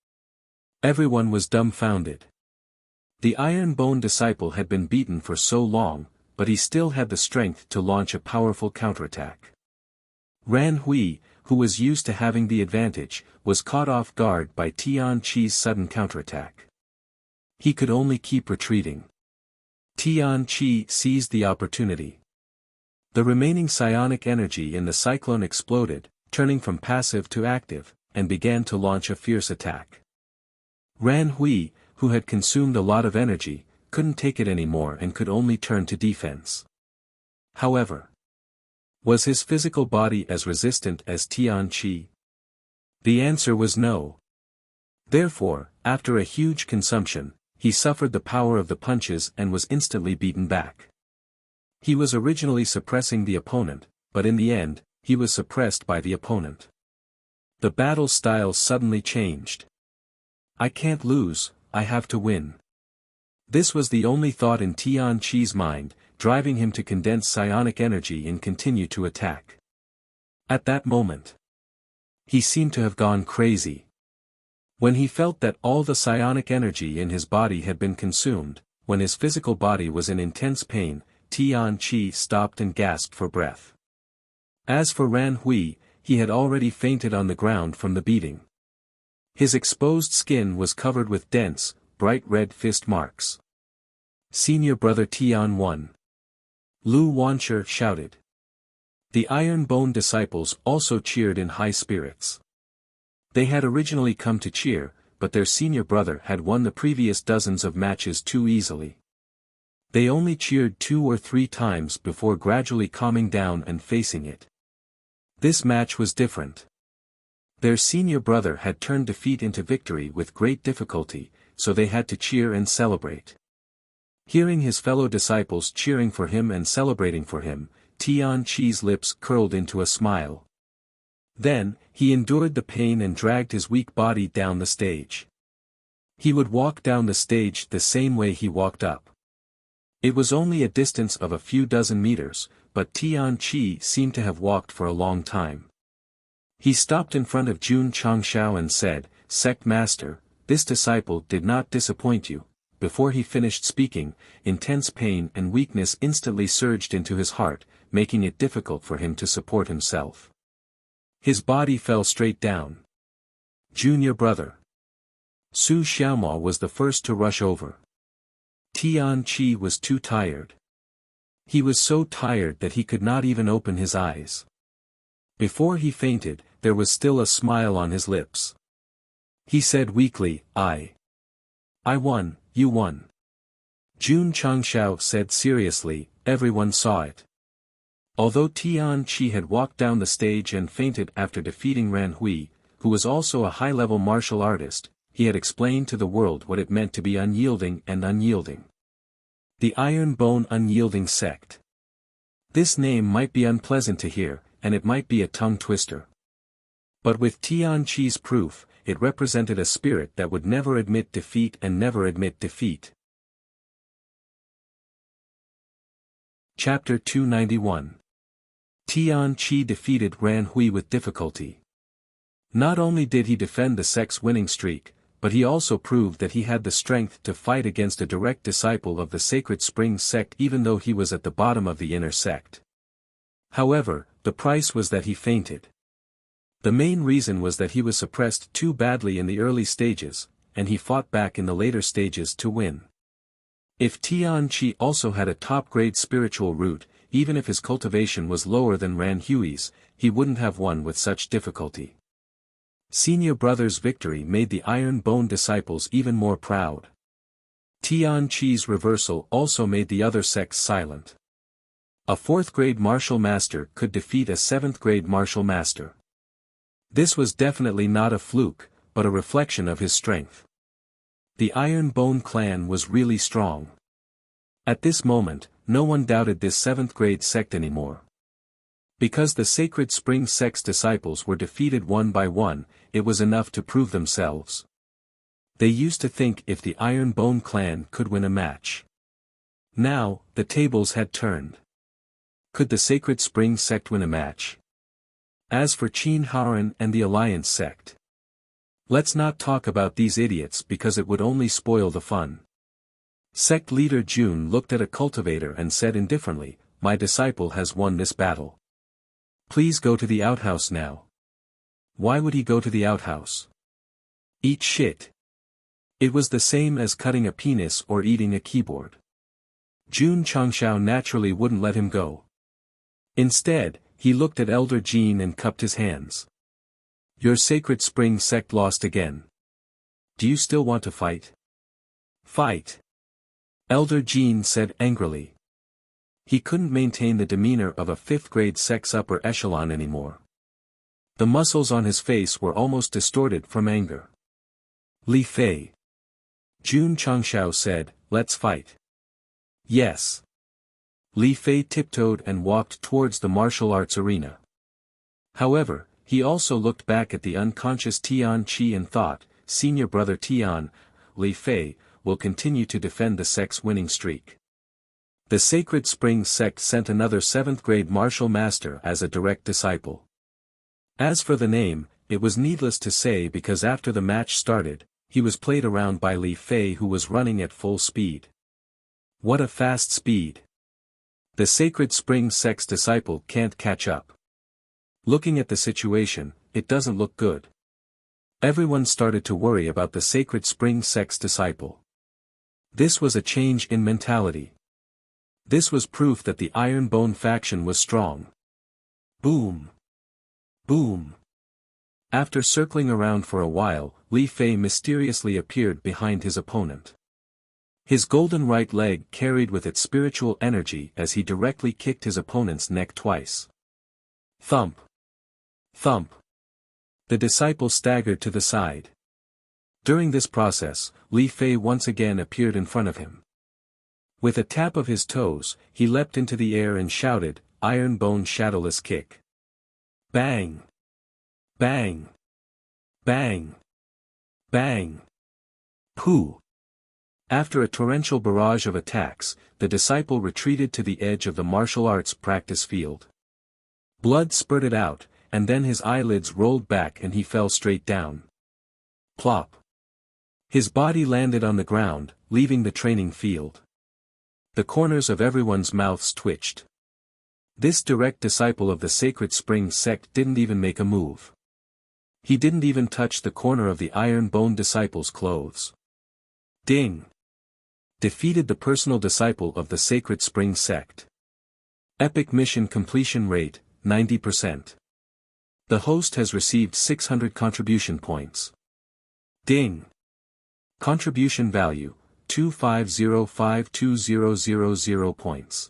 S1: Everyone was dumbfounded. The Iron Bone disciple had been beaten for so long, but he still had the strength to launch a powerful counterattack. Ran Hui, who was used to having the advantage, was caught off guard by Tian Qi's sudden counterattack. He could only keep retreating. Tian Qi seized the opportunity. The remaining psionic energy in the cyclone exploded, turning from passive to active, and began to launch a fierce attack. Ran Hui, who had consumed a lot of energy, couldn't take it anymore and could only turn to defense. However, was his physical body as resistant as Tian Qi? The answer was no. Therefore, after a huge consumption, he suffered the power of the punches and was instantly beaten back. He was originally suppressing the opponent, but in the end, he was suppressed by the opponent. The battle style suddenly changed. I can't lose, I have to win. This was the only thought in Tian Qi's mind, driving him to condense psionic energy and continue to attack. At that moment, he seemed to have gone crazy. When he felt that all the psionic energy in his body had been consumed, when his physical body was in intense pain, Tian Qi stopped and gasped for breath. As for Ran Hui, he had already fainted on the ground from the beating. His exposed skin was covered with dense, bright red fist marks. Senior brother Tian won. Lu Wanshi shouted. The Iron Bone disciples also cheered in high spirits. They had originally come to cheer, but their senior brother had won the previous dozens of matches too easily. They only cheered 2 or 3 times before gradually calming down and facing it. This match was different. Their senior brother had turned defeat into victory with great difficulty, so they had to cheer and celebrate. Hearing his fellow disciples cheering for him and celebrating for him, Tian Qi's lips curled into a smile. Then, he endured the pain and dragged his weak body down the stage. He would walk down the stage the same way he walked up. It was only a distance of a few dozen meters, but Tian Qi seemed to have walked for a long time. He stopped in front of Jun Changshao and said, "Sect Master, this disciple did not disappoint you." Before he finished speaking, intense pain and weakness instantly surged into his heart, making it difficult for him to support himself. His body fell straight down. Junior brother Su Xiaomo was the first to rush over. Tian Qi was too tired. He was so tired that he could not even open his eyes. Before he fainted, there was still a smile on his lips. He said weakly, I won, you won." Jun Changshao said seriously, everyone saw it. Although Tian Qi had walked down the stage and fainted after defeating Ran Hui, who was also a high-level martial artist, he had explained to the world what it meant to be unyielding and unyielding. The Iron Bone Unyielding Sect. This name might be unpleasant to hear, and it might be a tongue-twister. But with Tian Qi's proof, it represented a spirit that would never admit defeat and never admit defeat. Chapter 291. Tian Qi defeated Ran Hui with difficulty. Not only did he defend the sect's winning streak, but he also proved that he had the strength to fight against a direct disciple of the Sacred Spring Sect even though he was at the bottom of the inner sect. However, the price was that he fainted. The main reason was that he was suppressed too badly in the early stages, and he fought back in the later stages to win. If Tian Qi also had a top-grade spiritual root, even if his cultivation was lower than Ran Hui's, he wouldn't have won with such difficulty. Senior brother's victory made the Iron Bone disciples even more proud. Tian Qi's reversal also made the other sects silent. A 4th-grade martial master could defeat a 7th-grade martial master. This was definitely not a fluke, but a reflection of his strength. The Iron Bone clan was really strong. At this moment, no one doubted this 7th-grade sect anymore. Because the Sacred Spring Sect's disciples were defeated one by one, it was enough to prove themselves. They used to think if the Iron Bone clan could win a match. Now, the tables had turned. Could the Sacred Spring Sect win a match? As for Qin Haoren and the Alliance Sect. Let's not talk about these idiots because it would only spoil the fun. Sect leader Jun looked at a cultivator and said indifferently, "My disciple has won this battle. Please go to the outhouse now." Why would he go to the outhouse? Eat shit. It was the same as cutting a penis or eating a keyboard. Jun Changshao naturally wouldn't let him go. Instead, he looked at Elder Jin and cupped his hands. "Your Sacred Spring Sect lost again. Do you still want to fight?" "Fight!" Elder Jin said angrily. He couldn't maintain the demeanor of a 5th-grade sect's upper echelon anymore. The muscles on his face were almost distorted from anger. "Li Fei." Jun Changshao said, "Let's fight." "Yes." Li Fei tiptoed and walked towards the martial arts arena. However, he also looked back at the unconscious Tian Qi and thought, "Senior brother Tian, Li Fei, will continue to defend the sect's winning streak." The Sacred Spring Sect sent another 7th-grade martial master as a direct disciple. As for the name, it was needless to say because after the match started, he was played around by Li Fei who was running at full speed. What a fast speed! The Sacred Spring Sect's disciple can't catch up. Looking at the situation, it doesn't look good. Everyone started to worry about the Sacred Spring Sect's disciple. This was a change in mentality. This was proof that the Iron Bone faction was strong. Boom! Boom! After circling around for a while, Li Fei mysteriously appeared behind his opponent. His golden right leg carried with it spiritual energy as he directly kicked his opponent's neck twice. Thump! Thump! The disciple staggered to the side. During this process, Li Fei once again appeared in front of him. With a tap of his toes, he leapt into the air and shouted, "Iron Bone Shadowless Kick." Bang! Bang! Bang! Bang! Pooh! After a torrential barrage of attacks, the disciple retreated to the edge of the martial arts practice field. Blood spurted out, and then his eyelids rolled back and he fell straight down. Plop! His body landed on the ground, leaving the training field. The corners of everyone's mouths twitched. This direct disciple of the Sacred Spring Sect didn't even make a move. He didn't even touch the corner of the Iron Bone disciple's clothes. Ding! Defeated the personal disciple of the Sacred Spring Sect. Epic mission completion rate, 90%. The host has received 600 contribution points. Ding! Contribution value, 2505200 points.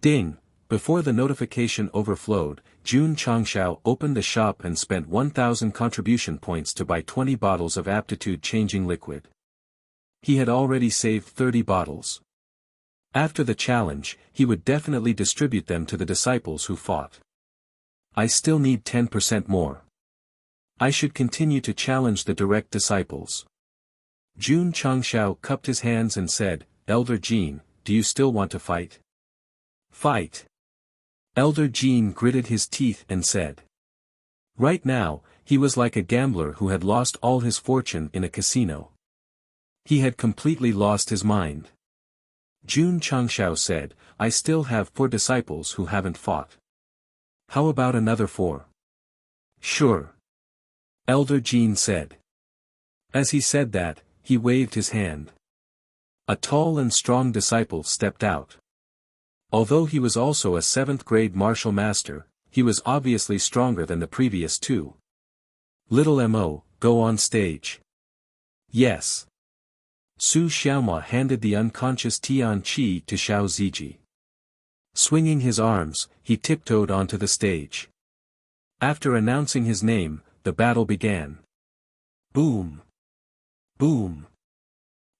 S1: Ding! Before the notification overflowed, Jun Changshao opened a shop and spent 1000 contribution points to buy 20 bottles of aptitude-changing liquid. He had already saved 30 bottles. After the challenge, he would definitely distribute them to the disciples who fought. I still need 10% more. I should continue to challenge the direct disciples. Jun Changshao cupped his hands and said, "Elder Jin, do you still want to fight?" "Fight." Elder Jin gritted his teeth and said. Right now, he was like a gambler who had lost all his fortune in a casino. He had completely lost his mind. Jun Changshao said, "I still have 4 disciples who haven't fought. How about another 4? "Sure." Elder Jin said. As he said that, he waved his hand. A tall and strong disciple stepped out. Although he was also a 7th-grade martial master, he was obviously stronger than the previous 2. "Little Mo, go on stage." "Yes." Su Xiaoma handed the unconscious Tian Qi to Xiao Ziji. Swinging his arms, he tiptoed onto the stage. After announcing his name, the battle began. Boom! Boom!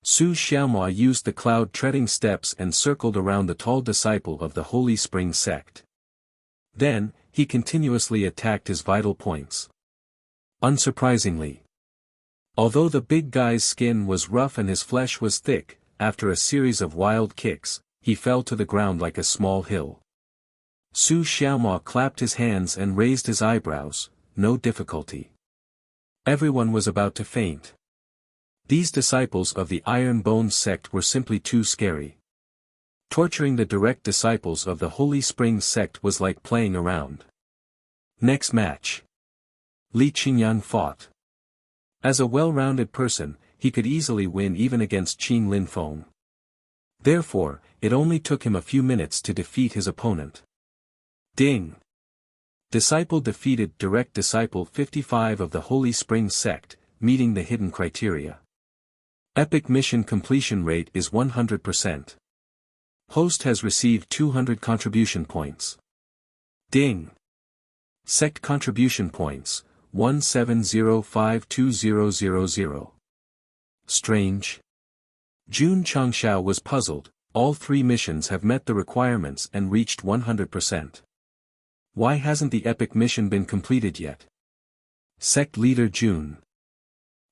S1: Su Xiaoma used the cloud-treading steps and circled around the tall disciple of the Holy Spring Sect. Then, he continuously attacked his vital points. Unsurprisingly. Although the big guy's skin was rough and his flesh was thick, after a series of wild kicks, he fell to the ground like a small hill. Su Xiaoma clapped his hands and raised his eyebrows, no difficulty. Everyone was about to faint. These disciples of the Iron Bone Sect were simply too scary. Torturing the direct disciples of the Holy Spring Sect was like playing around. Next match. Li Qingyang fought. As a well-rounded person, he could easily win even against Qin Linfeng. Therefore, it only took him a few minutes to defeat his opponent. Ding! Disciple defeated direct disciple 55 of the Holy Spring Sect, meeting the hidden criteria. Epic mission completion rate is 100%. Host has received 200 contribution points. Ding! Sect contribution points, 1705200. Strange. Jun Changshao was puzzled. All 3 missions have met the requirements and reached 100%. Why hasn't the epic mission been completed yet? Sect leader Jun.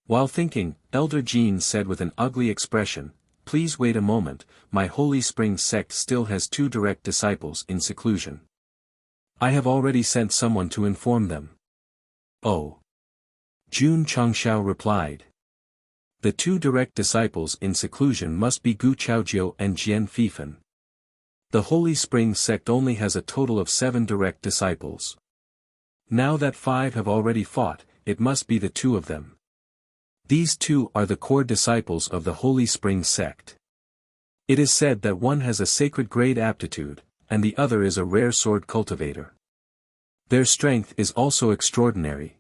S1: While thinking, Elder Jin said with an ugly expression, "Please wait a moment, my Holy Spring Sect still has 2 direct disciples in seclusion. I have already sent someone to inform them." "Oh." Jun Changshao replied. The 2 direct disciples in seclusion must be Gu Chaojiu and Jian Fifan. The Holy Spring Sect only has a total of 7 direct disciples. Now that 5 have already fought, it must be the two of them. These two are the core disciples of the Holy Spring Sect. It is said that one has a sacred grade aptitude, and the other is a rare sword cultivator. Their strength is also extraordinary.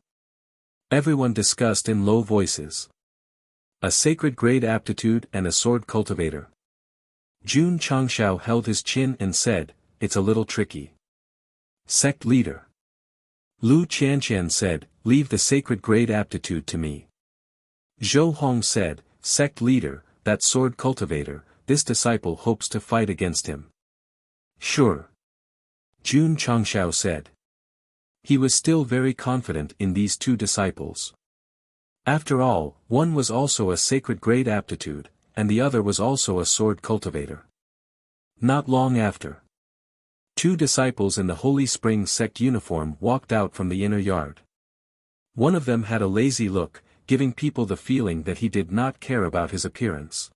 S1: Everyone discussed in low voices. A sacred grade aptitude and a sword cultivator. Jun Changshao held his chin and said, "It's a little tricky." Sect leader. Lu Qianqian said, "Leave the sacred grade aptitude to me." Zhou Hong said, "Sect leader, that sword cultivator, this disciple hopes to fight against him." "Sure." Jun Changshao said. He was still very confident in these two disciples. After all, one was also a sacred grade aptitude, and the other was also a sword cultivator. Not long after, two disciples in the Holy Spring Sect uniform walked out from the inner yard. One of them had a lazy look, giving people the feeling that he did not care about his appearance.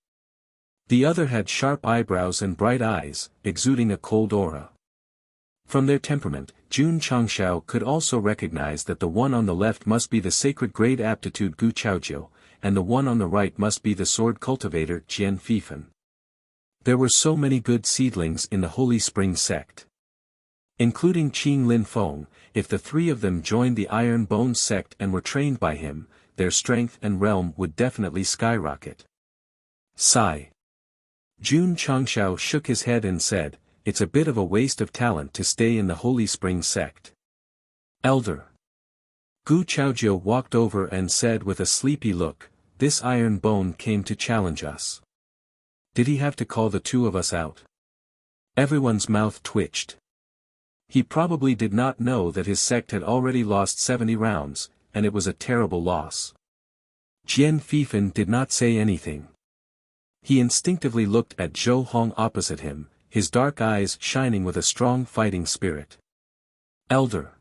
S1: The other had sharp eyebrows and bright eyes, exuding a cold aura. From their temperament, Jun Changshao could also recognize that the one on the left must be the sacred grade aptitude Gu Chaojiu, and the one on the right must be the sword cultivator Jian Fifan. There were so many good seedlings in the Holy Spring Sect. Including Qing Lin Feng, if the three of them joined the Iron Bones Sect and were trained by him, their strength and realm would definitely skyrocket. Sigh. Jun Changshao shook his head and said, "It's a bit of a waste of talent to stay in the Holy Spring Sect." Elder. Gu Chaojiu walked over and said with a sleepy look, "This Iron Bone came to challenge us. Did he have to call the two of us out?" Everyone's mouth twitched. He probably did not know that his sect had already lost 70 rounds, and it was a terrible loss. Jian Fifan did not say anything. He instinctively looked at Zhou Hong opposite him, his dark eyes shining with a strong fighting spirit. Elder.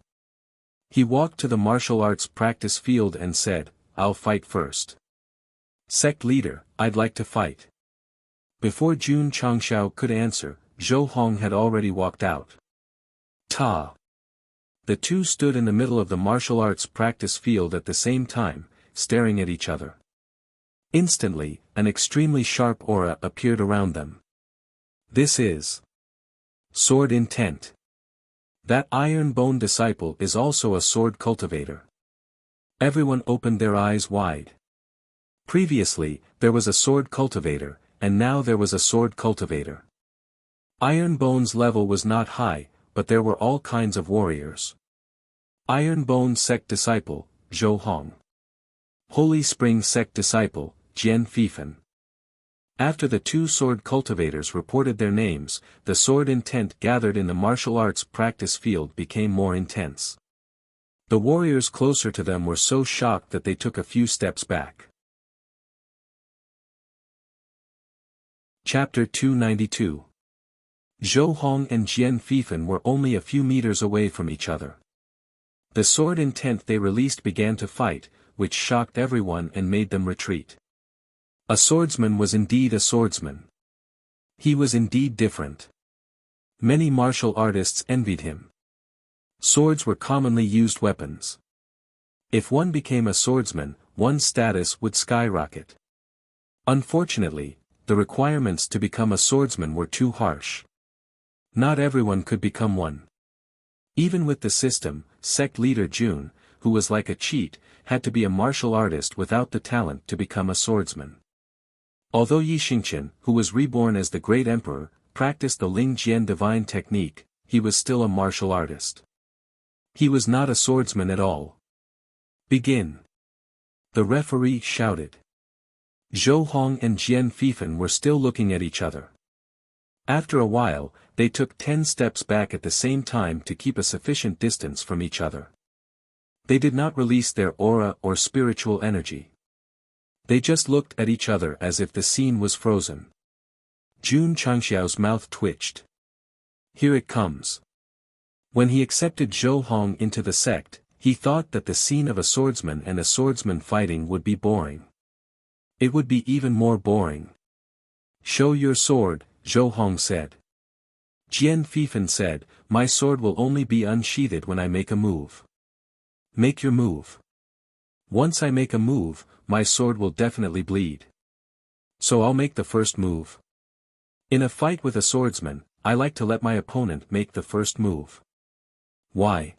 S1: He walked to the martial arts practice field and said, "I'll fight first." Sect leader, I'd like to fight. Before Jun Changshao could answer, Zhou Hong had already walked out. Ta. The two stood in the middle of the martial arts practice field at the same time, staring at each other. Instantly, an extremely sharp aura appeared around them. This is sword intent. That Iron Bone disciple is also a sword cultivator. Everyone opened their eyes wide. Previously, there was a sword cultivator, and now there was a sword cultivator. Iron Bone's level was not high, but there were all kinds of warriors. Iron Bone Sect disciple, Zhou Hong. Holy Spring Sect disciple, Jian Fifan. After the two sword cultivators reported their names, the sword intent gathered in the martial arts practice field became more intense. The warriors closer to them were so shocked that they took a few steps back. Chapter 292. Zhou Hong and Jian Fifan were only a few meters away from each other. The sword intent they released began to fight, which shocked everyone and made them retreat. A swordsman was indeed a swordsman. He was indeed different. Many martial artists envied him. Swords were commonly used weapons. If one became a swordsman, one's status would skyrocket. Unfortunately, the requirements to become a swordsman were too harsh. Not everyone could become one. Even with the system, sect leader Jun, who was like a cheat, had to be a martial artist without the talent to become a swordsman. Although Yi Xingqian, who was reborn as the Great Emperor, practiced the Ling Jian divine technique, he was still a martial artist. He was not a swordsman at all. Begin. The referee shouted. Zhou Hong and Jian Fifan were still looking at each other. After a while, they took 10 steps back at the same time to keep a sufficient distance from each other. They did not release their aura or spiritual energy. They just looked at each other as if the scene was frozen. Jun Changxiao's mouth twitched. Here it comes. When he accepted Zhou Hong into the sect, he thought that the scene of a swordsman and a swordsman fighting would be boring. It would be even more boring. Show your sword, Zhou Hong said. Jian Fifan said, my sword will only be unsheathed when I make a move. Make your move. Once I make a move, my sword will definitely bleed. So I'll make the first move. In a fight with a swordsman, I like to let my opponent make the first move. Why?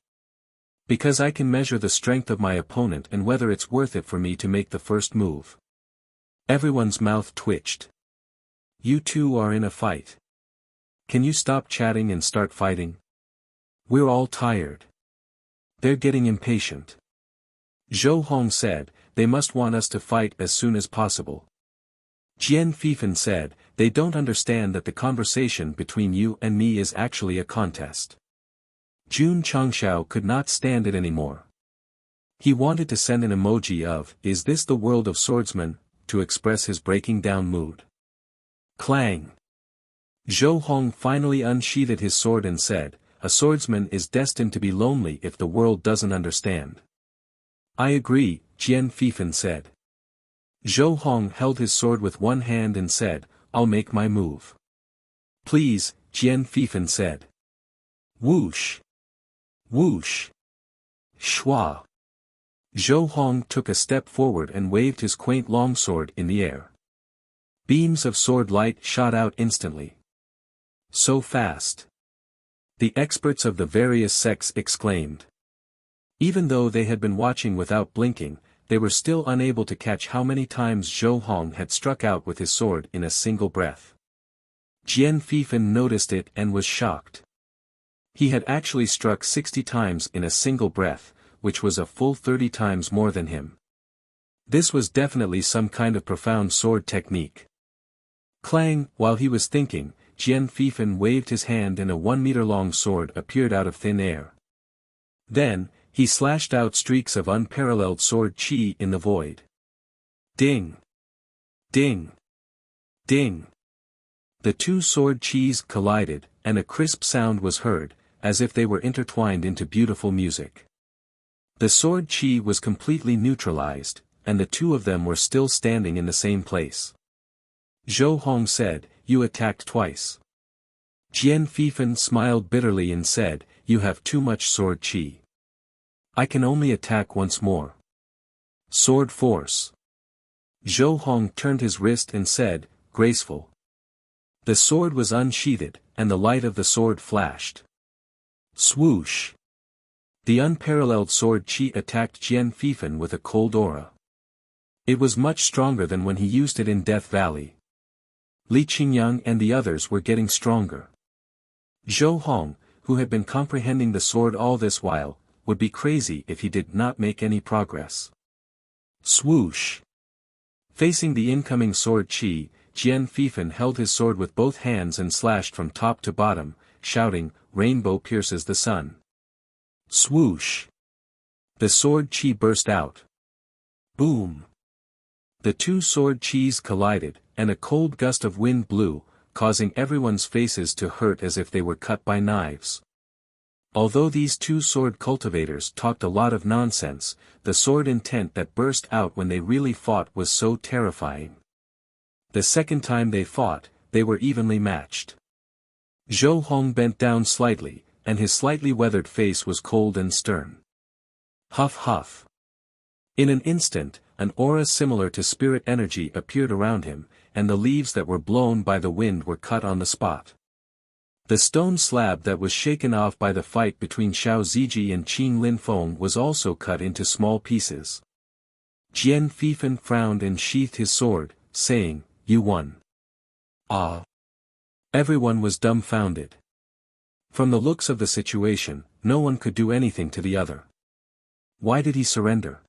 S1: Because I can measure the strength of my opponent and whether it's worth it for me to make the first move. Everyone's mouth twitched. You two are in a fight. Can you stop chatting and start fighting? We're all tired. They're getting impatient. Zhou Hong said, they must want us to fight as soon as possible. Jian Fifan said, they don't understand that the conversation between you and me is actually a contest. Jun Changshao could not stand it anymore. He wanted to send an emoji of, "Is this the world of swordsmen?" to express his breaking down mood. Clang! Zhou Hong finally unsheathed his sword and said, a swordsman is destined to be lonely if the world doesn't understand. I agree, Jian Fifan said. Zhou Hong held his sword with one hand and said, I'll make my move. Please, Jian Fifan said. Whoosh! Whoosh! Shwa! Zhou Hong took a step forward and waved his quaint longsword in the air. Beams of sword light shot out instantly. So fast! The experts of the various sects exclaimed. Even though they had been watching without blinking, they were still unable to catch how many times Zhou Hong had struck out with his sword in a single breath. Jian Fifan noticed it and was shocked. He had actually struck 60 times in a single breath, which was a full 30 times more than him. This was definitely some kind of profound sword technique. Clang! While he was thinking, Jian Fifan waved his hand and a 1-meter-long sword appeared out of thin air. Then, he slashed out streaks of unparalleled sword chi in the void. Ding! Ding! Ding! The two sword chis collided, and a crisp sound was heard, as if they were intertwined into beautiful music. The sword chi was completely neutralized, and the two of them were still standing in the same place. Zhou Hong said, You attacked twice. Jian Fifan smiled bitterly and said, You have too much sword chi. I can only attack once more. Sword force. Zhou Hong turned his wrist and said, Graceful. The sword was unsheathed, and the light of the sword flashed. Swoosh! The unparalleled sword chi attacked Jian Fifan with a cold aura. It was much stronger than when he used it in Death Valley. Li Qingyang and the others were getting stronger. Zhou Hong, who had been comprehending the sword all this while, would be crazy if he did not make any progress. Swoosh! Facing the incoming sword chi, Jian Fifan held his sword with both hands and slashed from top to bottom, shouting, Rainbow pierces the sun. Swoosh! The sword chi burst out. Boom! The two sword chis collided, and a cold gust of wind blew, causing everyone's faces to hurt as if they were cut by knives. Although these two sword cultivators talked a lot of nonsense, the sword intent that burst out when they really fought was so terrifying. The second time they fought, they were evenly matched. Zhou Hong bent down slightly, and his slightly weathered face was cold and stern. Huff huff. In an instant, an aura similar to spirit energy appeared around him, and the leaves that were blown by the wind were cut on the spot. The stone slab that was shaken off by the fight between Xiao Ziji and Qin Linfeng was also cut into small pieces. Jian Fifan frowned and sheathed his sword, saying, You won. Ah! Everyone was dumbfounded. From the looks of the situation, no one could do anything to the other. Why did he surrender?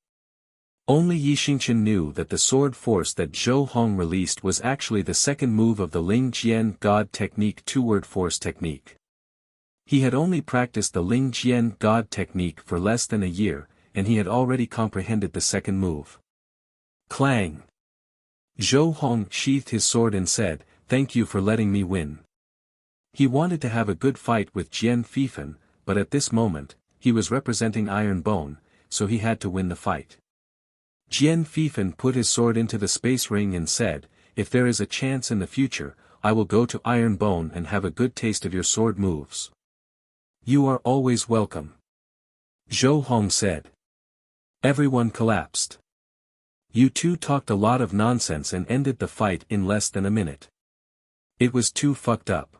S1: Only Yi Xingqian knew that the sword force that Zhou Hong released was actually the second move of the Ling Jian God Technique two-word force technique. He had only practiced the Ling Jian God Technique for less than a year, and he had already comprehended the second move. Clang! Zhou Hong sheathed his sword and said, Thank you for letting me win. He wanted to have a good fight with Jian Fifan, but at this moment, he was representing Iron Bone, so he had to win the fight. Jian Fifan put his sword into the space ring and said, If there is a chance in the future, I will go to Iron Bone and have a good taste of your sword moves. You are always welcome. Zhou Hong said. Everyone collapsed. You two talked a lot of nonsense and ended the fight in less than a minute. It was too fucked up.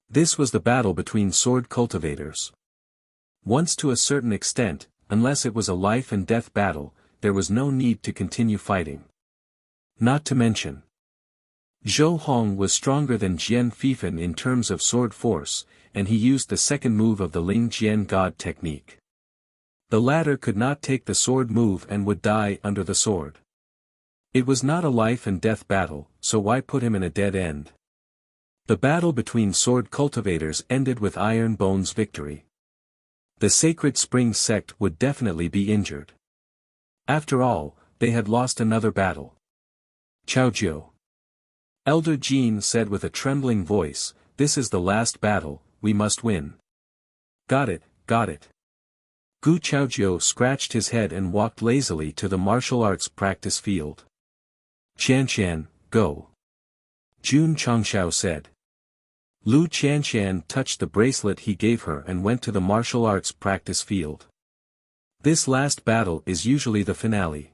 S1: This was the battle between sword cultivators. Once to a certain extent, unless it was a life and death battle, there was no need to continue fighting. Not to mention, Zhou Hong was stronger than Jian Fifan in terms of sword force, and he used the second move of the Ling Jian God technique. The latter could not take the sword move and would die under the sword. It was not a life and death battle, so why put him in a dead end? The battle between sword cultivators ended with Iron Bone's victory. The Sacred Spring Sect would definitely be injured. After all, they had lost another battle. Chaojiu. Elder Jean said with a trembling voice, "This is the last battle, we must win." Got it, got it. Gu Chaojiu scratched his head and walked lazily to the martial arts practice field. Qianshan, go. Jun Changshao said. Lu Qianshan touched the bracelet he gave her and went to the martial arts practice field. This last battle is usually the finale.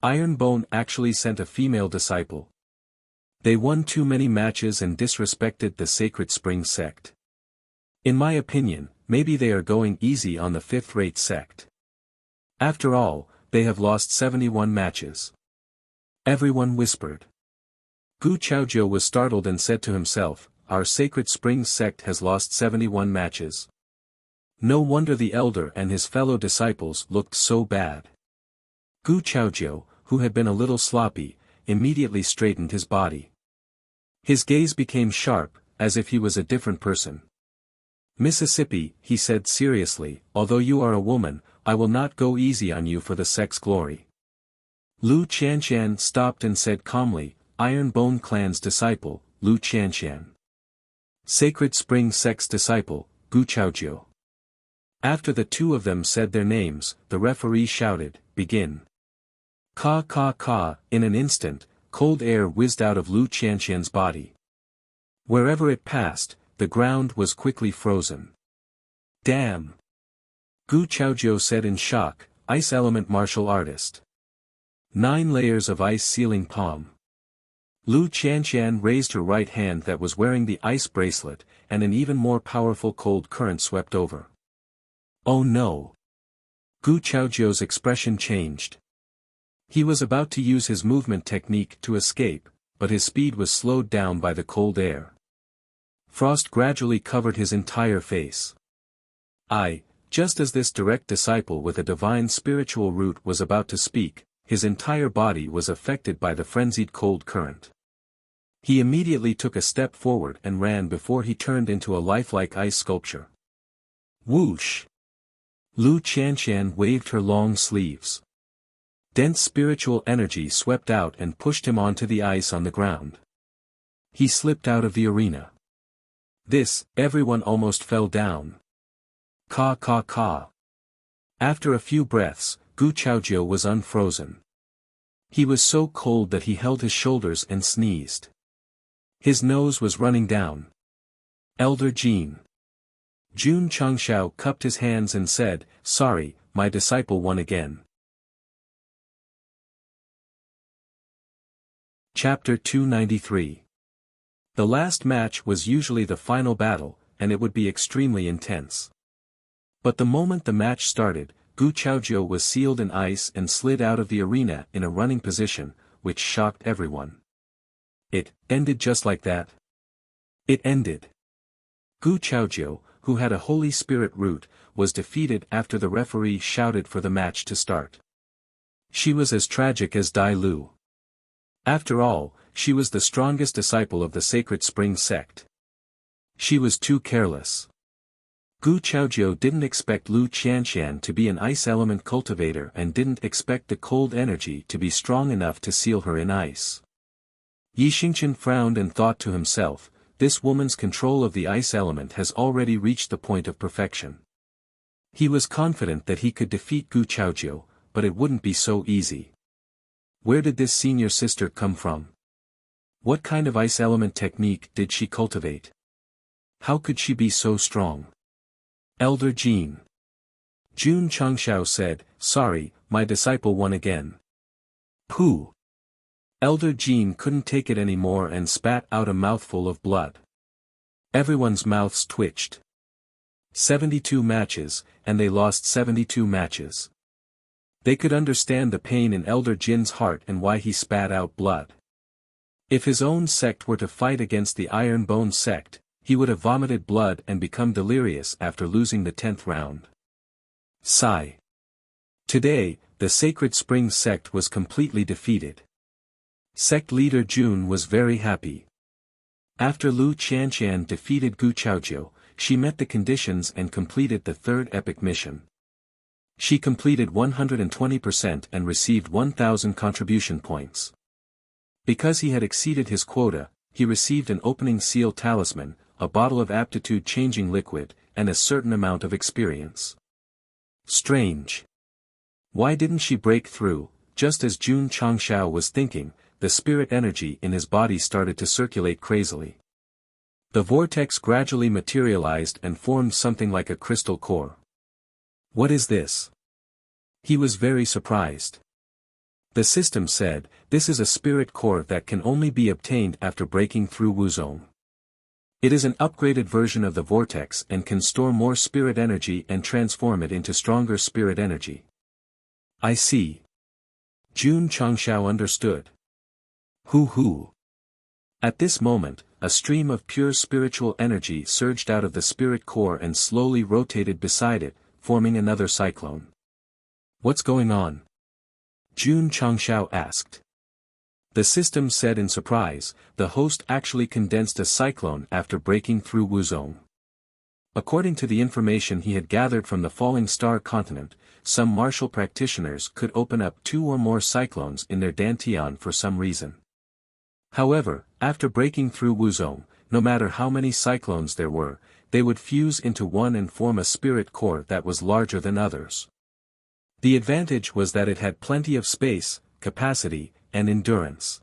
S1: Iron Bone actually sent a female disciple. They won too many matches and disrespected the Sacred Spring Sect. In my opinion, maybe they are going easy on the fifth-rate sect. After all, they have lost 71 matches. Everyone whispered. Gu Chaojiu was startled and said to himself, our Sacred Spring Sect has lost 71 matches. No wonder the elder and his fellow disciples looked so bad. Gu Chaojiu, who had been a little sloppy, immediately straightened his body. His gaze became sharp, as if he was a different person. Mississippi, he said seriously, although you are a woman, I will not go easy on you for the sect's glory. Lu Qianshan stopped and said calmly, Iron Bone Clan's disciple, Lu Qianshan. Sacred Spring Sect's disciple, Gu Chaojiu. After the two of them said their names, the referee shouted, begin. Ka ka ka, in an instant, cold air whizzed out of Lu Qianshan's body. Wherever it passed, the ground was quickly frozen. Damn! Gu Chaojiu said in shock, Ice Element Martial Artist. 9 layers of ice sealing palm. Lu Qianshan raised her right hand that was wearing the ice bracelet, and an even more powerful cold current swept over. Oh no! Gu Chaojiu's expression changed. He was about to use his movement technique to escape, but his speed was slowed down by the cold air. Frost gradually covered his entire face. Just as this direct disciple with a divine spiritual root was about to speak, his entire body was affected by the frenzied cold current. He immediately took a step forward and ran before he turned into a lifelike ice sculpture. Whoosh! Lu Qianshan waved her long sleeves. Dense spiritual energy swept out and pushed him onto the ice on the ground. He slipped out of the arena. Everyone almost fell down. Ka ka ka. After a few breaths, Gu Chaojiu was unfrozen. He was so cold that he held his shoulders and sneezed. His nose was running down. Elder Jean. Jun Changshao cupped his hands and said, sorry, my disciple won again. Chapter 293. The last match was usually the final battle, and it would be extremely intense. But the moment the match started, Gu Chaojiu was sealed in ice and slid out of the arena in a running position, which shocked everyone. It ended just like that. It ended. Gu Chaojiu, who had a Holy Spirit root, was defeated after the referee shouted for the match to start. She was as tragic as Dai Lu. After all, she was the strongest disciple of the Sacred Spring Sect. She was too careless. Gu Chaojiu didn't expect Lu Qianshan to be an ice element cultivator and didn't expect the cold energy to be strong enough to seal her in ice. Yi Xingqian frowned and thought to himself, this woman's control of the ice element has already reached the point of perfection. He was confident that he could defeat Gu Chaojiu, but it wouldn't be so easy. Where did this senior sister come from? What kind of ice element technique did she cultivate? How could she be so strong? Elder Jean. Jun Changshao said, "Sorry, my disciple won again." Pooh! Elder Jean couldn't take it anymore and spat out a mouthful of blood. Everyone's mouths twitched. 72 matches, and they lost 72 matches. They could understand the pain in Elder Jin's heart and why he spat out blood. If his own sect were to fight against the Iron Bone sect, he would have vomited blood and become delirious after losing the 10th round. Sigh. Today, the Sacred Spring sect was completely defeated. Sect leader Jun was very happy. After Lu Qianqian defeated Gu Chaojiu, she met the conditions and completed the third epic mission. She completed 120% and received 1,000 contribution points. Because he had exceeded his quota, he received an opening seal talisman, a bottle of aptitude-changing liquid, and a certain amount of experience. Strange. Why didn't she break through? Just as Jun Changshao was thinking, the spirit energy in his body started to circulate crazily. The vortex gradually materialized and formed something like a crystal core. What is this? He was very surprised. The system said, this is a spirit core that can only be obtained after breaking through Wuzong. It is an upgraded version of the vortex and can store more spirit energy and transform it into stronger spirit energy. I see. Jun Changshao understood. Hoo. At this moment, a stream of pure spiritual energy surged out of the spirit core and slowly rotated beside it, forming another cyclone. What's going on? Jun Changshao asked. The system said in surprise, the host actually condensed a cyclone after breaking through Wuzong. According to the information he had gathered from the Falling Star continent, some martial practitioners could open up 2 or more cyclones in their dantian for some reason. However, after breaking through Wuzong, no matter how many cyclones there were, they would fuse into one and form a spirit core that was larger than others. The advantage was that it had plenty of space, capacity, and endurance.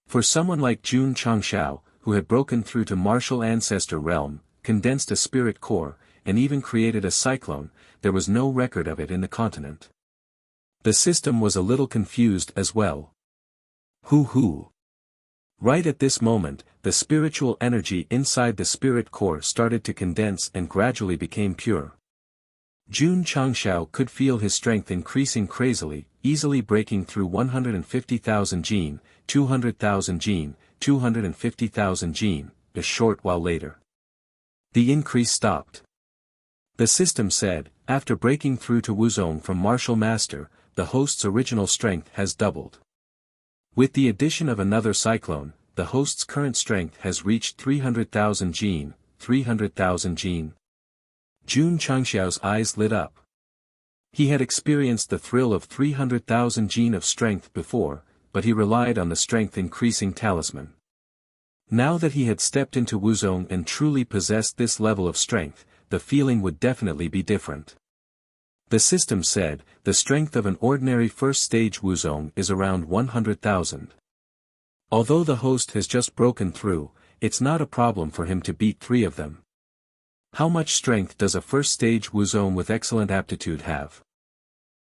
S1: For someone like Jun Changshao, who had broken through to martial ancestor realm, condensed a spirit core, and even created a cyclone, there was no record of it in the continent. The system was a little confused as well. Hoo. Right at this moment, the spiritual energy inside the spirit core started to condense and gradually became pure. Jun Changshao could feel his strength increasing crazily, easily breaking through 150,000 jin, 200,000 jin, 250,000 jin, a short while later. The increase stopped. The system said, after breaking through to Wuzong from Martial Master, the host's original strength has doubled. With the addition of another cyclone, the host's current strength has reached 300,000 jin, 300,000 jin. Jun Changshao's eyes lit up. He had experienced the thrill of 300,000 jin of strength before, but he relied on the strength-increasing talisman. Now that he had stepped into Wuzong and truly possessed this level of strength, the feeling would definitely be different. The system said, the strength of an ordinary first-stage Wuzong is around 100,000. Although the host has just broken through, it's not a problem for him to beat 3 of them. How much strength does a first-stage Wuzong with excellent aptitude have?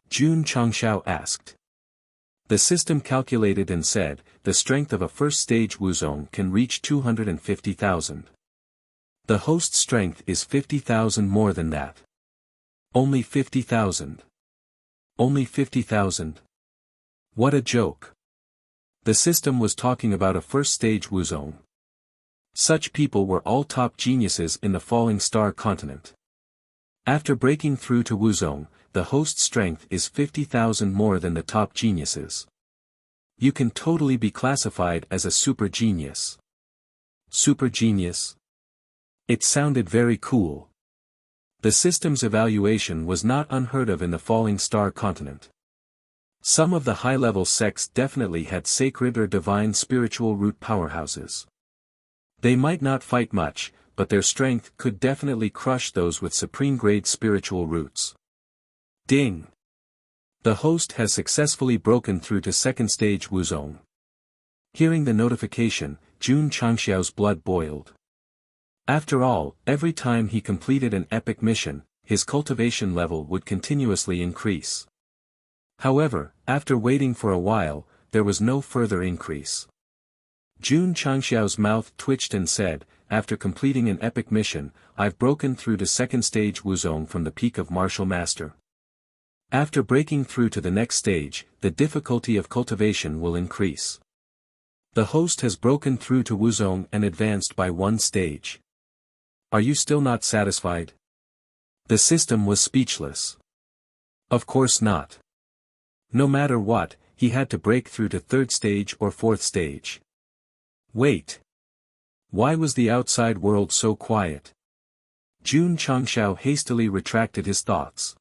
S1: Jun Changshao asked. The system calculated and said, the strength of a first-stage Wuzong can reach 250,000. The host's strength is 50,000 more than that. Only 50,000. Only 50,000. What a joke. The system was talking about a first-stage Wuzong. Such people were all top geniuses in the Falling Star continent. After breaking through to Wuzong, the host's strength is 50,000 more than the top geniuses. You can totally be classified as a super genius. Super genius? It sounded very cool. The system's evaluation was not unheard of in the Falling Star continent. Some of the high-level sects definitely had sacred or divine spiritual root powerhouses. They might not fight much, but their strength could definitely crush those with supreme-grade spiritual roots. Ding! The host has successfully broken through to second-stage Wuzong. Hearing the notification, Jun Changshao's blood boiled. After all, every time he completed an epic mission, his cultivation level would continuously increase. However, after waiting for a while, there was no further increase. Jun Changxiao's mouth twitched and said, after completing an epic mission, I've broken through to second stage Wuzong from the peak of Martial Master. After breaking through to the next stage, the difficulty of cultivation will increase. The host has broken through to Wuzong and advanced by one stage. Are you still not satisfied? The system was speechless. Of course not. No matter what, he had to break through to third stage or fourth stage. Wait. Why was the outside world so quiet? Jun Changxiao hastily retracted his thoughts.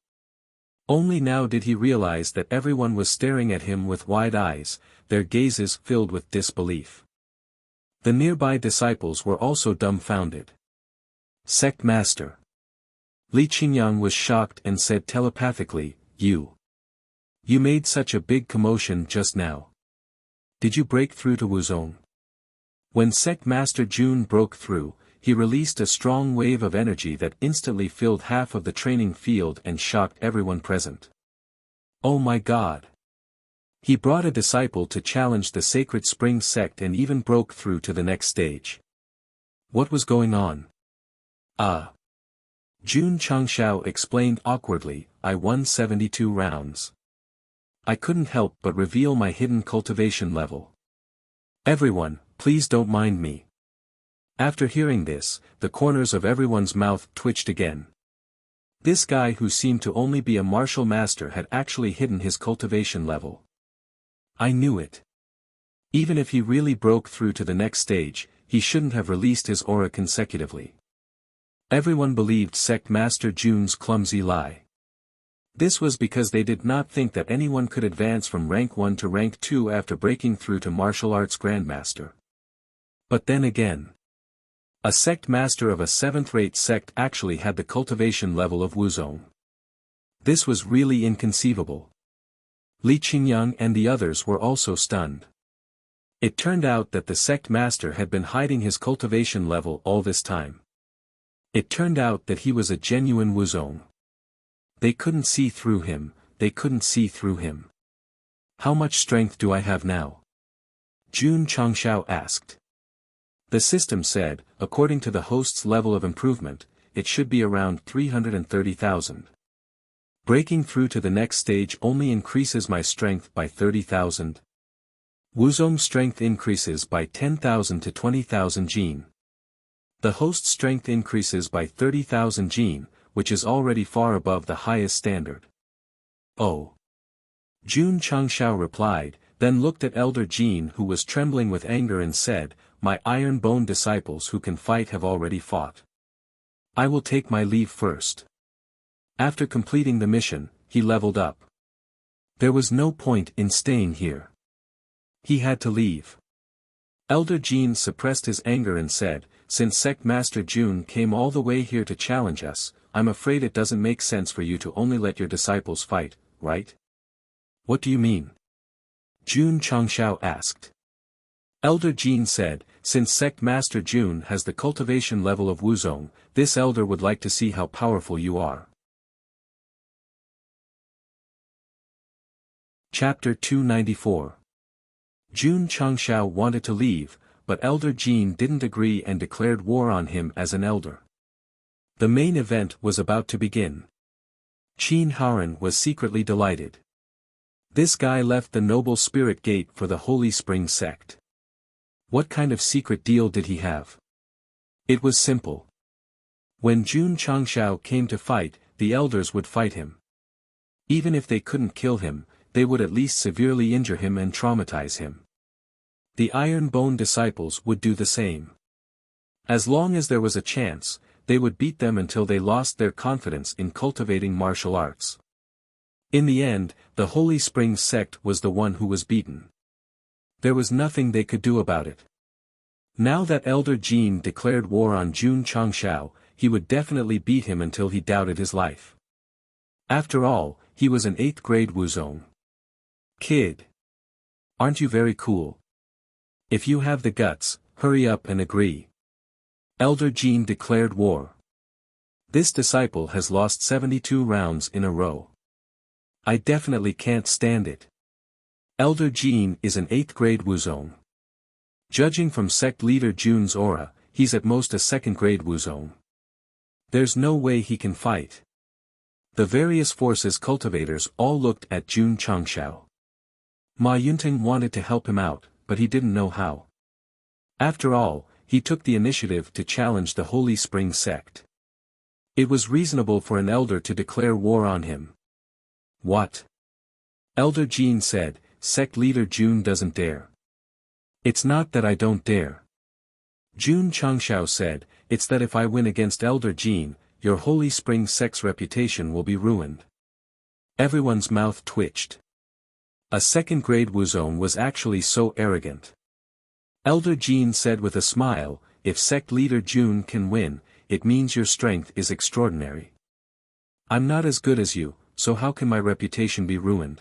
S1: Only now did he realize that everyone was staring at him with wide eyes, their gazes filled with disbelief. The nearby disciples were also dumbfounded. Sect Master. Li Qingyang was shocked and said telepathically, You made such a big commotion just now. Did you break through to Wuzong? When Sect Master Jun broke through, he released a strong wave of energy that instantly filled half of the training field and shocked everyone present. Oh my God! He brought a disciple to challenge the Sacred Spring Sect and even broke through to the next stage. What was going on? Jun Changxiao explained awkwardly, I won 72 rounds. I couldn't help but reveal my hidden cultivation level. Everyone, please don't mind me. After hearing this, the corners of everyone's mouth twitched again. This guy who seemed to only be a martial master had actually hidden his cultivation level. I knew it. Even if he really broke through to the next stage, he shouldn't have released his aura consecutively. Everyone believed Sect Master Jun's clumsy lie. This was because they did not think that anyone could advance from rank 1 to rank 2 after breaking through to martial arts grandmaster. But then again, a sect master of a 7th-rate sect actually had the cultivation level of Wuzong. This was really inconceivable. Li Qingyang and the others were also stunned. It turned out that the sect master had been hiding his cultivation level all this time. It turned out that he was a genuine Wuzong. They couldn't see through him, they couldn't see through him. How much strength do I have now? Jun Changxiao asked. The system said, according to the host's level of improvement, it should be around 330,000. Breaking through to the next stage only increases my strength by 30,000. Wuzong's strength increases by 10,000 to 20,000 jin. The host's strength increases by 30,000 jin, which is already far above the highest standard. Oh. Jun Changxiao replied, then looked at Elder Jin who was trembling with anger and said, My iron bone disciples who can fight have already fought. I will take my leave first. After completing the mission, he leveled up. There was no point in staying here. He had to leave. Elder Jin suppressed his anger and said, Since Sect Master Jun came all the way here to challenge us, I'm afraid it doesn't make sense for you to only let your disciples fight, right? What do you mean? Jun Changxiao asked. Elder Jin said, Since Sect Master Jun has the cultivation level of Wuzong, this elder would like to see how powerful you are. Chapter 294. Jun Changxiao wanted to leave, but Elder Jin didn't agree and declared war on him as an elder. The main event was about to begin. Qin Haoren was secretly delighted. This guy left the Noble Spirit Gate for the Holy Spring Sect. What kind of secret deal did he have? It was simple. When Jun Changxiao came to fight, the elders would fight him. Even if they couldn't kill him, they would at least severely injure him and traumatize him. The Iron Bone disciples would do the same. As long as there was a chance, they would beat them until they lost their confidence in cultivating martial arts. In the end, the Holy Spring Sect was the one who was beaten. There was nothing they could do about it. Now that Elder Jin declared war on Jun Changxiao, he would definitely beat him until he doubted his life. After all, he was an 8th grade Wuzong. Kid. Aren't you very cool? If you have the guts, hurry up and agree. Elder Jin declared war. This disciple has lost 72 rounds in a row. I definitely can't stand it. Elder Jean is an 8th grade Wuzong. Judging from sect leader Jun's aura, he's at most a 2nd grade Wuzong. There's no way he can fight. The various forces cultivators all looked at Jun Changshao. Ma Yunting wanted to help him out, but he didn't know how. After all, he took the initiative to challenge the Holy Spring Sect. It was reasonable for an elder to declare war on him. What? Elder Jean said, sect leader Jun doesn't dare. It's not that I don't dare. Jun Changshao said, it's that if I win against Elder Jean, your Holy Spring Sect's reputation will be ruined. Everyone's mouth twitched. A 2nd grade Wuzong was actually so arrogant. Elder Jean said with a smile, if sect leader Jun can win, it means your strength is extraordinary. I'm not as good as you, so how can my reputation be ruined?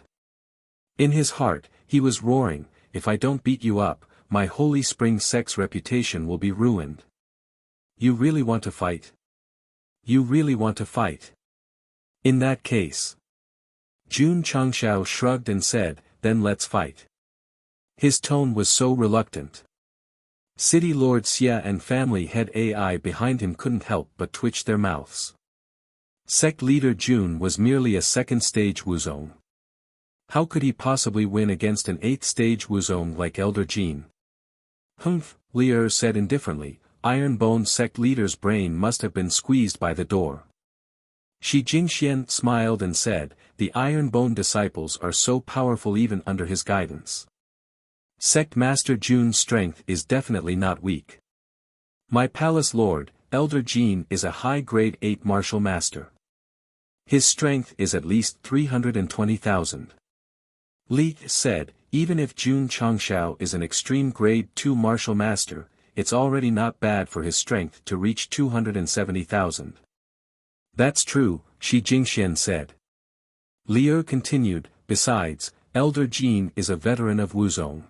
S1: In his heart, he was roaring, if I don't beat you up, my Holy Spring Sect's reputation will be ruined. You really want to fight? You really want to fight? In that case. Jun Changshao shrugged and said, then let's fight. His tone was so reluctant. City Lord Xia and family head AI behind him couldn't help but twitch their mouths. Sect leader Jun was merely a 2nd stage Wuzong. How could he possibly win against an 8th stage Wuzong like Elder Jean? Humph, Lier said indifferently, Iron Bone sect leader's brain must have been squeezed by the door. Shi Jingxian smiled and said, the Iron Bone disciples are so powerful even under his guidance. Sect Master Jun's strength is definitely not weak. My palace lord, Elder Jean is a high-grade 8 martial master. His strength is at least 320,000. Li said, even if Jun Changshao is an extreme grade 2 martial master, it's already not bad for his strength to reach 270,000. That's true, Shi Jingxian said. Liu continued, besides, Elder Jean is a veteran of Wuzong.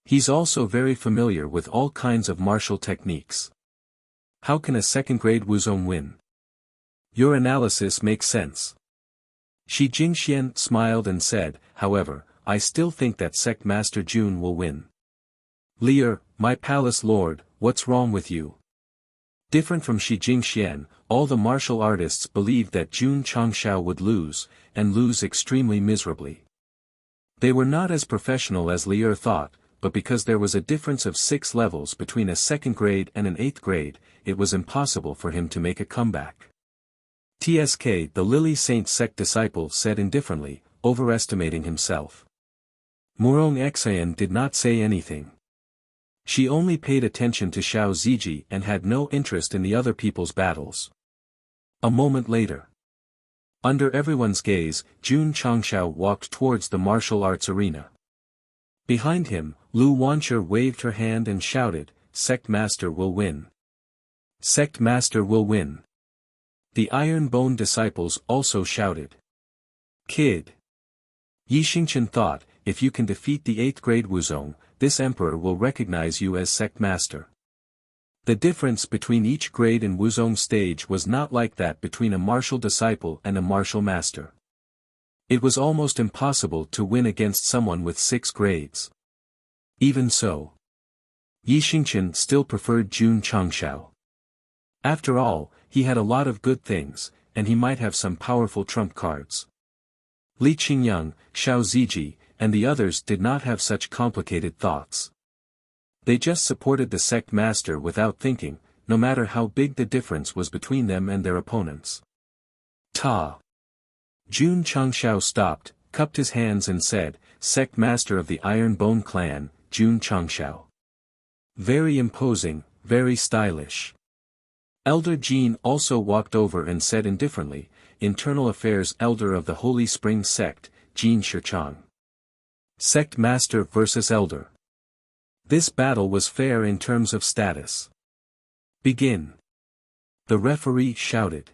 S1: He's also very familiar with all kinds of martial techniques. How can a 2nd grade Wuzong win? Your analysis makes sense. Shi Jingxian smiled and said, however, I still think that Sect Master Jun will win. Liu, my palace lord, what's wrong with you? Different from Shi Jingxian, all the martial artists believed that Jun Changshao would lose, and lose extremely miserably. They were not as professional as Liu thought, but because there was a difference of 6 levels between a 2nd grade and an 8th grade, it was impossible for him to make a comeback. TSK the Lily Saint Sect disciple said indifferently, overestimating himself. Murong Xian did not say anything. She only paid attention to Xiao Ziji and had no interest in the other people's battles. A moment later. Under everyone's gaze, Jun Changshao walked towards the martial arts arena. Behind him, Lu Wancher waved her hand and shouted, Sect Master will win. Sect Master will win. The Iron Bone disciples also shouted. Kid. Yi Xingchen thought, if you can defeat the 8th grade Wuzong, this emperor will recognize you as Sect Master. The difference between each grade in Wuzong stage was not like that between a martial disciple and a martial master. It was almost impossible to win against someone with 6 grades. Even so, Yi Xingchen still preferred Jun Changshao. After all, he had a lot of good things, and he might have some powerful trump cards. Li Qingyang, Xiao Ziji, and the others did not have such complicated thoughts. They just supported the sect master without thinking, no matter how big the difference was between them and their opponents. Ta! Jun Changshao stopped, cupped his hands and said, Sect Master of the Iron Bone Clan, Jun Changshao. Very imposing, very stylish. Elder Jean also walked over and said indifferently, Internal Affairs Elder of the Holy Spring Sect, Jin Shichang. Sect Master versus Elder. This battle was fair in terms of status. Begin. The referee shouted.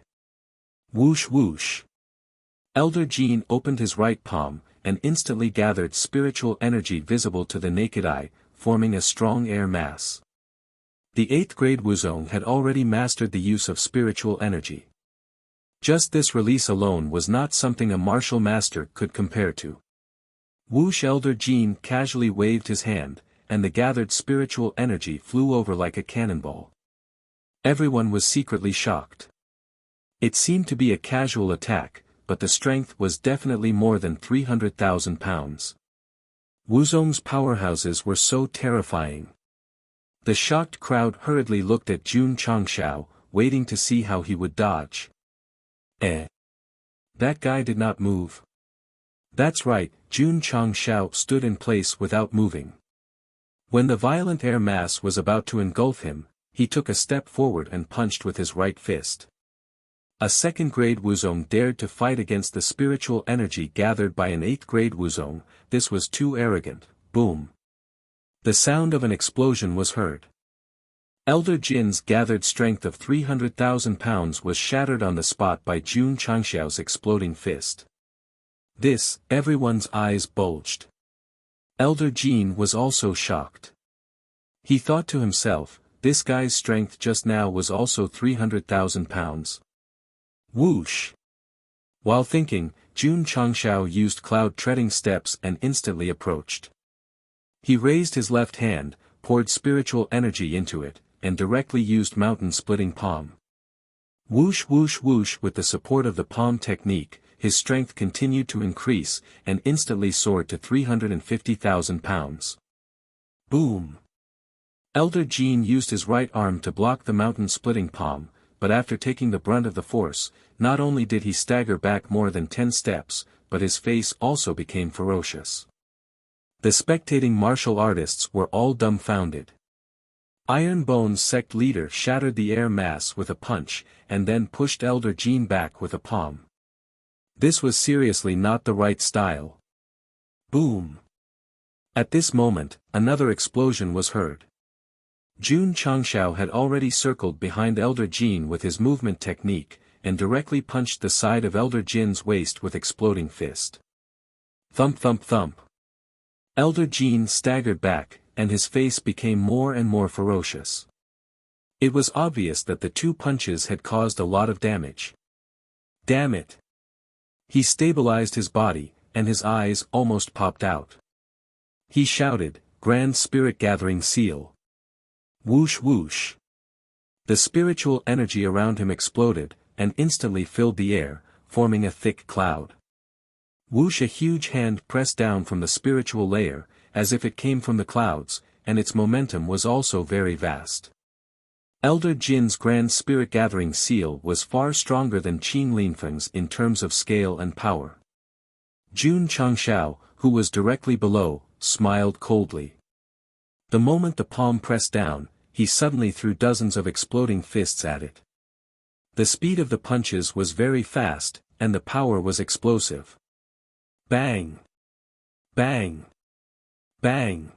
S1: Whoosh whoosh. Elder Jean opened his right palm, and instantly gathered spiritual energy visible to the naked eye, forming a strong air mass. The 8th grade Wuzong had already mastered the use of spiritual energy. Just this release alone was not something a martial master could compare to. Whoosh! Elder Jin casually waved his hand, and the gathered spiritual energy flew over like a cannonball. Everyone was secretly shocked. It seemed to be a casual attack, but the strength was definitely more than 300,000 pounds. Wuzong's powerhouses were so terrifying. The shocked crowd hurriedly looked at Jun Changshao, waiting to see how he would dodge. That guy did not move. That's right, Jun Changshao stood in place without moving. When the violent air mass was about to engulf him, he took a step forward and punched with his right fist. A second-grade Wuzong dared to fight against the spiritual energy gathered by an 8th-grade Wuzong. This was too arrogant. Boom. The sound of an explosion was heard. Elder Jin's gathered strength of 300,000 pounds was shattered on the spot by Jun Changshao's exploding fist. Everyone's eyes bulged. Elder Jin was also shocked. He thought to himself, this guy's strength just now was also 300,000 pounds. Whoosh! While thinking, Jun Changshao used cloud-treading steps and instantly approached. He raised his left hand, poured spiritual energy into it, and directly used mountain-splitting palm. Whoosh whoosh whoosh! With the support of the palm technique, his strength continued to increase, and instantly soared to 350,000 pounds. Boom! Elder Jin used his right arm to block the mountain-splitting palm, but after taking the brunt of the force, not only did he stagger back more than 10 steps, but his face also became ferocious. The spectating martial artists were all dumbfounded. Iron Bone's sect leader shattered the air mass with a punch, and then pushed Elder Jin back with a palm. This was seriously not the right style. Boom! At this moment, another explosion was heard. Jun Changshao had already circled behind Elder Jin with his movement technique, and directly punched the side of Elder Jin's waist with exploding fist. Thump thump thump. Elder Jin staggered back, and his face became more and more ferocious. It was obvious that the two punches had caused a lot of damage. Damn it! He stabilized his body, and his eyes almost popped out. He shouted, "Grand Spirit Gathering Seal!" Whoosh whoosh. The spiritual energy around him exploded, and instantly filled the air, forming a thick cloud. Whoosh! A huge hand pressed down from the spiritual layer, as if it came from the clouds, and its momentum was also very vast. Elder Jin's Grand Spirit Gathering Seal was far stronger than Qin Linfeng's in terms of scale and power. Jun Changshao, who was directly below, smiled coldly. The moment the palm pressed down, he suddenly threw dozens of exploding fists at it. The speed of the punches was very fast, and the power was explosive. Bang! Bang! Bang!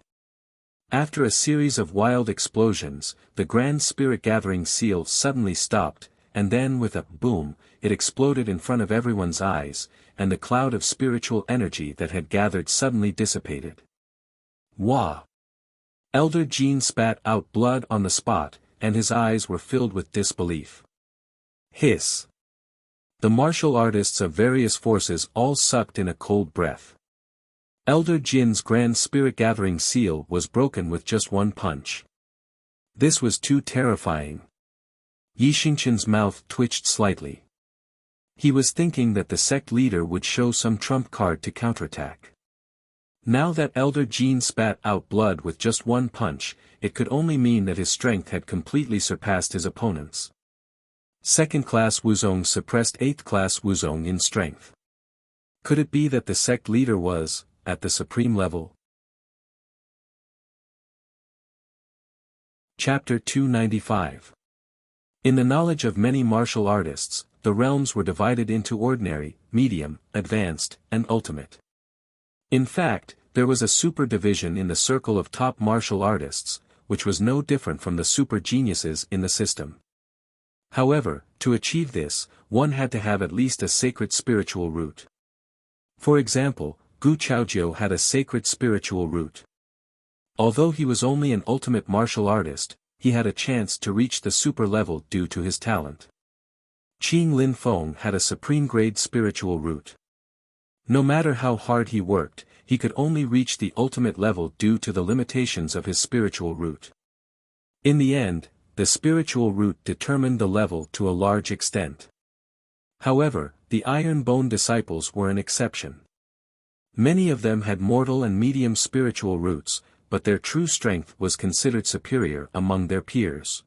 S1: After a series of wild explosions, the Grand Spirit Gathering Seal suddenly stopped, and then with a boom, it exploded in front of everyone's eyes, and the cloud of spiritual energy that had gathered suddenly dissipated. Wah! Elder Jin spat out blood on the spot, and his eyes were filled with disbelief. Hiss! The martial artists of various forces all sucked in a cold breath. Elder Jin's Grand Spirit Gathering Seal was broken with just one punch. This was too terrifying. Yi Xingqian's mouth twitched slightly. He was thinking that the sect leader would show some trump card to counterattack. Now that Elder Jin spat out blood with just one punch, it could only mean that his strength had completely surpassed his opponent's. Second-class Wuzong suppressed 8th-class Wuzong in strength. Could it be that the sect leader was, at the supreme level? Chapter 295. In the knowledge of many martial artists, the realms were divided into ordinary, medium, advanced, and ultimate. In fact, there was a super division in the circle of top martial artists, which was no different from the super geniuses in the system. However, to achieve this, one had to have at least a sacred spiritual root. For example, Gu Chaojiu had a sacred spiritual root. Although he was only an ultimate martial artist, he had a chance to reach the super level due to his talent. Qing Lin Feng had a supreme-grade spiritual root. No matter how hard he worked, he could only reach the ultimate level due to the limitations of his spiritual root. In the end, the spiritual root determined the level to a large extent. However, the Iron Bone disciples were an exception. Many of them had mortal and medium spiritual roots, but their true strength was considered superior among their peers.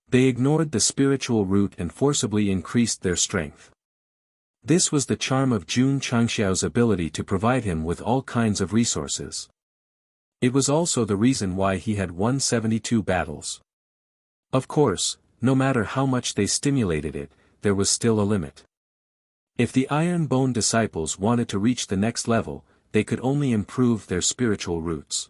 S1: They ignored the spiritual root and forcibly increased their strength. This was the charm of Jun Changxiao's ability to provide him with all kinds of resources. It was also the reason why he had won 72 battles. Of course, no matter how much they stimulated it, there was still a limit. If the Iron Bone disciples wanted to reach the next level, they could only improve their spiritual roots.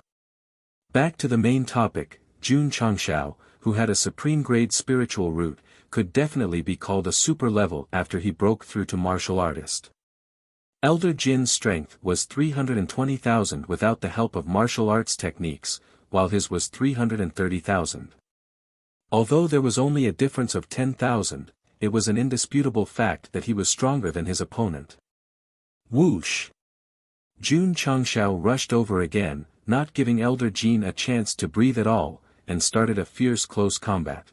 S1: Back to the main topic, Jun Changxiao, who had a supreme-grade spiritual root, could definitely be called a super level after he broke through to martial artist. Elder Jin's strength was 320,000 without the help of martial arts techniques, while his was 330,000. Although there was only a difference of 10,000, it was an indisputable fact that he was stronger than his opponent. Whoosh! Jun Changxiao rushed over again, not giving Elder Jin a chance to breathe at all, and started a fierce close combat.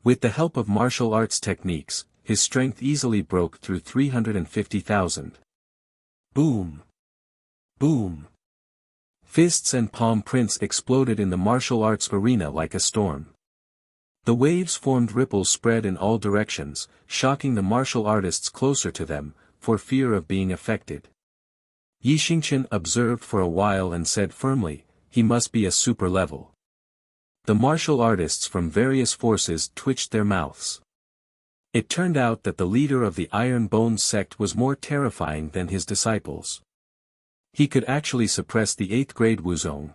S1: With the help of martial arts techniques, his strength easily broke through 350,000. Boom! Boom! Fists and palm prints exploded in the martial arts arena like a storm. The waves formed ripples spread in all directions, shocking the martial artists closer to them, for fear of being affected. Yi Xingqian observed for a while and said firmly, "He must be a super level." The martial artists from various forces twitched their mouths. It turned out that the leader of the Iron Bone sect was more terrifying than his disciples. He could actually suppress the 8th grade Wuzong.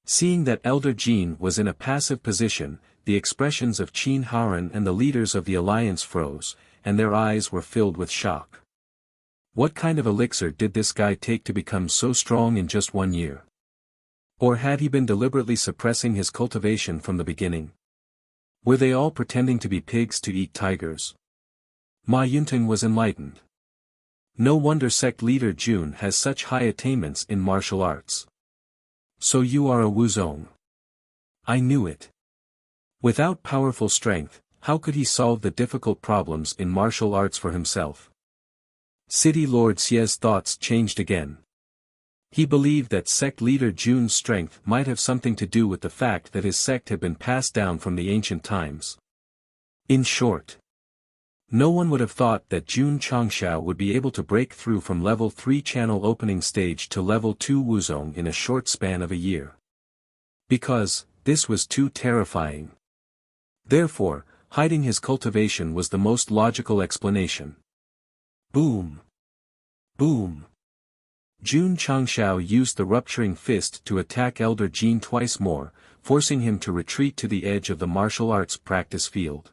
S1: Seeing that Elder Jin was in a passive position, the expressions of Qin Haoren and the leaders of the alliance froze, and their eyes were filled with shock. What kind of elixir did this guy take to become so strong in just 1 year? Or had he been deliberately suppressing his cultivation from the beginning? Were they all pretending to be pigs to eat tigers? Ma Yunting was enlightened. No wonder sect leader Jun has such high attainments in martial arts. So you are a Wuzong. I knew it. Without powerful strength, how could he solve the difficult problems in martial arts for himself? City Lord Xie's thoughts changed again. He believed that sect leader Jun's strength might have something to do with the fact that his sect had been passed down from the ancient times. In short, no one would have thought that Jun Changxiao would be able to break through from level 3 channel opening stage to level 2 Wuzong in a short span of a year. Because, this was too terrifying. Therefore, hiding his cultivation was the most logical explanation. Boom! Boom! Jun Changxiao used the rupturing fist to attack Elder Jin twice more, forcing him to retreat to the edge of the martial arts practice field.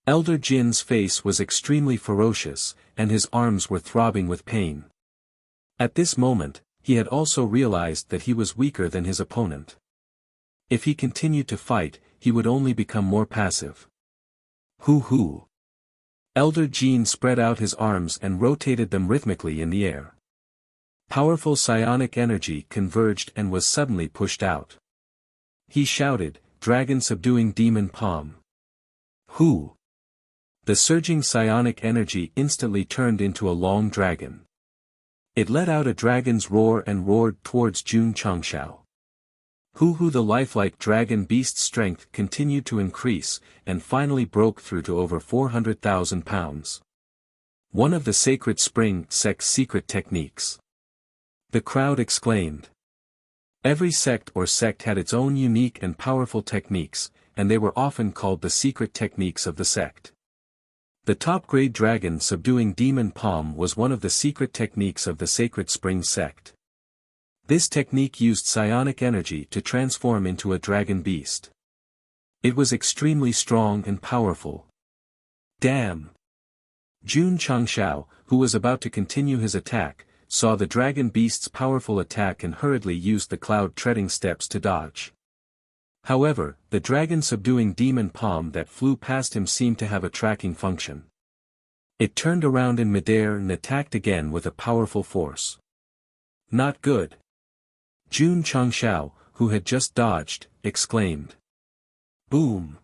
S1: Elder Jin's face was extremely ferocious, and his arms were throbbing with pain. At this moment, he had also realized that he was weaker than his opponent. If he continued to fight, he would only become more passive. Hoo! Elder Jin spread out his arms and rotated them rhythmically in the air. Powerful psionic energy converged and was suddenly pushed out. He shouted, "Dragon subduing demon palm." Hoo! The surging psionic energy instantly turned into a long dragon. It let out a dragon's roar and roared towards Jun Changxiao. Hoo! The lifelike dragon beast's strength continued to increase, and finally broke through to over 400,000 pounds. One of the sacred spring sect's secret techniques. The crowd exclaimed. Every sect had its own unique and powerful techniques, and they were often called the secret techniques of the sect. The top-grade dragon subduing demon palm was one of the secret techniques of the Sacred Spring sect. This technique used psionic energy to transform into a dragon beast. It was extremely strong and powerful. Damn! Jun Changxiao, who was about to continue his attack, saw the dragon beast's powerful attack and hurriedly used the cloud treading steps to dodge. However, the dragon-subduing demon palm that flew past him seemed to have a tracking function. It turned around in midair and attacked again with a powerful force. Not good. Jun Changshao, who had just dodged, exclaimed. Boom!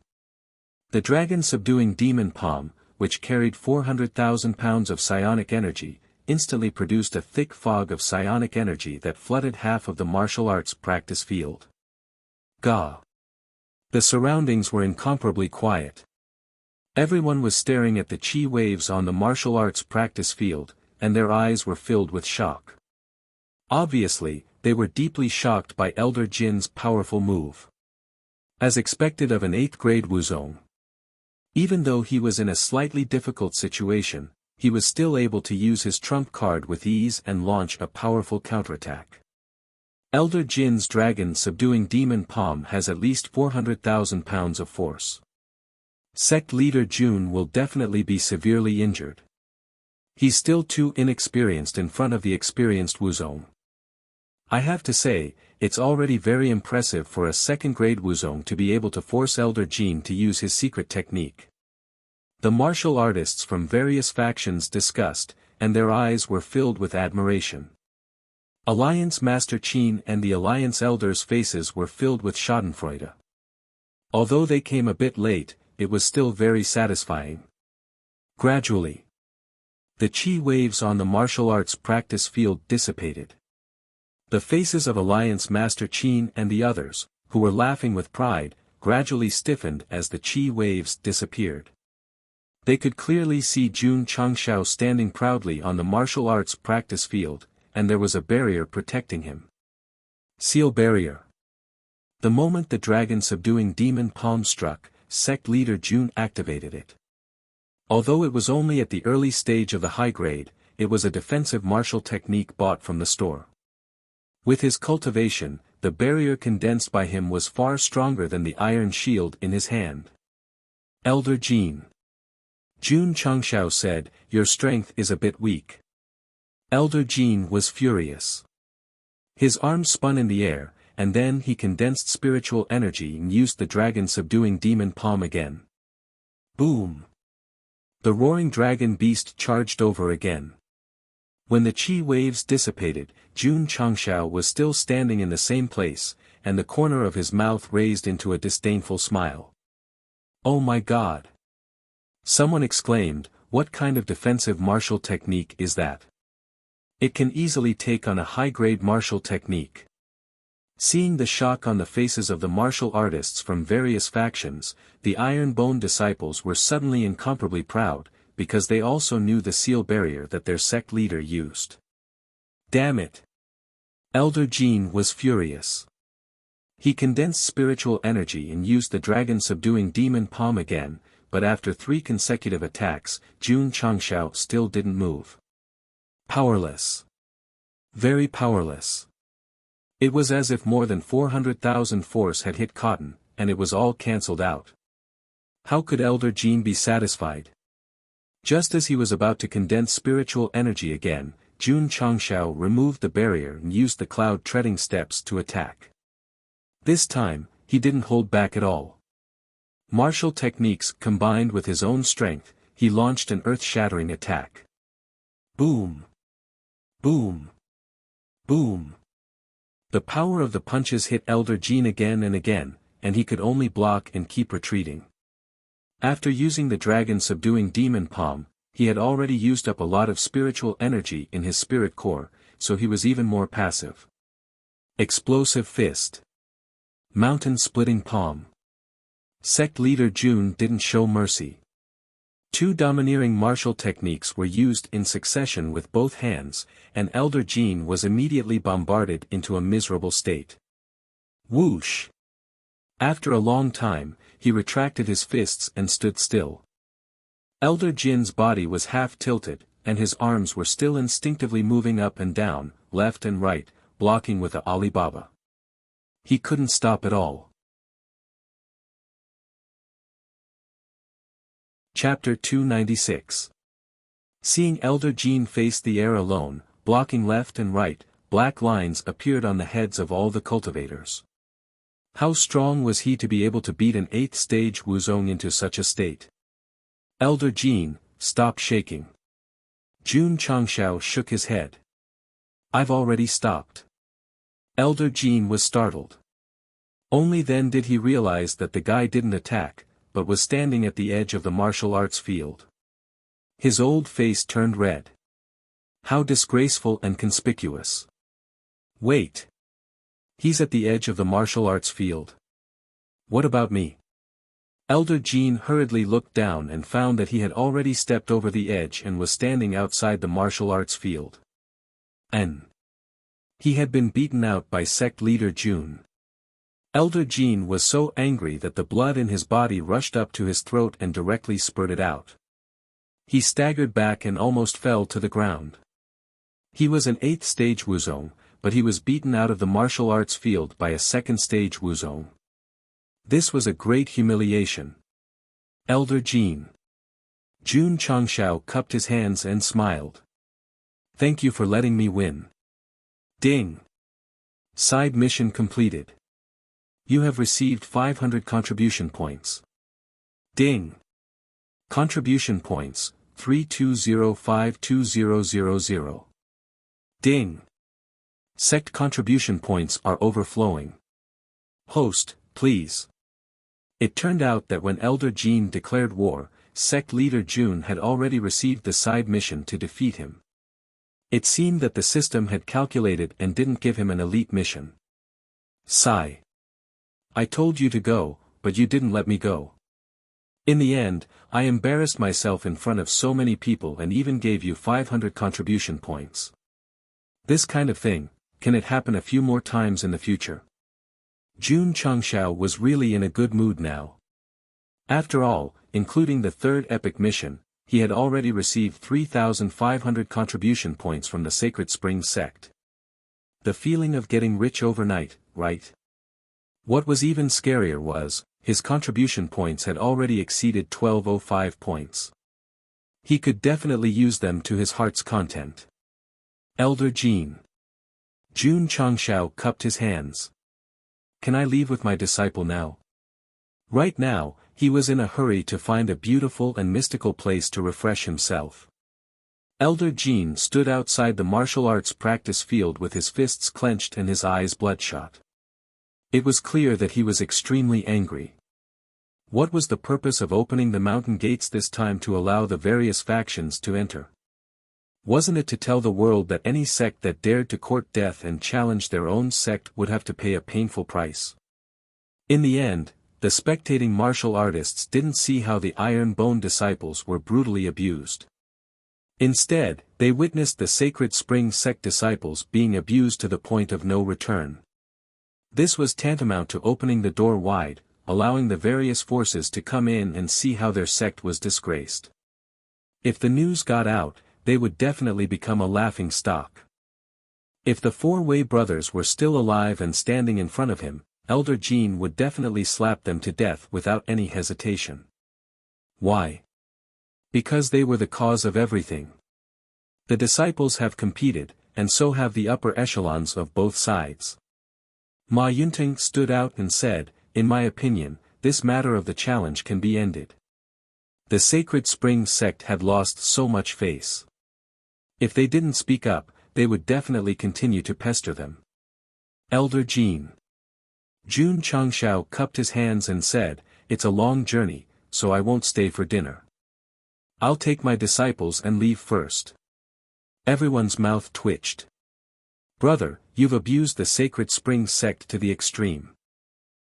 S1: The dragon-subduing demon palm, which carried 400,000 pounds of psionic energy, instantly produced a thick fog of psionic energy that flooded half of the martial arts practice field. Gah! The surroundings were incomparably quiet. Everyone was staring at the chi waves on the martial arts practice field, and their eyes were filled with shock. Obviously, they were deeply shocked by Elder Jin's powerful move. As expected of an 8th grade Wuzong. Even though he was in a slightly difficult situation, he was still able to use his trump card with ease and launch a powerful counterattack. Elder Jin's dragon-subduing demon palm has at least 400,000 pounds of force. Sect leader Jun will definitely be severely injured. He's still too inexperienced in front of the experienced Wuzong. I have to say, it's already very impressive for a 2nd grade Wuzong to be able to force Elder Jin to use his secret technique. The martial artists from various factions discussed, and their eyes were filled with admiration. Alliance Master Qin and the Alliance Elders' faces were filled with schadenfreude. Although they came a bit late, it was still very satisfying. Gradually, the chi waves on the martial arts practice field dissipated. The faces of Alliance Master Qin and the others, who were laughing with pride, gradually stiffened as the chi waves disappeared. They could clearly see Jun Changshao standing proudly on the martial arts practice field, and there was a barrier protecting him. Seal barrier. The moment the dragon-subduing demon palm struck, Sect leader Jun activated it. Although it was only at the early stage of the high grade, it was a defensive martial technique bought from the store. With his cultivation, the barrier condensed by him was far stronger than the iron shield in his hand. Elder Jin. Jun Changshao said, "Your strength is a bit weak." Elder Jin was furious. His arms spun in the air, and then he condensed spiritual energy and used the dragon-subduing demon palm again. Boom! The roaring dragon beast charged over again. When the chi waves dissipated, Jun Changshao was still standing in the same place, and the corner of his mouth raised into a disdainful smile. "Oh my God!" Someone exclaimed, "What kind of defensive martial technique is that? It can easily take on a high-grade martial technique." Seeing the shock on the faces of the martial artists from various factions, the Iron Bone disciples were suddenly incomparably proud, because they also knew the seal barrier that their sect leader used. Damn it! Elder Jin was furious. He condensed spiritual energy and used the dragon-subduing demon palm again, but after 3 consecutive attacks, Jun Changshao still didn't move. Powerless. Very powerless. It was as if more than 400,000 force had hit cotton, and it was all cancelled out. How could Elder Jin be satisfied? Just as he was about to condense spiritual energy again, Jun Changshao removed the barrier and used the cloud treading steps to attack. This time, he didn't hold back at all. Martial techniques combined with his own strength, he launched an earth-shattering attack. Boom! Boom! Boom! The power of the punches hit Elder Jin again and again, and he could only block and keep retreating. After using the dragon-subduing demon palm, he had already used up a lot of spiritual energy in his spirit core, so he was even more passive. Explosive fist. Mountain-splitting palm. Sect leader Jun didn't show mercy. 2 domineering martial techniques were used in succession with both hands, and Elder Jin was immediately bombarded into a miserable state. Whoosh! After a long time, he retracted his fists and stood still. Elder Jin's body was half tilted, and his arms were still instinctively moving up and down, left and right, blocking with a Alibaba. He couldn't stop at all. Chapter 296. Seeing Elder Jin face the air alone, blocking left and right, black lines appeared on the heads of all the cultivators. How strong was he to be able to beat an 8th stage Wuzong into such a state? Elder Jin, stop shaking. Jun Changshao shook his head. I've already stopped. Elder Jin was startled. Only then did he realize that the guy didn't attack, but was standing at the edge of the martial arts field. His old face turned red. How disgraceful and conspicuous. Wait. He's at the edge of the martial arts field. What about me? Elder Jin hurriedly looked down and found that he had already stepped over the edge and was standing outside the martial arts field. He had been beaten out by sect leader Jun. Elder Jin was so angry that the blood in his body rushed up to his throat and directly spurted out. He staggered back and almost fell to the ground. He was an 8th stage Wuzong, but he was beaten out of the martial arts field by a 2nd stage Wuzong. This was a great humiliation. Elder Jin. Jun Changshao cupped his hands and smiled. Thank you for letting me win. Ding. Side mission completed. You have received 500 contribution points. Ding. Contribution points, 320520000. Ding. Sect contribution points are overflowing. Host, please. It turned out that when Elder Jin declared war, sect leader Jun had already received the side mission to defeat him. It seemed that the system had calculated and didn't give him an elite mission. Sigh. I told you to go, but you didn't let me go. In the end, I embarrassed myself in front of so many people and even gave you 500 contribution points. This kind of thing, can it happen a few more times in the future? Jun Changshao was really in a good mood now. After all, including the 3rd epic mission, he had already received 3,500 contribution points from the Sacred Spring Sect. The feeling of getting rich overnight, right? What was even scarier was, his contribution points had already exceeded 1205 points. He could definitely use them to his heart's content. Elder Jin. Jun Changshao cupped his hands. Can I leave with my disciple now? Right now, he was in a hurry to find a beautiful and mystical place to refresh himself. Elder Jin stood outside the martial arts practice field with his fists clenched and his eyes bloodshot. It was clear that he was extremely angry. What was the purpose of opening the mountain gates this time to allow the various factions to enter? Wasn't it to tell the world that any sect that dared to court death and challenge their own sect would have to pay a painful price? In the end, the spectating martial artists didn't see how the Iron Bone disciples were brutally abused. Instead, they witnessed the Sacred Spring Sect disciples being abused to the point of no return. This was tantamount to opening the door wide, allowing the various forces to come in and see how their sect was disgraced. If the news got out, they would definitely become a laughing stock. If the Four-Way brothers were still alive and standing in front of him, Elder Jin would definitely slap them to death without any hesitation. Why? Because they were the cause of everything. The disciples have competed, and so have the upper echelons of both sides. Ma Yunting stood out and said, in my opinion, this matter of the challenge can be ended. The Sacred Spring Sect had lost so much face. If they didn't speak up, they would definitely continue to pester them. Elder Jin. Jun Changshao cupped his hands and said, it's a long journey, so I won't stay for dinner. I'll take my disciples and leave first. Everyone's mouth twitched. Brother, you've abused the Sacred Spring Sect to the extreme.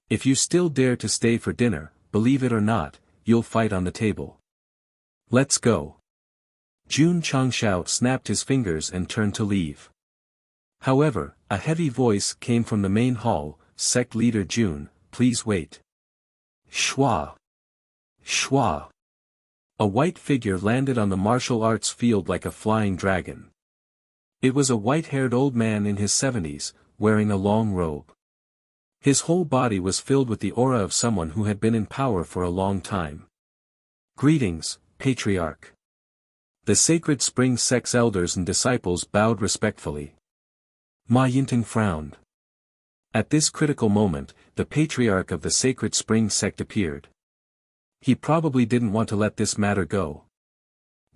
S1: If you still dare to stay for dinner, believe it or not, you'll fight on the table. Let's go. Jun Changshao snapped his fingers and turned to leave. However, a heavy voice came from the main hall, Sect leader Jun, please wait. Shwa. Shwa. A white figure landed on the martial arts field like a flying dragon. It was a white-haired old man in his 70s, wearing a long robe. His whole body was filled with the aura of someone who had been in power for a long time. Greetings, Patriarch. The Sacred Spring Sect's elders and disciples bowed respectfully. Ma Yinting frowned. At this critical moment, the patriarch of the Sacred Spring Sect appeared. He probably didn't want to let this matter go.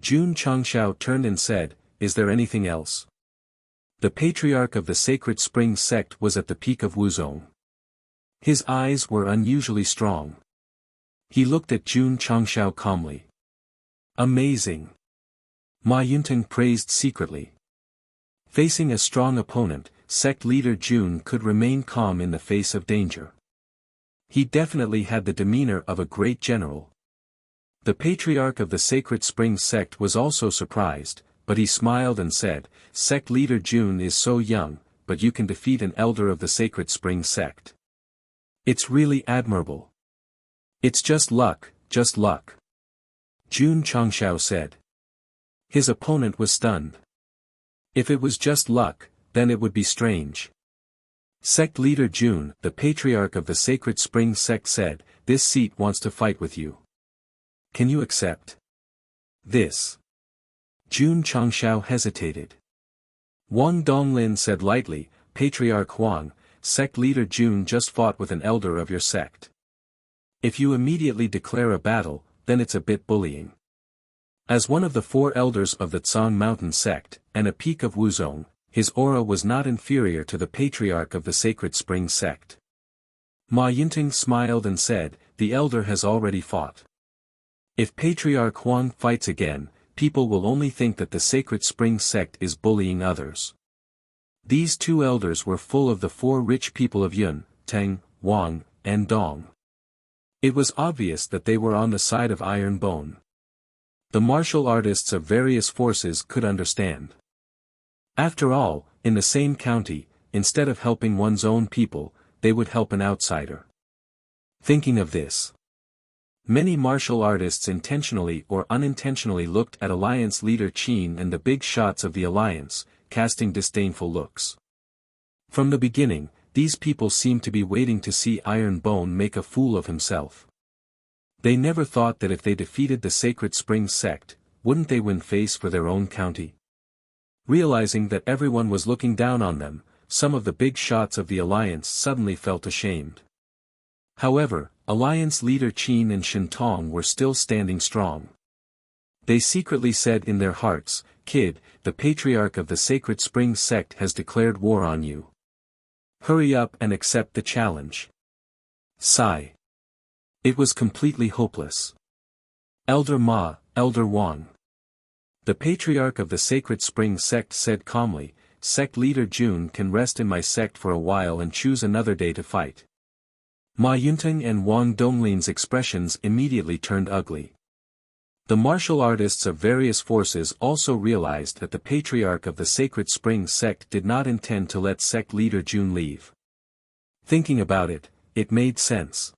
S1: Jun Changshao turned and said, "Is there anything else?" The patriarch of the Sacred Spring Sect was at the peak of Wuzong. His eyes were unusually strong. He looked at Jun Changshao calmly. Amazing. Ma Yunting praised secretly. Facing a strong opponent, sect leader Jun could remain calm in the face of danger. He definitely had the demeanor of a great general. The patriarch of the Sacred Spring Sect was also surprised, but he smiled and said, "Sect leader Jun is so young, but you can defeat an elder of the Sacred Spring Sect. It's really admirable." "It's just luck, just luck," Jun Changshao said. His opponent was stunned. If it was just luck, then it would be strange. Sect leader Jun, the patriarch of the Sacred Spring Sect said, "This seat wants to fight with you. Can you accept this?" Jun Changshao hesitated. Wang Donglin said lightly, "Patriarch Huang, sect leader Jun just fought with an elder of your sect. If you immediately declare a battle, then it's a bit bullying." As one of the 4 elders of the Tsang Mountain sect, and a peak of Wuzong, his aura was not inferior to the patriarch of the Sacred Spring Sect. Ma Yunting smiled and said, "The elder has already fought. If Patriarch Huang fights again, people will only think that the Sacred Spring Sect is bullying others." These 2 elders were full of the 4 rich people of Yun, Teng, Wang, and Dong. It was obvious that they were on the side of Iron Bone. The martial artists of various forces could understand. After all, in the same county, instead of helping one's own people, they would help an outsider. Thinking of this, many martial artists intentionally or unintentionally looked at Alliance leader Qin and the big shots of the Alliance, casting disdainful looks. From the beginning, these people seemed to be waiting to see Iron Bone make a fool of himself. They never thought that if they defeated the Sacred Spring Sect, wouldn't they win face for their own county? Realizing that everyone was looking down on them, some of the big shots of the Alliance suddenly felt ashamed. However, Alliance leader Qin and Shintong were still standing strong. They secretly said in their hearts, "Kid, the patriarch of the Sacred Spring Sect has declared war on you. Hurry up and accept the challenge." Sigh. It was completely hopeless. Elder Ma, Elder Wang. The patriarch of the Sacred Spring Sect said calmly, "Sect leader Jun can rest in my sect for a while and choose another day to fight." Ma Yunting and Wang Donglin's expressions immediately turned ugly. The martial artists of various forces also realized that the patriarch of the Sacred Spring Sect did not intend to let sect leader Jun leave. Thinking about it, it made sense.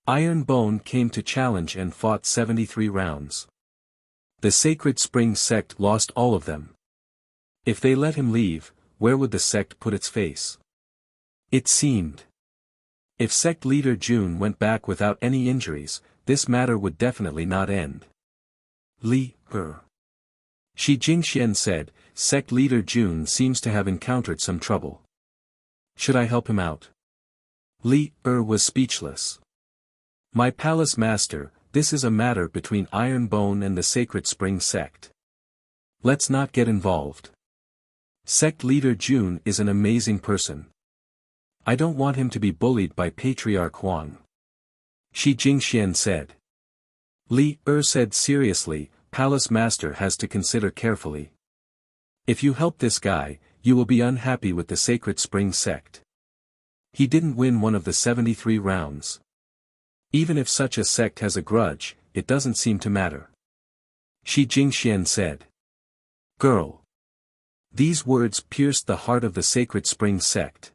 S1: Iron Bone came to challenge and fought 73 rounds. The Sacred Spring Sect lost all of them. If they let him leave, where would the sect put its face? It seemed. If sect leader Jun went back without any injuries, this matter would definitely not end. Li, Shi Jingxian said, "Sect leader Jun seems to have encountered some trouble. Should I help him out?" Li was speechless. "My palace master, this is a matter between Iron Bone and the Sacred Spring Sect. Let's not get involved. Sect leader Jun is an amazing person. I don't want him to be bullied by Patriarch Huang." Shi Jingxian said. Li said seriously, "Palace master has to consider carefully. If you help this guy, you will be unhappy with the Sacred Spring Sect. He didn't win one of the 73 rounds. Even if such a sect has a grudge, it doesn't seem to matter." Shi Jingxian said. "Girl." These words pierced the heart of the Sacred Spring Sect.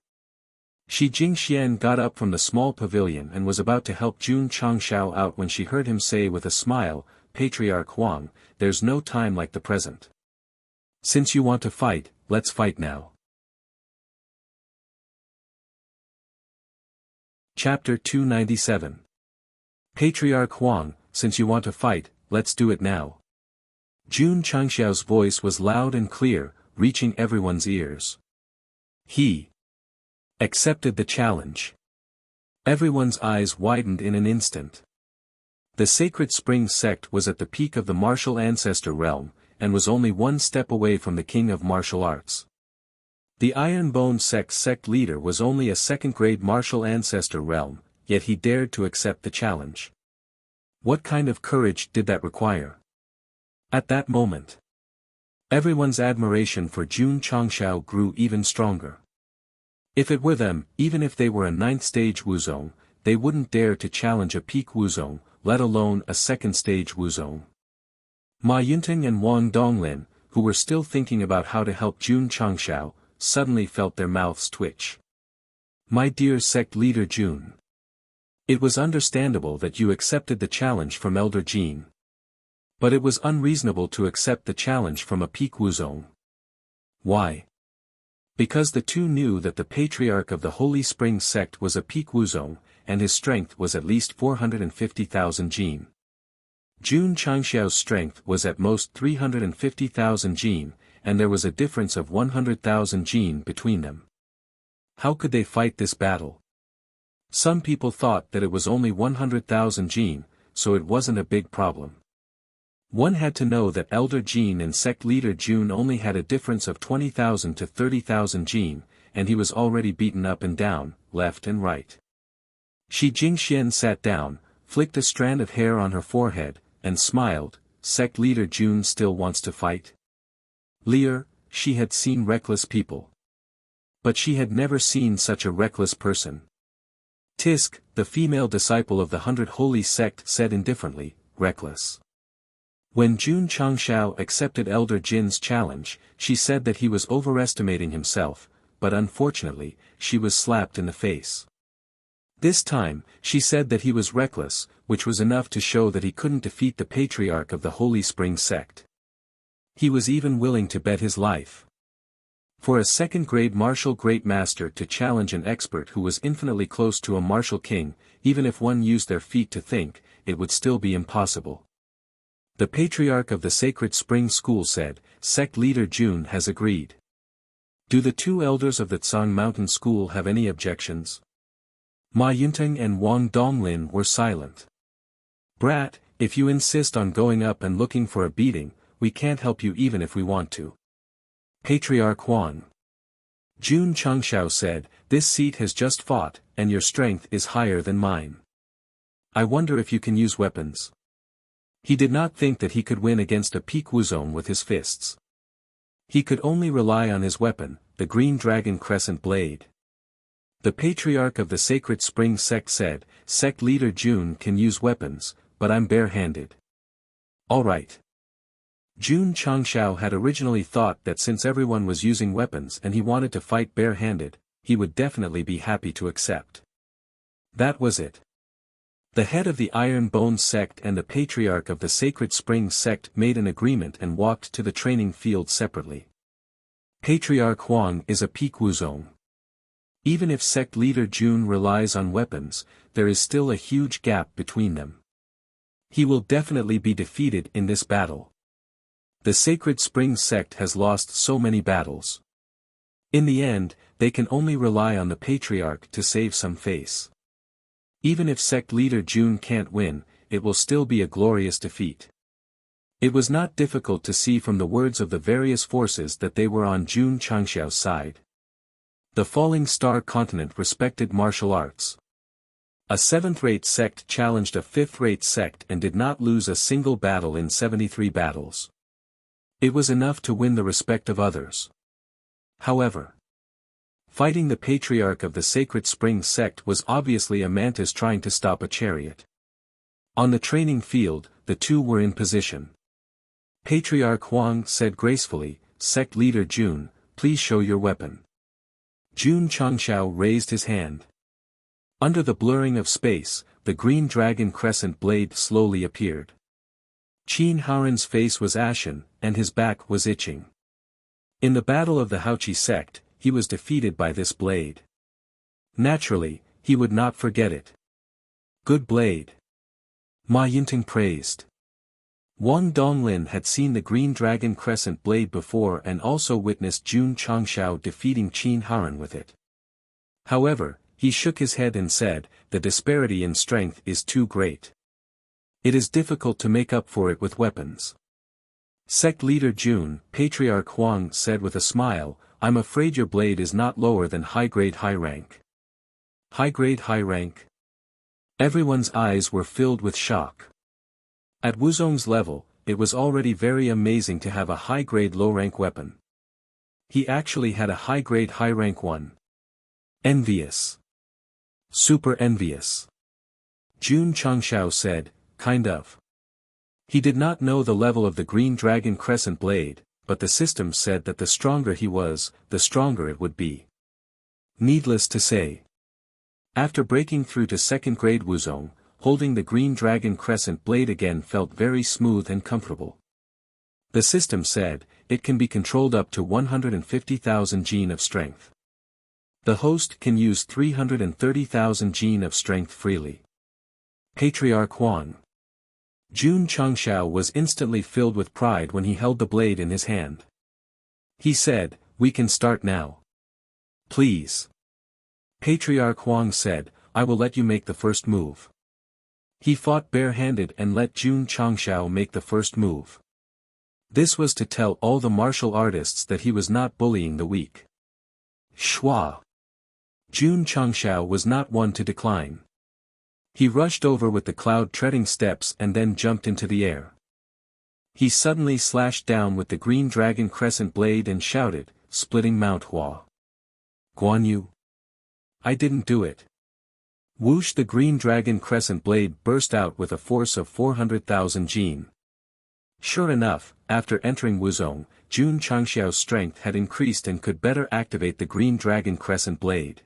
S1: Shi Jingxian got up from the small pavilion and was about to help Jun Changshao out when she heard him say with a smile, "Patriarch Huang, there's no time like the present. Since you want to fight, let's fight now." Chapter 297. Patriarch Huang, since you want to fight, let's do it now. Jun Changshao's voice was loud and clear, reaching everyone's ears. accepted the challenge. Everyone's eyes widened in an instant. The Sacred Spring Sect was at the peak of the martial ancestor realm, and was only one step away from the king of martial arts. The Ironbone Sect's sect leader was only a second-grade martial ancestor realm, yet he dared to accept the challenge. What kind of courage did that require? At that moment, everyone's admiration for Jun Changshao grew even stronger. If it were them, even if they were a 9th-stage Wuzong, they wouldn't dare to challenge a peak Wuzong, let alone a 2nd-stage Wuzong. Ma Yunting and Wang Donglin, who were still thinking about how to help Jun Changshao, suddenly felt their mouths twitch. My dear sect leader Jun. It was understandable that you accepted the challenge from Elder Jin. But it was unreasonable to accept the challenge from a peak Wuzong. Why? Because the two knew that the patriarch of the Holy Spring Sect was a peak Wuzong, and his strength was at least 450,000 Jin. Jun Changshao's strength was at most 350,000 Jin, and there was a difference of 100,000 Jin between them. How could they fight this battle? Some people thought that it was only 100,000 Jin, so it wasn't a big problem. One had to know that Elder Jin and sect leader Jun only had a difference of 20,000 to 30,000 Jin, and he was already beaten up and down, left and right. Shi Jingxian sat down, flicked a strand of hair on her forehead, and smiled. Sect leader Jun still wants to fight? Lear, she had seen reckless people. But she had never seen such a reckless person. Tisk, the female disciple of the 100 Holy Sect, said indifferently, reckless. When Jun Changshao accepted Elder Jin's challenge, she said that he was overestimating himself, but unfortunately, she was slapped in the face. This time, she said that he was reckless, which was enough to show that he couldn't defeat the patriarch of the Holy Spring Sect. He was even willing to bet his life. For a second-grade martial great master to challenge an expert who was infinitely close to a martial king, even if one used their feet to think, it would still be impossible. The patriarch of the Sacred Spring School said, Sect leader Jun has agreed. Do the two elders of the Tsang Mountain School have any objections? Ma Yunting and Wang Donglin were silent. Brat, if you insist on going up and looking for a beating, we can't help you even if we want to. Patriarch Huan. Jun Changshao said, this seat has just fought, and your strength is higher than mine. I wonder if you can use weapons. He did not think that he could win against a peak Wuzong with his fists. He could only rely on his weapon, the Green Dragon Crescent Blade. The patriarch of the Sacred Spring Sect said, Sect leader Jun can use weapons, but I'm bare-handed. All right. Jun Changshao had originally thought that since everyone was using weapons and he wanted to fight bare-handed, he would definitely be happy to accept. That was it. The head of the Iron Bone Sect and the patriarch of the Sacred Spring Sect made an agreement and walked to the training field separately. Patriarch Huang is a peak Wuzong. Even if sect leader Jun relies on weapons, there is still a huge gap between them. He will definitely be defeated in this battle. The Sacred Spring Sect has lost so many battles. In the end, they can only rely on the patriarch to save some face. Even if sect leader Jun can't win, it will still be a glorious defeat. It was not difficult to see from the words of the various forces that they were on Jun Changshao's side. The Falling Star Continent respected martial arts. A 7th-rate sect challenged a 5th-rate sect and did not lose a single battle in 73 battles. It was enough to win the respect of others. However, fighting the patriarch of the Sacred Spring Sect was obviously a mantis trying to stop a chariot. On the training field, the two were in position. Patriarch Huang said gracefully, Sect leader Jun, please show your weapon. Jun Changshao raised his hand. Under the blurring of space, the Green Dragon Crescent Blade slowly appeared. Qin Haoran's face was ashen, and his back was itching. In the battle of the Haoqi sect, he was defeated by this blade. Naturally, he would not forget it. Good blade. Ma Yinting praised. Wang Donglin had seen the Green Dragon Crescent Blade before and also witnessed Jun Changshao defeating Qin Haoran with it. However, he shook his head and said, the disparity in strength is too great. It is difficult to make up for it with weapons. Sect leader Jun, Patriarch Huang said with a smile, I'm afraid your blade is not lower than high-grade high rank. High-grade high rank? Everyone's eyes were filled with shock. At Wuzong's level, it was already very amazing to have a high-grade low-rank weapon. He actually had a high-grade high-rank one. Envious. Super envious. Jun Changshao said, kind of. He did not know the level of the Green Dragon Crescent Blade, but the system said that the stronger he was, the stronger it would be. Needless to say. After breaking through to second-grade Wuzong, holding the Green Dragon Crescent Blade again felt very smooth and comfortable. The system said, it can be controlled up to 150,000 gene of strength. The host can use 330,000 gene of strength freely. Patriarch Huang. Jun Changshao was instantly filled with pride when he held the blade in his hand. He said, we can start now. Please. Patriarch Huang said, I will let you make the first move. He fought barehanded and let Jun Changshao make the first move. This was to tell all the martial artists that he was not bullying the weak. Shua. Jun Changshao was not one to decline. He rushed over with the cloud-treading steps and then jumped into the air. He suddenly slashed down with the Green Dragon Crescent Blade and shouted, splitting Mount Hua. Guan Yu. I didn't do it. Whoosh! The Green Dragon Crescent Blade burst out with a force of 400,000 gene. Sure enough, after entering Wuzong, Jun Changxiao's strength had increased and could better activate the Green Dragon Crescent Blade.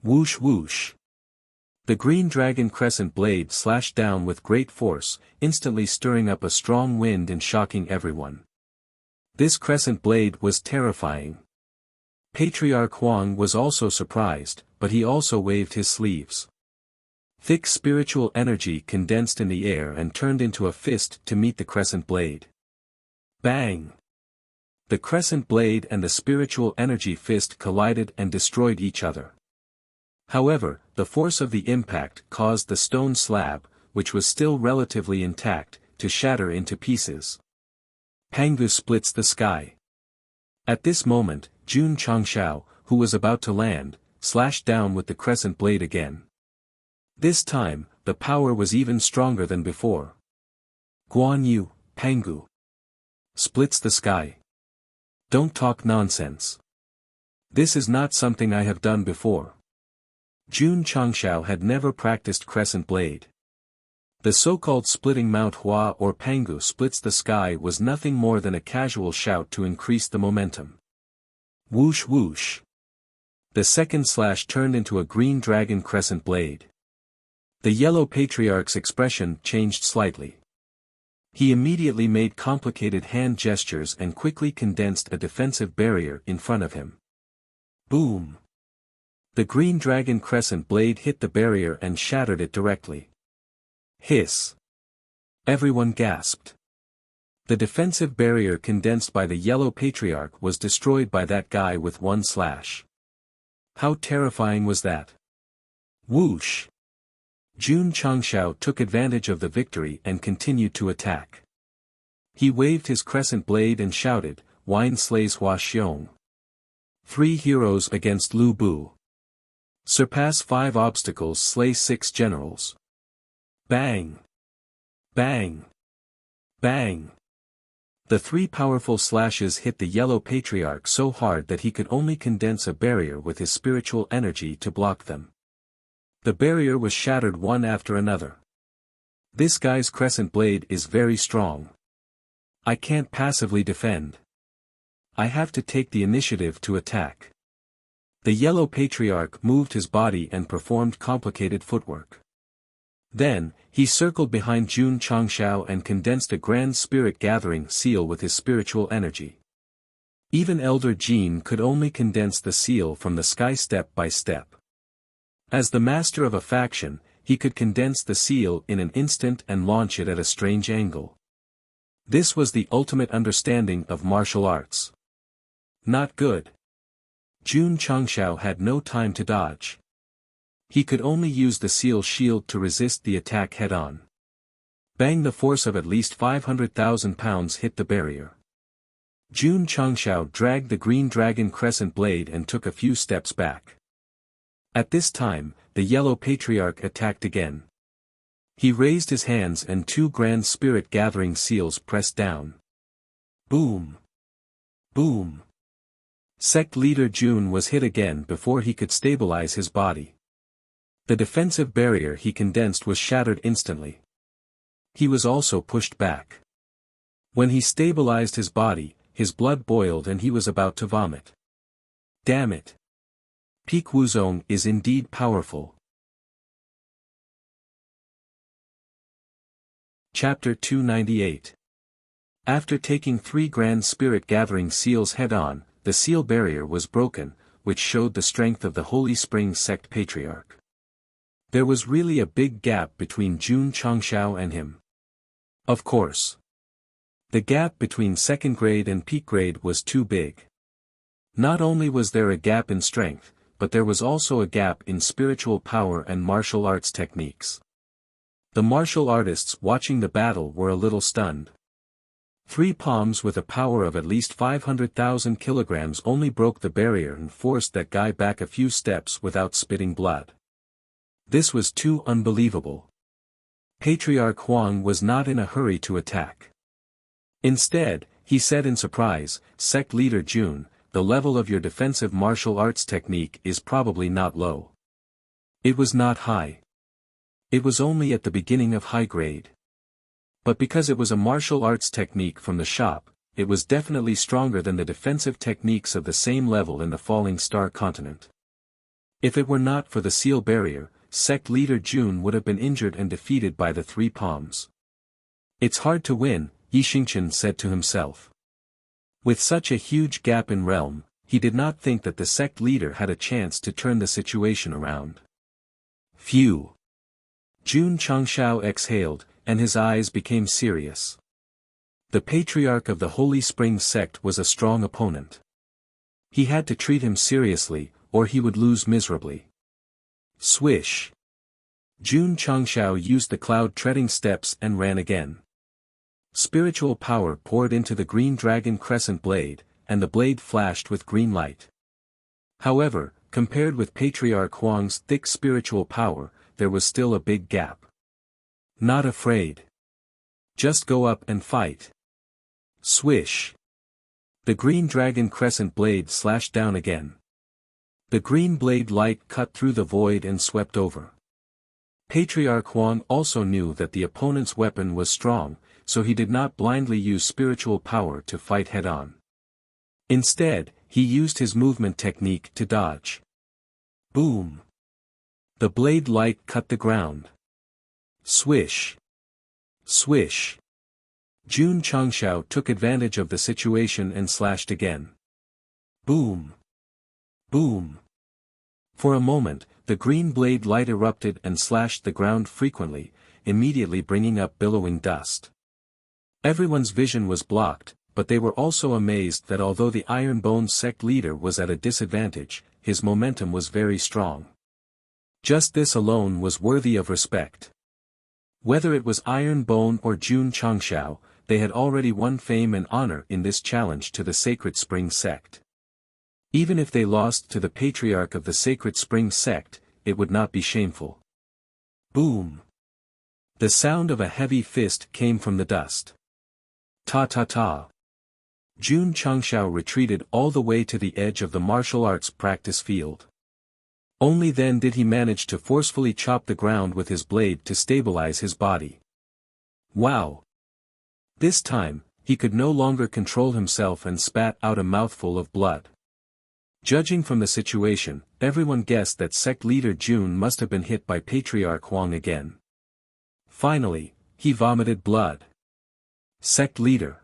S1: Whoosh whoosh. The Green Dragon Crescent Blade slashed down with great force, instantly stirring up a strong wind and shocking everyone. This Crescent Blade was terrifying. Patriarch Huang was also surprised, but he also waved his sleeves. Thick spiritual energy condensed in the air and turned into a fist to meet the Crescent Blade. Bang! The Crescent Blade and the spiritual energy fist collided and destroyed each other. However, the force of the impact caused the stone slab, which was still relatively intact, to shatter into pieces. Pangu splits the sky. At this moment, Jun Changshao, who was about to land, slashed down with the Crescent Blade again. This time, the power was even stronger than before. Guan Yu, Pangu. Splits the sky. Don't talk nonsense. This is not something I have done before. Jun Changshao had never practiced Crescent Blade. The so-called splitting Mount Hua or Pangu splits the sky was nothing more than a casual shout to increase the momentum. Whoosh whoosh. The second slash turned into a Green Dragon Crescent Blade. The Yellow Patriarch's expression changed slightly. He immediately made complicated hand gestures and quickly condensed a defensive barrier in front of him. Boom! The Green Dragon Crescent Blade hit the barrier and shattered it directly. Hiss! Everyone gasped. The defensive barrier condensed by the Yellow Patriarch was destroyed by that guy with one slash. How terrifying was that? Whoosh! Jun Changshao took advantage of the victory and continued to attack. He waved his Crescent Blade and shouted, Wine slays Hua Xiong. 3 heroes against Lu Bu. Surpass 5 obstacles, slay 6 generals. Bang! Bang! Bang! The 3 powerful slashes hit the Yellow Patriarch so hard that he could only condense a barrier with his spiritual energy to block them. The barrier was shattered one after another. This guy's Crescent Blade is very strong. I can't passively defend. I have to take the initiative to attack. The Yellow Patriarch moved his body and performed complicated footwork. Then, he circled behind Jun Changshao and condensed a Grand Spirit Gathering seal with his spiritual energy. Even Elder Jin could only condense the seal from the sky step by step. As the master of a faction, he could condense the seal in an instant and launch it at a strange angle. This was the ultimate understanding of martial arts. Not good. Jun Changshao had no time to dodge. He could only use the seal shield to resist the attack head-on. Bang! The force of at least 500,000 pounds hit the barrier. Jun Changshao dragged the green dragon crescent blade and took a few steps back. At this time, the yellow patriarch attacked again. He raised his hands and two grand spirit gathering seals pressed down. Boom! Boom! Sect leader Jun was hit again before he could stabilize his body. The defensive barrier he condensed was shattered instantly. He was also pushed back. When he stabilized his body, his blood boiled and he was about to vomit. Damn it! Peak Wuzong is indeed powerful. Chapter 298. After taking 3 grand spirit gathering seals head-on, the seal barrier was broken, which showed the strength of the Holy Spring Sect Patriarch. There was really a big gap between Jun Changshao and him. Of course. The gap between second grade and peak grade was too big. Not only was there a gap in strength, but there was also a gap in spiritual power and martial arts techniques. The martial artists watching the battle were a little stunned. 3 palms with a power of at least 500,000 kilograms only broke the barrier and forced that guy back a few steps without spitting blood. This was too unbelievable. Patriarch Huang was not in a hurry to attack. Instead, he said in surprise, "Sect leader Jun, the level of your defensive martial arts technique is probably not low." It was not high. It was only at the beginning of high grade. But because it was a martial arts technique from the shop, it was definitely stronger than the defensive techniques of the same level in the Falling Star continent. If it were not for the seal barrier, Sect leader Jun would have been injured and defeated by the 3 palms. It's hard to win, Yi Xingchen said to himself. With such a huge gap in realm, he did not think that the sect leader had a chance to turn the situation around. Phew! Jun Changshao exhaled, and his eyes became serious. The patriarch of the Holy Spring Sect was a strong opponent. He had to treat him seriously, or he would lose miserably. Swish! Jun Changshao used the cloud-treading steps and ran again. Spiritual power poured into the green dragon crescent blade, and the blade flashed with green light. However, compared with Patriarch Huang's thick spiritual power, there was still a big gap. Not afraid. Just go up and fight. Swish! The green dragon crescent blade slashed down again. The green blade light cut through the void and swept over. Patriarch Huang also knew that the opponent's weapon was strong, so he did not blindly use spiritual power to fight head-on. Instead, he used his movement technique to dodge. Boom! The blade light cut the ground. Swish! Swish! Jun Changshao took advantage of the situation and slashed again. Boom! Boom! For a moment, the green blade light erupted and slashed the ground frequently, immediately bringing up billowing dust. Everyone's vision was blocked, but they were also amazed that although the Iron Bone sect leader was at a disadvantage, his momentum was very strong. Just this alone was worthy of respect. Whether it was Iron Bone or Jun Changshao, they had already won fame and honor in this challenge to the Sacred Spring Sect. Even if they lost to the patriarch of the Sacred Spring Sect, it would not be shameful. Boom! The sound of a heavy fist came from the dust. Ta-ta-ta! Jun Changshao retreated all the way to the edge of the martial arts practice field. Only then did he manage to forcefully chop the ground with his blade to stabilize his body. Wow! This time, he could no longer control himself and spat out a mouthful of blood. Judging from the situation, everyone guessed that sect leader Jun must have been hit by Patriarch Huang again. Finally, he vomited blood. Sect leader.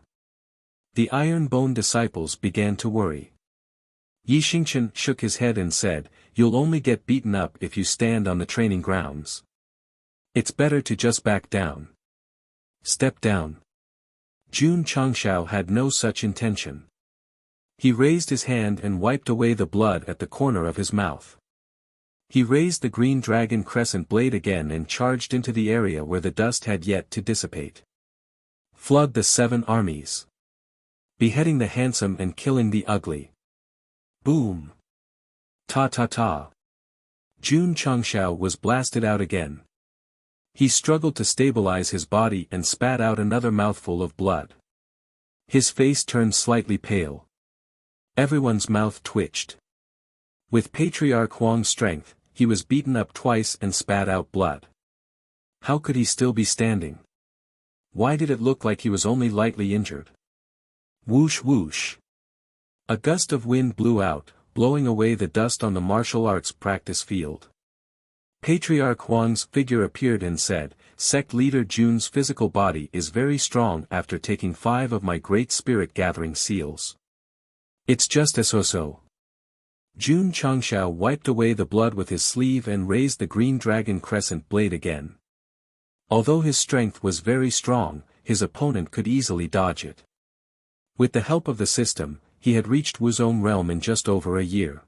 S1: The Iron Bone disciples began to worry. Yi Xingchen shook his head and said, "You'll only get beaten up if you stand on the training grounds. It's better to just back down. Step down." Jun Changshao had no such intention. He raised his hand and wiped away the blood at the corner of his mouth. He raised the green dragon crescent blade again and charged into the area where the dust had yet to dissipate. Flood the 7 armies. Beheading the handsome and killing the ugly. Boom. Ta-ta-ta. Jun Changshao was blasted out again. He struggled to stabilize his body and spat out another mouthful of blood. His face turned slightly pale. Everyone's mouth twitched. With Patriarch Huang's strength, he was beaten up twice and spat out blood. How could he still be standing? Why did it look like he was only lightly injured? Whoosh whoosh. A gust of wind blew out, blowing away the dust on the martial arts practice field. Patriarch Huang's figure appeared and said, "Sect leader Jun's physical body is very strong after taking 5 of my great spirit gathering seals. It's just a so-so." Jun Changshao wiped away the blood with his sleeve and raised the green dragon crescent blade again. Although his strength was very strong, his opponent could easily dodge it. With the help of the system, he had reached Wuzong realm in just over a year.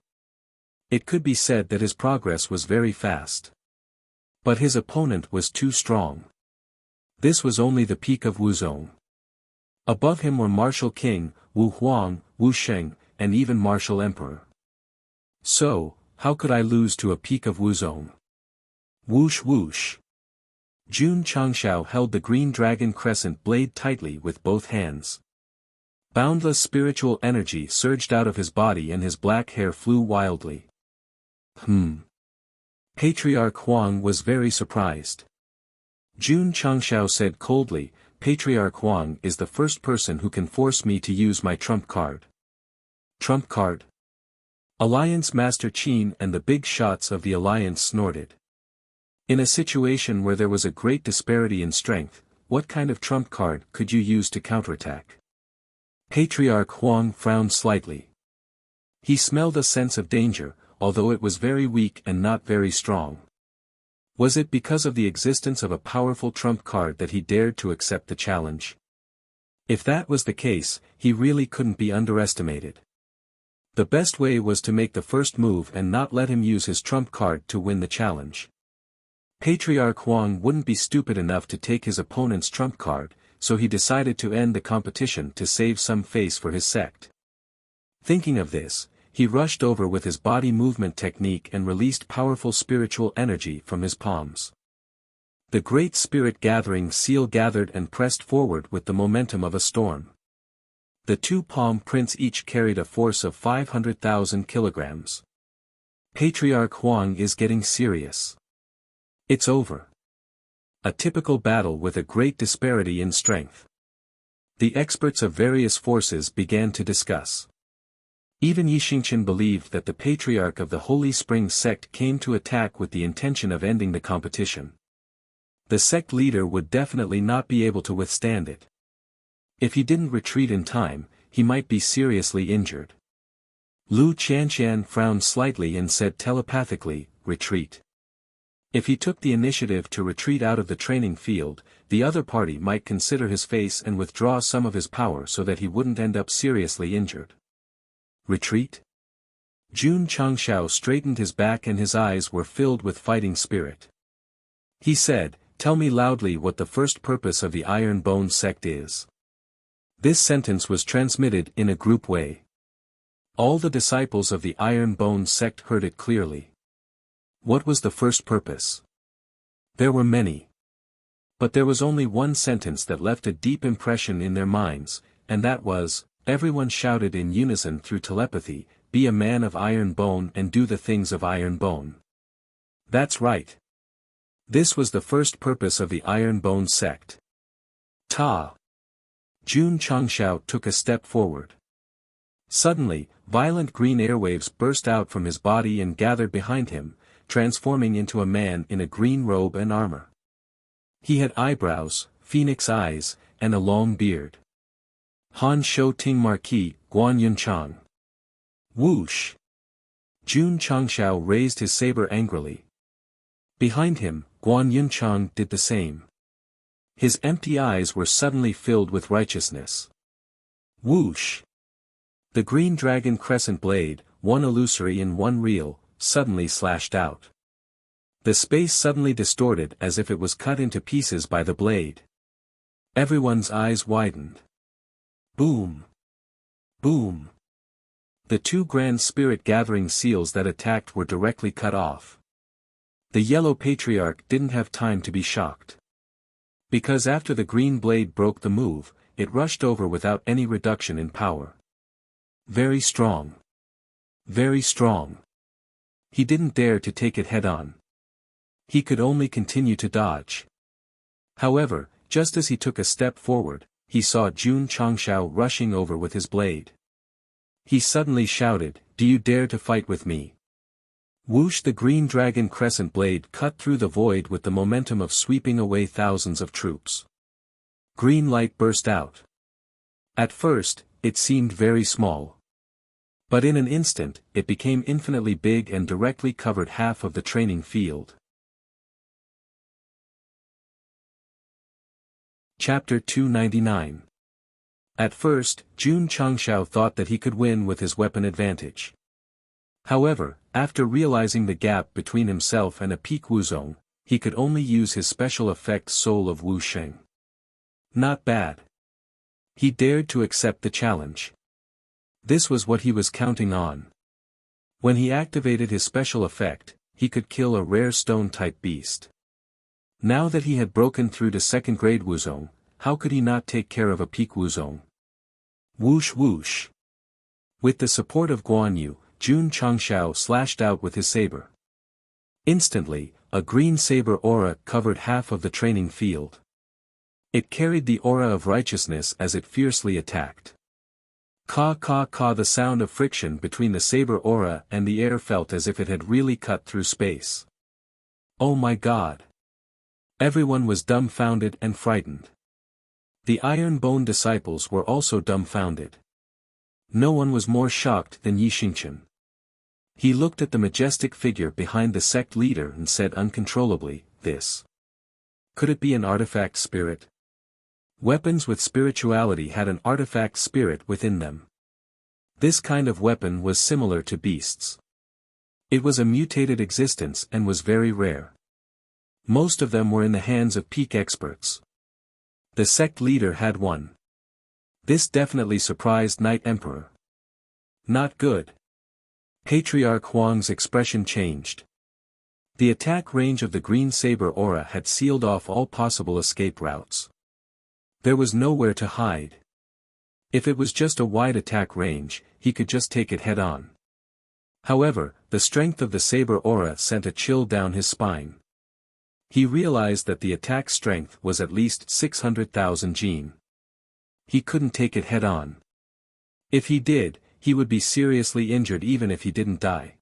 S1: It could be said that his progress was very fast. But his opponent was too strong. This was only the peak of Wuzong. Above him were Martial King, Wu Huang, Wu Sheng, and even Martial Emperor. So, how could I lose to a peak of Wuzong? Whoosh whoosh. Jun Changshao held the green dragon crescent blade tightly with both hands. Boundless spiritual energy surged out of his body and his black hair flew wildly. Patriarch Huang was very surprised. Jun Changshao said coldly, "Patriarch Huang is the first person who can force me to use my trump card." Trump card? Alliance Master Qin and the big shots of the alliance snorted. In a situation where there was a great disparity in strength, what kind of trump card could you use to counterattack? Patriarch Huang frowned slightly. He smelled a sense of danger, although it was very weak and not very strong. Was it because of the existence of a powerful trump card that he dared to accept the challenge? If that was the case, he really couldn't be underestimated. The best way was to make the first move and not let him use his trump card to win the challenge. Patriarch Huang wouldn't be stupid enough to take his opponent's trump card, so he decided to end the competition to save some face for his sect. Thinking of this, he rushed over with his body movement technique and released powerful spiritual energy from his palms. The great spirit gathering seal gathered and pressed forward with the momentum of a storm. The 2 palm prints each carried a force of 500,000 kilograms. Patriarch Huang is getting serious. It's over. A typical battle with a great disparity in strength. The experts of various forces began to discuss. Even Yixingchen believed that the patriarch of the Holy Spring sect came to attack with the intention of ending the competition. The sect leader would definitely not be able to withstand it. If he didn't retreat in time, he might be seriously injured. Lu Qianqian frowned slightly and said telepathically, "Retreat." If he took the initiative to retreat out of the training field, the other party might consider his face and withdraw some of his power so that he wouldn't end up seriously injured. Retreat? Jun Changshao straightened his back and his eyes were filled with fighting spirit. He said, "Tell me loudly what the first purpose of the Iron Bone sect is." This sentence was transmitted in a group way. All the disciples of the Iron Bone sect heard it clearly. What was the first purpose? There were many. But there was only one sentence that left a deep impression in their minds, and that was, everyone shouted in unison through telepathy, "Be a man of iron bone and do the things of iron bone." That's right. This was the first purpose of the Iron Bone sect. Ta! Jun Changshao took a step forward. Suddenly, violent green airwaves burst out from his body and gathered behind him, transforming into a man in a green robe and armor. He had eyebrows, phoenix eyes, and a long beard. Han Shou Ting Marquis, Guan Yunchang. Whoosh! Jun Changshao raised his saber angrily. Behind him, Guan Yunchang did the same. His empty eyes were suddenly filled with righteousness. Whoosh! The green dragon crescent blade, one illusory and one real, suddenly slashed out. The space suddenly distorted as if it was cut into pieces by the blade. Everyone's eyes widened. Boom! Boom! The two grand spirit gathering seals that attacked were directly cut off. The yellow patriarch didn't have time to be shocked. Because after the green blade broke the move, it rushed over without any reduction in power. Very strong. Very strong. He didn't dare to take it head-on. He could only continue to dodge. However, just as he took a step forward, he saw Jun Changshao rushing over with his blade. He suddenly shouted, "Do you dare to fight with me?" Whoosh! The green dragon crescent blade cut through the void with the momentum of sweeping away thousands of troops. Green light burst out. At first, it seemed very small. But in an instant, it became infinitely big and directly covered half of the training field. Chapter 299. At first, Jun Changshao thought that he could win with his weapon advantage. However, after realizing the gap between himself and a peak Wuzong, he could only use his special effect Soul of Wu Sheng. Not bad. He dared to accept the challenge. This was what he was counting on. When he activated his special effect, he could kill a rare stone-type beast. Now that he had broken through to second-grade Wuzong, how could he not take care of a peak Wuzong? Whoosh whoosh. With the support of Guan Yu, Jun Changshao slashed out with his saber. Instantly, a green saber aura covered half of the training field. It carried the aura of righteousness as it fiercely attacked. Ka ka ka! The sound of friction between the saber aura and the air felt as if it had really cut through space. Oh my God! Everyone was dumbfounded and frightened. The Iron Bone disciples were also dumbfounded. No one was more shocked than Yi Xingchen. He looked at the majestic figure behind the sect leader and said uncontrollably, "This. Could it be an artifact spirit?" Weapons with spirituality had an artifact spirit within them. This kind of weapon was similar to beasts. It was a mutated existence and was very rare. Most of them were in the hands of peak experts. The sect leader had one. This definitely surprised Knight Emperor. Not good. Patriarch Huang's expression changed. The attack range of the green saber aura had sealed off all possible escape routes. There was nowhere to hide. If it was just a wide attack range, he could just take it head-on. However, the strength of the saber aura sent a chill down his spine. He realized that the attack strength was at least 600,000 jin. He couldn't take it head-on. If he did, he would be seriously injured even if he didn't die.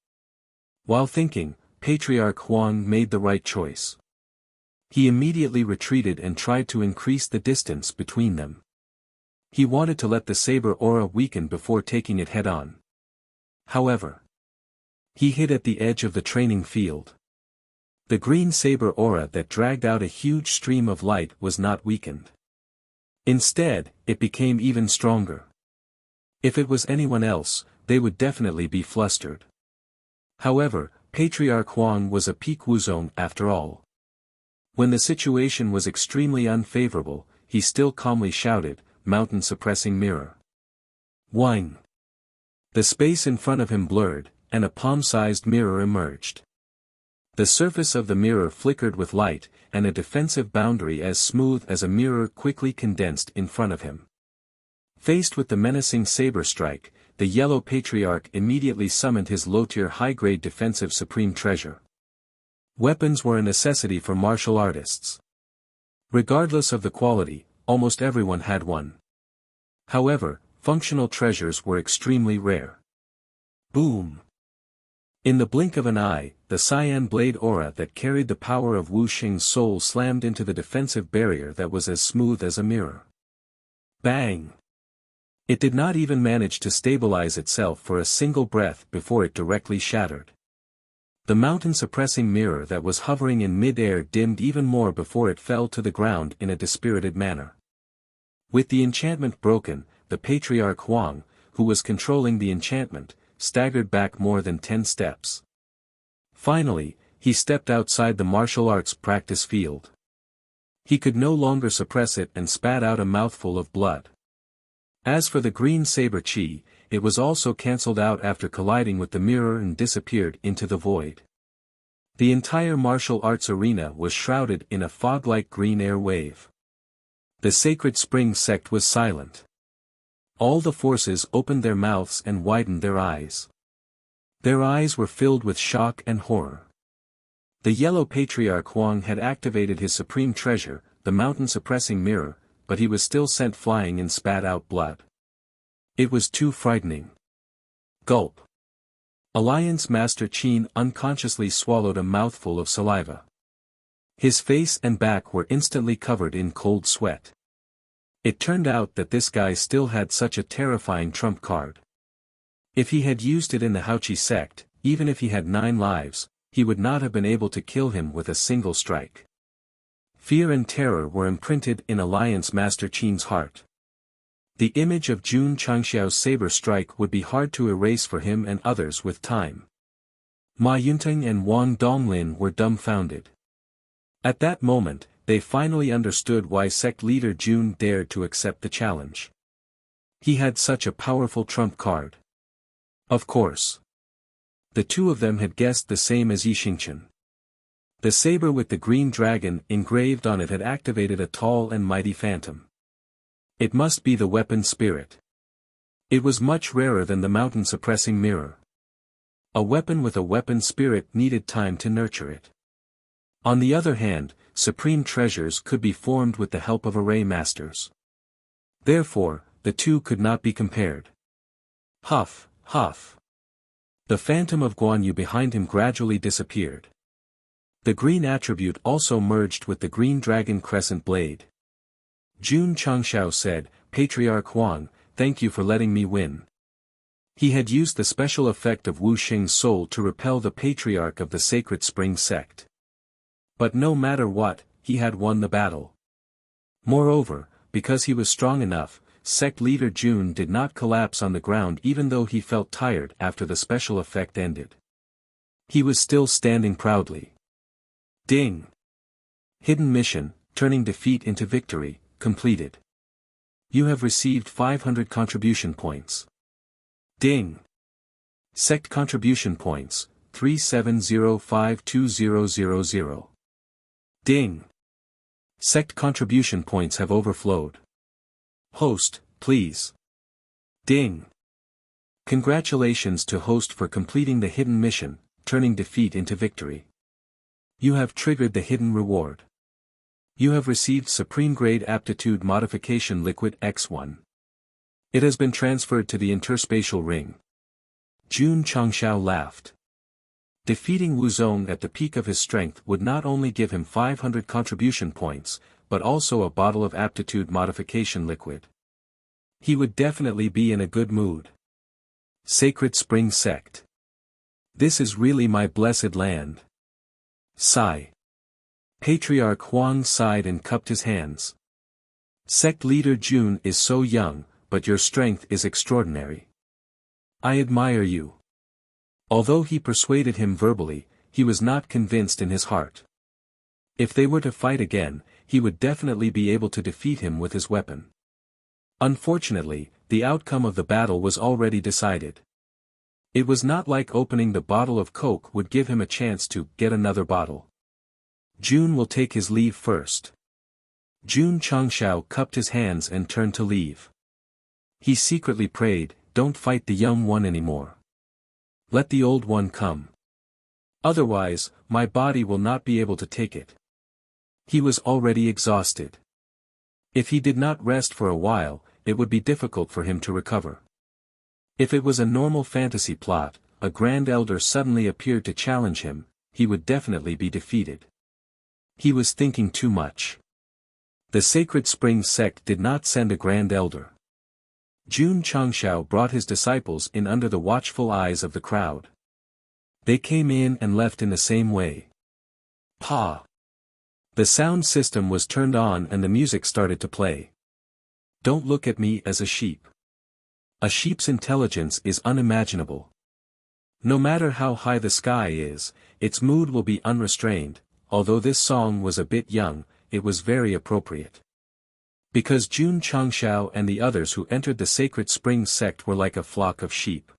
S1: While thinking, Patriarch Huang made the right choice. He immediately retreated and tried to increase the distance between them. He wanted to let the saber aura weaken before taking it head-on. However, he hid at the edge of the training field. The green saber aura that dragged out a huge stream of light was not weakened. Instead, it became even stronger. If it was anyone else, they would definitely be flustered. However, Patriarch Huang was a peak Wuzong after all. When the situation was extremely unfavorable, he still calmly shouted, "Mountain suppressing mirror." Wang! The space in front of him blurred, and a palm-sized mirror emerged. The surface of the mirror flickered with light, and a defensive boundary as smooth as a mirror quickly condensed in front of him. Faced with the menacing saber strike, the Yellow Patriarch immediately summoned his low-tier high-grade defensive supreme treasure. Weapons were a necessity for martial artists. Regardless of the quality, almost everyone had one. However, functional treasures were extremely rare. Boom! In the blink of an eye, the cyan blade aura that carried the power of Wu Xing's soul slammed into the defensive barrier that was as smooth as a mirror. Bang! It did not even manage to stabilize itself for a single breath before it directly shattered. The mountain-suppressing mirror that was hovering in mid-air dimmed even more before it fell to the ground in a dispirited manner. With the enchantment broken, the Patriarch Huang, who was controlling the enchantment, staggered back more than 10 steps. Finally, he stepped outside the martial arts practice field. He could no longer suppress it and spat out a mouthful of blood. As for the green saber chi, it was also cancelled out after colliding with the mirror and disappeared into the void. The entire martial arts arena was shrouded in a fog-like green air wave. The sacred spring sect was silent. All the forces opened their mouths and widened their eyes. Their eyes were filled with shock and horror. The yellow patriarch Huang had activated his supreme treasure, the mountain-suppressing mirror, but he was still sent flying and spat out blood. It was too frightening. Gulp. Alliance Master Qin unconsciously swallowed a mouthful of saliva. His face and back were instantly covered in cold sweat. It turned out that this guy still had such a terrifying trump card. If he had used it in the Haoqi sect, even if he had 9 lives, he would not have been able to kill him with a single strike. Fear and terror were imprinted in Alliance Master Qin's heart. The image of Jun Changxiao's saber strike would be hard to erase for him and others with time. Ma Yunting and Wang Donglin were dumbfounded. At that moment, they finally understood why sect leader Jun dared to accept the challenge. He had such a powerful trump card. Of course. The two of them had guessed the same as Yi Xingchen. The saber with the green dragon engraved on it had activated a tall and mighty phantom. It must be the weapon spirit. It was much rarer than the mountain-suppressing mirror. A weapon with a weapon spirit needed time to nurture it. On the other hand, supreme treasures could be formed with the help of array masters. Therefore, the two could not be compared. Huff, huff. The phantom of Guan Yu behind him gradually disappeared. The green attribute also merged with the green dragon crescent blade. Jun Changxiao said, "Patriarch Huang, thank you for letting me win." He had used the special effect of Wu Xing's soul to repel the patriarch of the Sacred Spring sect. But no matter what, he had won the battle. Moreover, because he was strong enough, sect leader Jun did not collapse on the ground even though he felt tired after the special effect ended. He was still standing proudly. Ding! Hidden mission, turning defeat into victory, completed. You have received 500 contribution points. Ding! Sect contribution points, 370520000. Ding! Sect contribution points have overflowed. Host, please. Ding! Congratulations to host for completing the hidden mission, turning defeat into victory. You have triggered the hidden reward. You have received Supreme Grade Aptitude Modification Liquid X1. It has been transferred to the interspatial ring. Jun Changxiao laughed. Defeating Wu Zong at the peak of his strength would not only give him 500 contribution points, but also a bottle of aptitude modification liquid. He would definitely be in a good mood. Sacred Spring Sect. This is really my blessed land. Sigh. Patriarch Huang sighed and cupped his hands. Sect leader Jun is so young, but your strength is extraordinary. I admire you. Although he persuaded him verbally, he was not convinced in his heart. If they were to fight again, he would definitely be able to defeat him with his weapon. Unfortunately, the outcome of the battle was already decided. It was not like opening the bottle of Coke would give him a chance to get another bottle. Jun will take his leave first. Jun Changxiao cupped his hands and turned to leave. He secretly prayed, "Don't fight the young one anymore. Let the old one come. Otherwise, my body will not be able to take it." He was already exhausted. If he did not rest for a while, it would be difficult for him to recover. If it was a normal fantasy plot, a Grand Elder suddenly appeared to challenge him, he would definitely be defeated. He was thinking too much. The Sacred Spring Sect did not send a Grand Elder. Jun Changxiao brought his disciples in under the watchful eyes of the crowd. They came in and left in the same way. Pa! The sound system was turned on and the music started to play. Don't look at me as a sheep. A sheep's intelligence is unimaginable. No matter how high the sky is, its mood will be unrestrained. Although this song was a bit young, it was very appropriate. Because Jun Changshao and the others who entered the Sacred Spring sect were like a flock of sheep.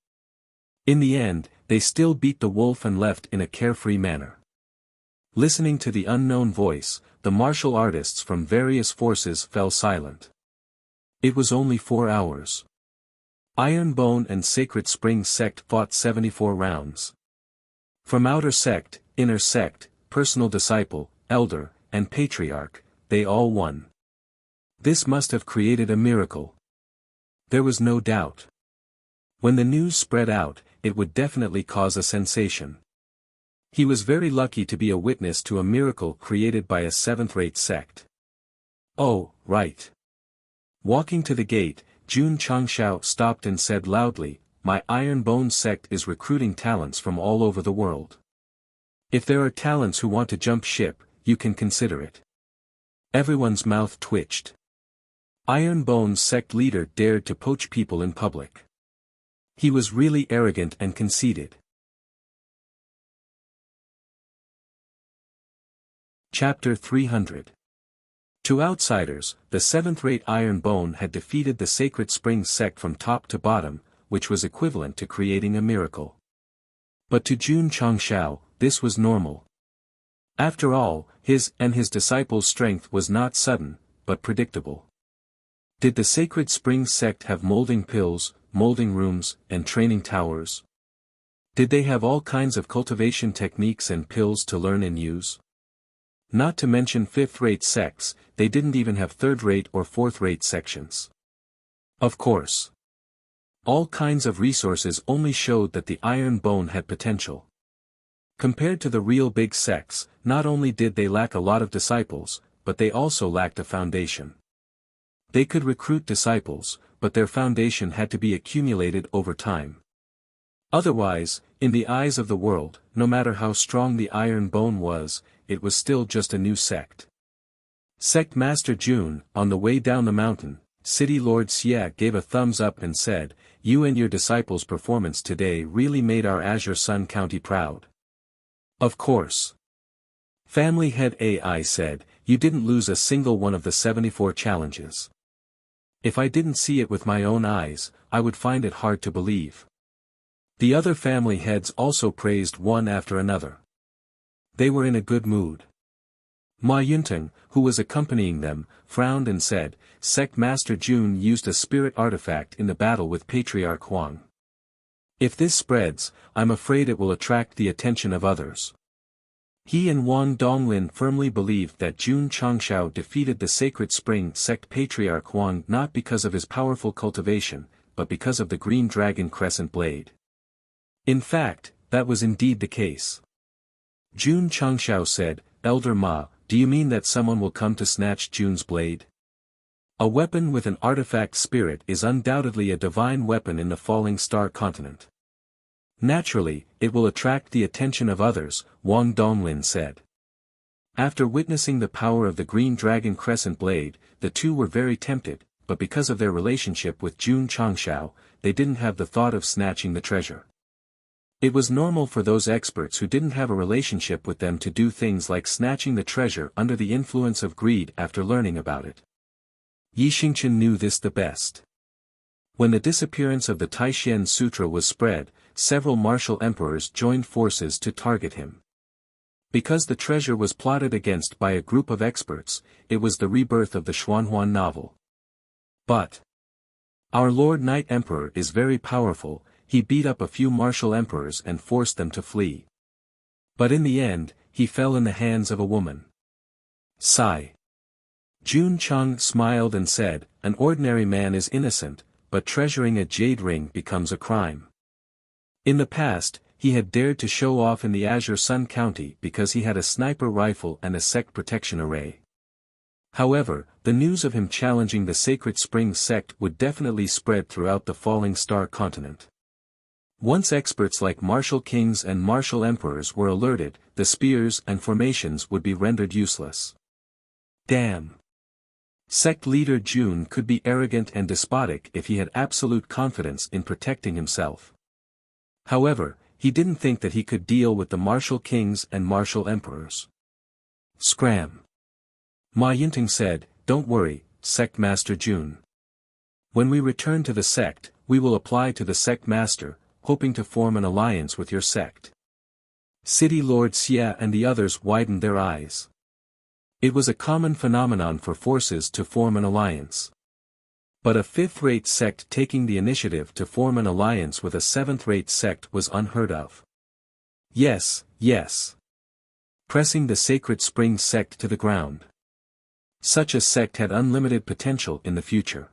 S1: In the end, they still beat the wolf and left in a carefree manner. Listening to the unknown voice, the martial artists from various forces fell silent. It was only 4 hours. Iron Bone and Sacred Spring sect fought 74 rounds. From outer sect, inner sect, personal disciple, elder, and patriarch, they all won. This must have created a miracle. There was no doubt. When the news spread out, it would definitely cause a sensation. He was very lucky to be a witness to a miracle created by a seventh-rate sect. Oh, right. Walking to the gate, Jun Changshao stopped and said loudly, "My Iron Bone sect is recruiting talents from all over the world. If there are talents who want to jump ship, you can consider it." Everyone's mouth twitched. Iron Bone's sect leader dared to poach people in public. He was really arrogant and conceited. Chapter 300. To outsiders, the seventh-rate Iron Bone had defeated the Sacred Spring sect from top to bottom, which was equivalent to creating a miracle. But to Jun Changshao, this was normal. After all, his and his disciples' strength was not sudden, but predictable. Did the Sacred Spring sect have molding pills, molding rooms, and training towers? Did they have all kinds of cultivation techniques and pills to learn and use? Not to mention fifth-rate sects, they didn't even have third-rate or fourth-rate sections. Of course. All kinds of resources only showed that the Iron Bone had potential. Compared to the real big sects, not only did they lack a lot of disciples, but they also lacked a foundation. They could recruit disciples, but their foundation had to be accumulated over time. Otherwise, in the eyes of the world, no matter how strong the Iron Bone was, it was still just a new sect. Sect Master Jun, on the way down the mountain, City Lord Xia gave a thumbs up and said, "You and your disciples' performance today really made our Azure Sun County proud." Of course. Family Head AI said, "You didn't lose a single one of the 74 challenges. If I didn't see it with my own eyes, I would find it hard to believe." The other family heads also praised one after another. They were in a good mood. Ma Yunteng, who was accompanying them, frowned and said, "Sect Master Jun used a spirit artifact in the battle with Patriarch Huang. If this spreads, I'm afraid it will attract the attention of others." He and Wang Donglin firmly believed that Jun Changshao defeated the Sacred Spring sect Patriarch Huang not because of his powerful cultivation, but because of the Green Dragon Crescent Blade. In fact, that was indeed the case. Jun Changshao said, "Elder Ma, do you mean that someone will come to snatch Jun's blade? A weapon with an artifact spirit is undoubtedly a divine weapon in the Falling Star continent. Naturally, it will attract the attention of others," Wang Donglin said. After witnessing the power of the Green Dragon Crescent Blade, the two were very tempted, but because of their relationship with Jun Changshao, they didn't have the thought of snatching the treasure. It was normal for those experts who didn't have a relationship with them to do things like snatching the treasure under the influence of greed after learning about it. Yi Xingchen knew this the best. When the disappearance of the Taishen Sutra was spread, several martial emperors joined forces to target him. Because the treasure was plotted against by a group of experts, it was the rebirth of the Xuanhuan novel. But our Lord Knight Emperor is very powerful. He beat up a few martial emperors and forced them to flee. But in the end, he fell in the hands of a woman. Sigh. Jun Chang smiled and said, "An ordinary man is innocent, but treasuring a jade ring becomes a crime." In the past, he had dared to show off in the Azure Sun County because he had a sniper rifle and a sect protection array. However, the news of him challenging the Sacred Spring sect would definitely spread throughout the Falling Star continent. Once experts like martial kings and martial emperors were alerted, the spears and formations would be rendered useless. Damn. Sect leader Jun could be arrogant and despotic if he had absolute confidence in protecting himself. However, he didn't think that he could deal with the martial kings and martial emperors. Scram. Ma Yinting said, "Don't worry, Sect Master Jun. When we return to the sect, we will apply to the sect master, hoping to form an alliance with your sect." City Lord Xia and the others widened their eyes. It was a common phenomenon for forces to form an alliance. But a fifth-rate sect taking the initiative to form an alliance with a seventh-rate sect was unheard of. Yes, yes. Pressing the Sacred Spring sect to the ground. Such a sect had unlimited potential in the future.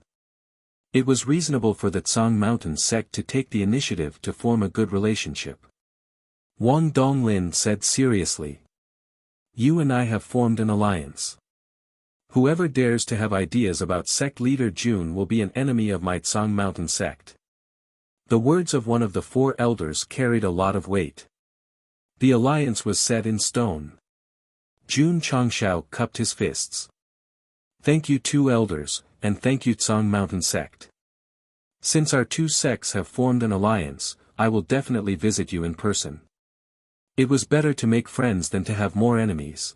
S1: It was reasonable for the Tsang Mountain sect to take the initiative to form a good relationship. Wang Donglin said seriously. "You and I have formed an alliance. Whoever dares to have ideas about sect leader Jun will be an enemy of my Tsang Mountain sect." The words of one of the four elders carried a lot of weight. The alliance was set in stone. Jun Changshao cupped his fists. "Thank you two elders, and thank you Tsang Mountain sect. Since our two sects have formed an alliance, I will definitely visit you in person. It was better to make friends than to have more enemies."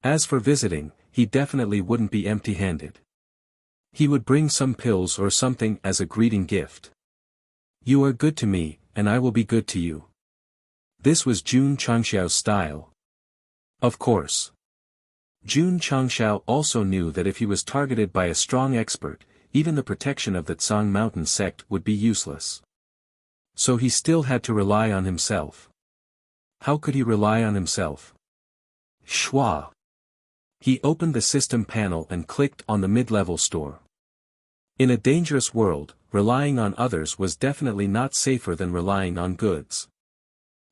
S1: As for visiting, he definitely wouldn't be empty-handed. He would bring some pills or something as a greeting gift. "You are good to me, and I will be good to you." This was Jun Changxiao's style. Of course. Jun Changxiao also knew that if he was targeted by a strong expert, even the protection of the Tsang Mountain sect would be useless. So he still had to rely on himself. How could he rely on himself? Schwa. He opened the system panel and clicked on the mid-level store. In a dangerous world, relying on others was definitely not safer than relying on goods.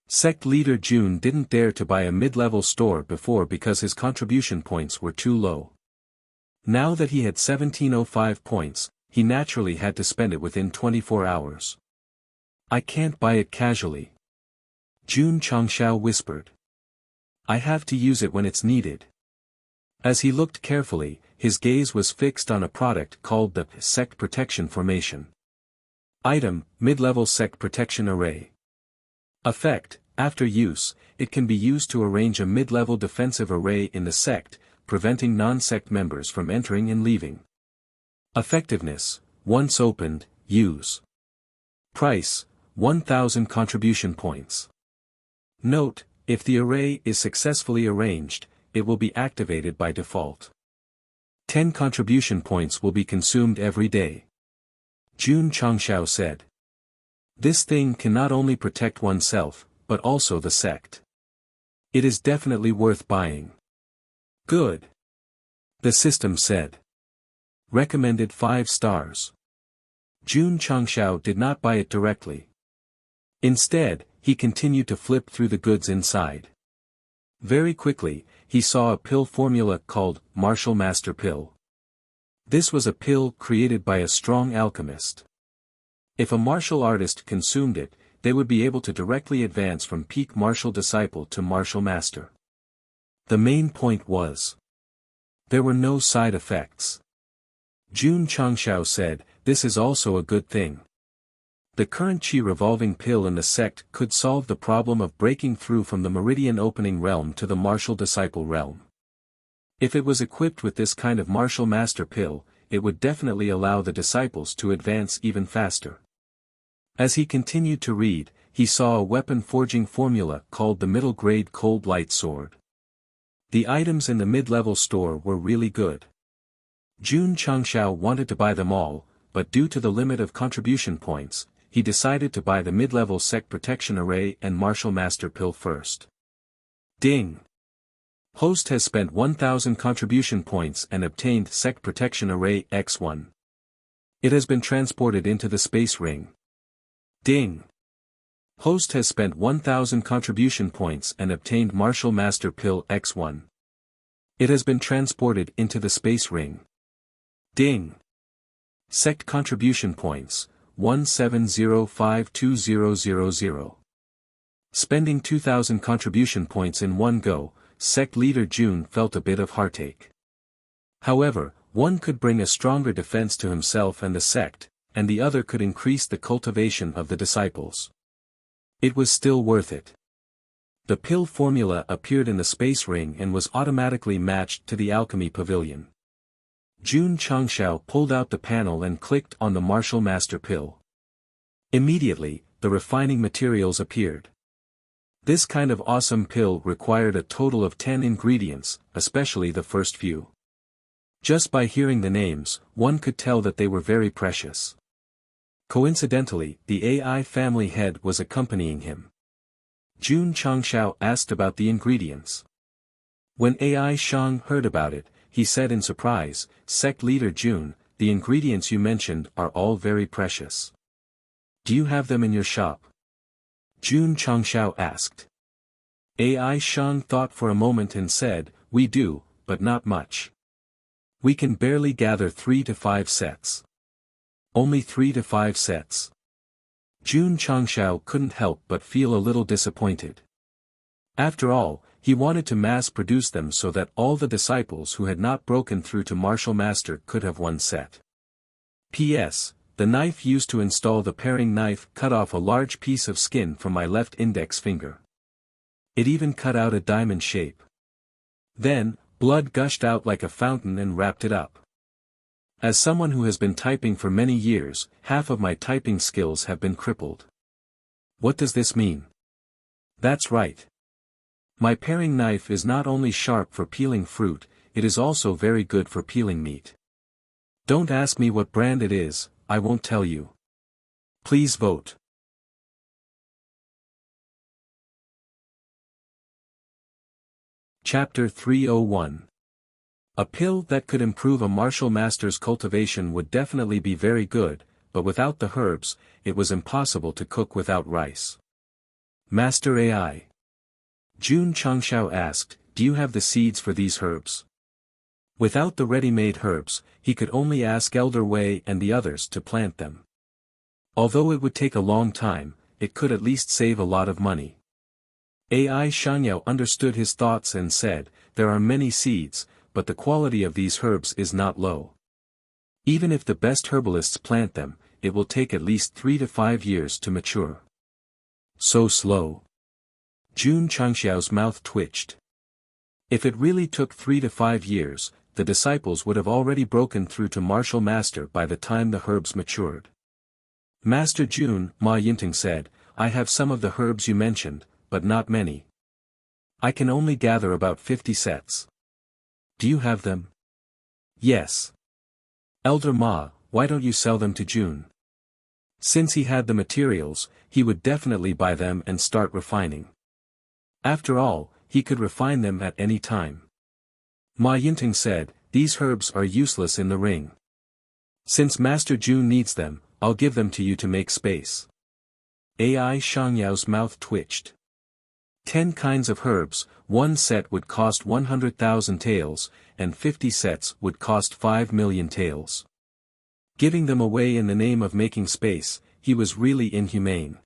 S1: Sect leader Jun didn't dare to buy a mid-level store before because his contribution points were too low. Now that he had 1705 points, he naturally had to spend it within 24 hours. "I can't buy it casually," Jun Changshao whispered. "I have to use it when it's needed." As he looked carefully, his gaze was fixed on a product called the Sect Protection Formation. Item, Mid-Level Sect Protection Array. Effect, after use, it can be used to arrange a mid-level defensive array in the sect, preventing non-sect members from entering and leaving. Effectiveness, once opened, use. Price, 1,000 contribution points. Note, if the array is successfully arranged, it will be activated by default. 10 contribution points will be consumed every day. Jun Changshao said. This thing can not only protect oneself, but also the sect. It is definitely worth buying. Good. The system said. Recommended 5 stars. Jun Changshao did not buy it directly. Instead, he continued to flip through the goods inside. Very quickly, he saw a pill formula called Martial Master Pill. This was a pill created by a strong alchemist. If a martial artist consumed it, they would be able to directly advance from peak martial disciple to martial master. The main point was, there were no side effects. Jun Changshao said, this is also a good thing. The current chi revolving pill in the sect could solve the problem of breaking through from the meridian opening realm to the martial disciple realm. If it was equipped with this kind of martial master pill, it would definitely allow the disciples to advance even faster. As he continued to read, he saw a weapon forging formula called the middle grade cold light sword. The items in the mid-level store were really good. Jun Changshao wanted to buy them all, but due to the limit of contribution points, he decided to buy the mid-level Sect Protection Array and Martial Master Pill first. Ding! Host has spent 1,000 contribution points and obtained Sect Protection Array X1. It has been transported into the space ring. Ding! Host has spent 1,000 contribution points and obtained Martial Master Pill X1. It has been transported into the space ring. Ding! Sect Contribution Points, 170520000. Spending 2,000 contribution points in one go, Sect Leader Jun felt a bit of heartache. However, One could bring a stronger defense to himself and the sect, and the other could increase the cultivation of the disciples. It was still worth it. The pill formula appeared in the space ring and was automatically matched to the alchemy pavilion. Jun Changshao pulled out the panel and clicked on the Martial Master pill. Immediately, the refining materials appeared. This kind of awesome pill required a total of 10 ingredients, especially the first few. Just by hearing the names, one could tell that they were very precious. Coincidentally, the AI family head was accompanying him. Jun Changshao asked about the ingredients. When AI Shang heard about it, he said in surprise, "Sect leader Jun, the ingredients you mentioned are all very precious. Do you have them in your shop?" Jun Changshao asked. AI Shang thought for a moment and said, "We do, but not much. We can barely gather 3 to 5 sets. Only 3 to 5 sets." Jun Changshao couldn't help but feel a little disappointed. After all, he wanted to mass-produce them so that all the disciples who had not broken through to Martial Master could have one set. P.S. The knife used to install the paring knife cut off a large piece of skin from my left index finger. It even cut out a diamond shape. Then, blood gushed out like a fountain and wrapped it up. As someone who has been typing for many years, half of my typing skills have been crippled. What does this mean? That's right. My paring knife is not only sharp for peeling fruit, it is also very good for peeling meat. Don't ask me what brand it is, I won't tell you. Please vote. Chapter 301. A pill that could improve a martial master's cultivation would definitely be very good, but without the herbs, it was impossible to cook without rice. Master AI. Jun Changshao asked, "Do you have the seeds for these herbs?" Without the ready-made herbs, he could only ask Elder Wei and the others to plant them. Although it would take a long time, it could at least save a lot of money. AI Shangyao understood his thoughts and said, "There are many seeds, but the quality of these herbs is not low. Even if the best herbalists plant them, it will take at least 3 to 5 years to mature." So slow. Jun Changxiao's mouth twitched. If it really took 3 to 5 years, the disciples would have already broken through to Martial Master by the time the herbs matured. "Master Jun," Ma Yinting said, "I have some of the herbs you mentioned, but not many. I can only gather about 50 sets. Do you have them?" "Yes." "Elder Ma, why don't you sell them to Jun?" Since he had the materials, he would definitely buy them and start refining. After all, he could refine them at any time. Ma Yinting said, "These herbs are useless in the ring. Since Master Jun needs them, I'll give them to you to make space." AI Shangyao's mouth twitched. 10 kinds of herbs, 1 set would cost 100,000 taels, and 50 sets would cost 5 million taels. Giving them away in the name of making space, he was really inhumane.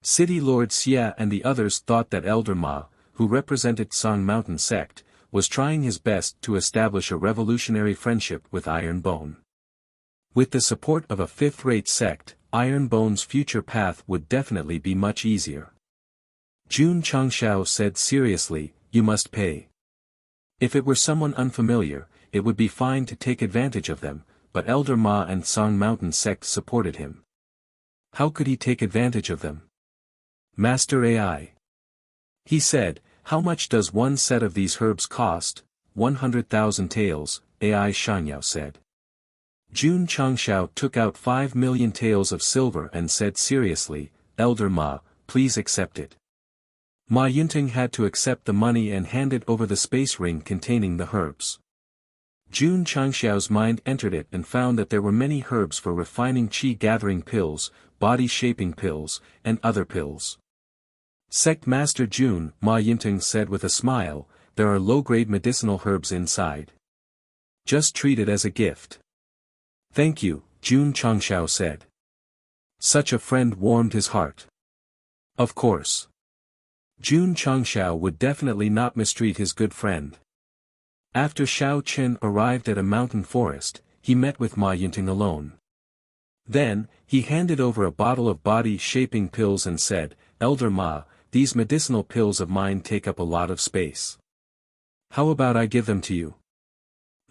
S1: City Lord Xia and the others thought that Elder Ma, who represented Song Mountain Sect, was trying his best to establish a revolutionary friendship with Iron Bone. With the support of a fifth-rate sect, Iron Bone's future path would definitely be much easier. Jun Changshao said seriously, "You must pay." If it were someone unfamiliar, it would be fine to take advantage of them, but Elder Ma and Song Mountain Sect supported him. How could he take advantage of them? Master AI. He said, "How much does 1 set of these herbs cost?" 100,000 taels, AI Shangyao said. Jun Changshao took out 5 million taels of silver and said seriously, "Elder Ma, please accept it." Ma Yinting had to accept the money and handed over the space ring containing the herbs. Jun Changxiao's mind entered it and found that there were many herbs for refining qi-gathering pills, body-shaping pills, and other pills. "Sect Master Jun," Ma Yinting said with a smile, "there are low-grade medicinal herbs inside. Just treat it as a gift." "Thank you," Jun Changxiao said. Such a friend warmed his heart. Of course. Jun Changxiao would definitely not mistreat his good friend. After Xiao Chen arrived at a mountain forest, he met with Ma Yunting alone. Then, he handed over a bottle of body-shaping pills and said, "Elder Ma, these medicinal pills of mine take up a lot of space. How about I give them to you?"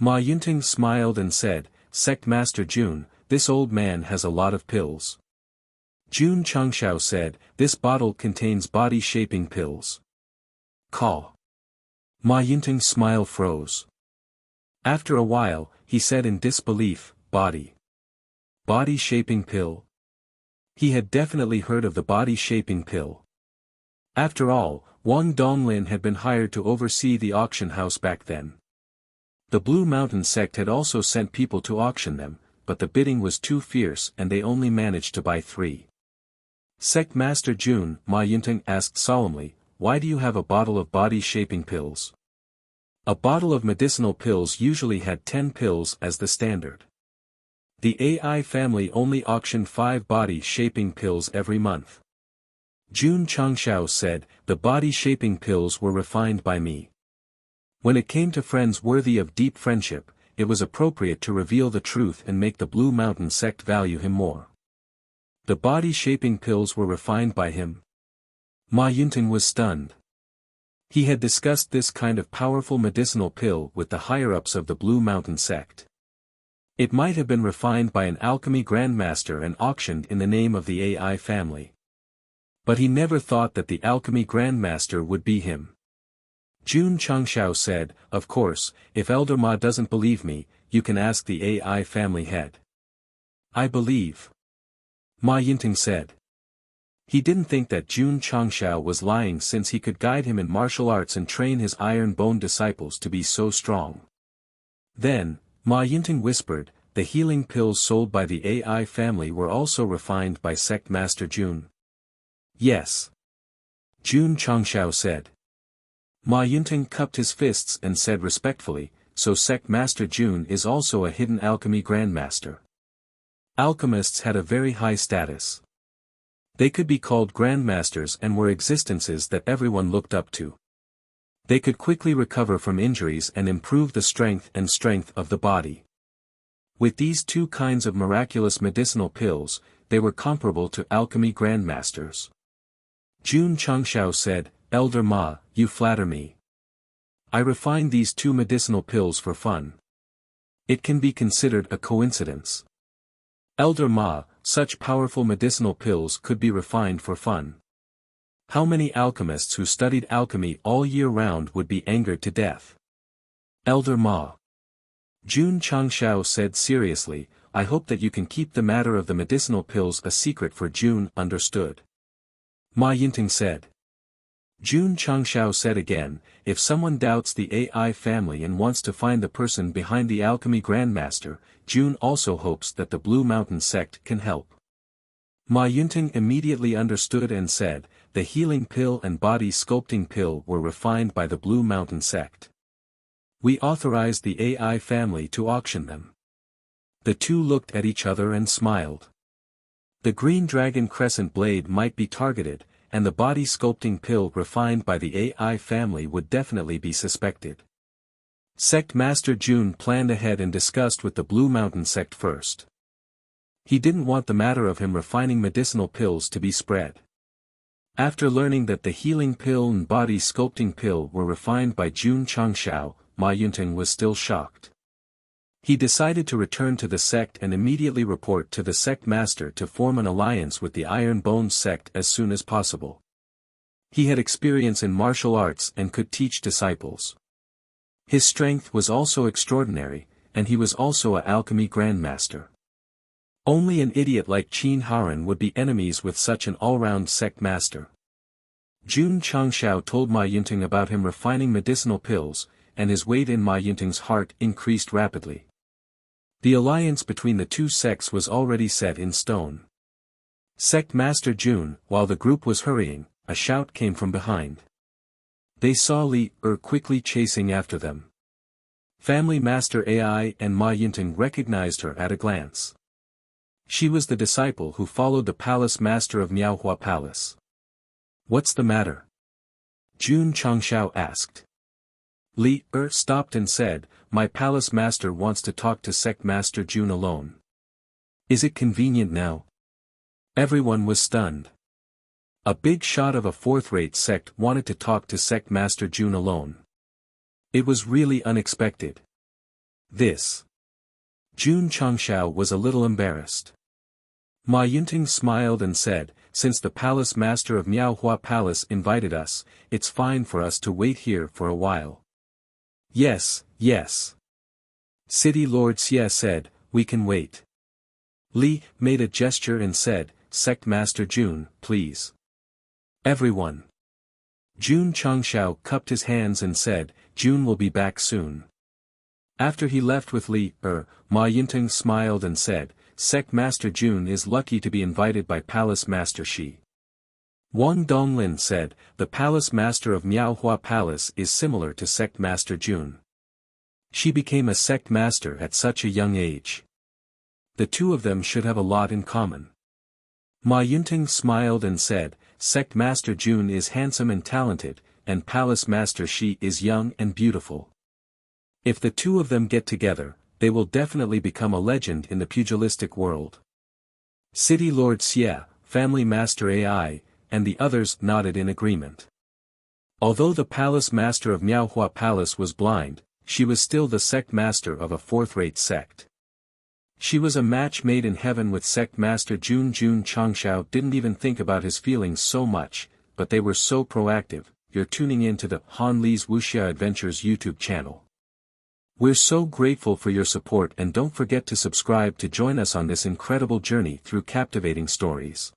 S1: Ma Yunting smiled and said, "Sect Master Jun, this old man has a lot of pills." Jun Changshao said, "This bottle contains body-shaping pills." Call. Ma Yunting's smile froze. After a while, he said in disbelief, Body-shaping pill? He had definitely heard of the body-shaping pill. After all, Wang Donglin had been hired to oversee the auction house back then. The Blue Mountain Sect had also sent people to auction them, but the bidding was too fierce and they only managed to buy 3. Sect Master Jun, Ma Yunting asked solemnly, "Why do you have a bottle of body-shaping pills?" A bottle of medicinal pills usually had 10 pills as the standard. The AI family only auctioned 5 body-shaping pills every month. Jun Changshao said, "The body-shaping pills were refined by me. When it came to friends worthy of deep friendship, it was appropriate to reveal the truth and make the Blue Mountain Sect value him more. The body-shaping pills were refined by him." Ma Yunting was stunned. He had discussed this kind of powerful medicinal pill with the higher-ups of the Blue Mountain Sect. It might have been refined by an alchemy grandmaster and auctioned in the name of the AI family. But he never thought that the alchemy grandmaster would be him. Jun Changshao said, "Of course, if Elder Ma doesn't believe me, you can ask the AI family head." "I believe," Ma Yunting said. He didn't think that Jun Changshao was lying since he could guide him in martial arts and train his iron-bone disciples to be so strong. Then, Ma Yunting whispered, "The healing pills sold by the AI family were also refined by Sect Master Jun." "Yes," Jun Changshao said. Ma Yunting cupped his fists and said respectfully, "So Sect Master Jun is also a hidden alchemy grandmaster." Alchemists had a very high status. They could be called grandmasters and were existences that everyone looked up to. They could quickly recover from injuries and improve the strength of the body. With these 2 kinds of miraculous medicinal pills, they were comparable to alchemy grandmasters. Jun Changshao said, "Elder Ma, you flatter me. I refined these 2 medicinal pills for fun. It can be considered a coincidence. Elder Ma, such powerful medicinal pills could be refined for fun. How many alchemists who studied alchemy all year round would be angered to death?" "Elder Ma," Jun Changshao said seriously, "I hope that you can keep the matter of the medicinal pills a secret for Jun." "Understood," Ma Yunting said. Jun Changshao said again, "If someone doubts the AI family and wants to find the person behind the alchemy grandmaster, Jun also hopes that the Blue Mountain Sect can help." Ma Yunting immediately understood and said, "The healing pill and body sculpting pill were refined by the Blue Mountain Sect. We authorized the AI family to auction them." The 2 looked at each other and smiled. The green dragon crescent blade might be targeted, and the body sculpting pill refined by the AI family would definitely be suspected. Sect Master Jun planned ahead and discussed with the Blue Mountain Sect first. He didn't want the matter of him refining medicinal pills to be spread. After learning that the healing pill and body sculpting pill were refined by Jun Changshao, Ma Yunting was still shocked. He decided to return to the sect and immediately report to the sect master to form an alliance with the Iron Bones sect as soon as possible. He had experience in martial arts and could teach disciples. His strength was also extraordinary, and he was also an alchemy grandmaster. Only an idiot like Qin Haran would be enemies with such an all-round sect master. Jun Changshao told Ma Yunting about him refining medicinal pills, and his weight in Ma Yunting's heart increased rapidly. The alliance between the 2 sects was already set in stone. Sect Master Jun, while the group was hurrying, a shout came from behind. They saw Li quickly chasing after them. Family Master AI and Ma Yunting recognized her at a glance. She was the disciple who followed the palace master of Miaohua Palace. "What's the matter?" Jun Changshao asked. Li stopped and said, "My palace master wants to talk to Sect Master Jun alone. Is it convenient now?" Everyone was stunned. A big shot of a fourth-rate sect wanted to talk to Sect Master Jun alone. It was really unexpected. This. Jun Changshao was a little embarrassed. Ma Yunting smiled and said, "Since the palace master of Miaohua Palace invited us, it's fine for us to wait here for a while." "Yes, yes." City Lord Xie said, "We can wait." Li made a gesture and said, "Sect Master Jun, please." Everyone. Jun Changshao cupped his hands and said, "Jun will be back soon." After he left with Li Ma Yunting smiled and said, "Sect Master Jun is lucky to be invited by Palace Master Shi." Wang Donglin said, "The Palace Master of Miaohua Palace is similar to Sect Master Jun. She became a Sect Master at such a young age. The two of them should have a lot in common." Ma Yunting smiled and said, "Sect Master Jun is handsome and talented, and Palace Master Shi is young and beautiful. If the two of them get together, they will definitely become a legend in the pugilistic world." City Lord Xie, Family Master Ai, and the others nodded in agreement. Although the Palace Master of Miaohua Palace was blind, she was still the Sect Master of a fourth-rate sect. She was a match made in heaven with Sect Master Jun. Changshao didn't even think about his feelings so much, but they were so proactive. You're tuning in to the Han Li's Wuxia Adventures YouTube channel. We're so grateful for your support, and don't forget to subscribe to join us on this incredible journey through captivating stories.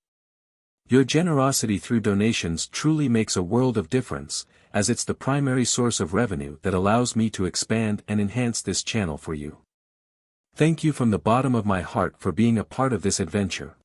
S1: Your generosity through donations truly makes a world of difference, as it's the primary source of revenue that allows me to expand and enhance this channel for you. Thank you from the bottom of my heart for being a part of this adventure.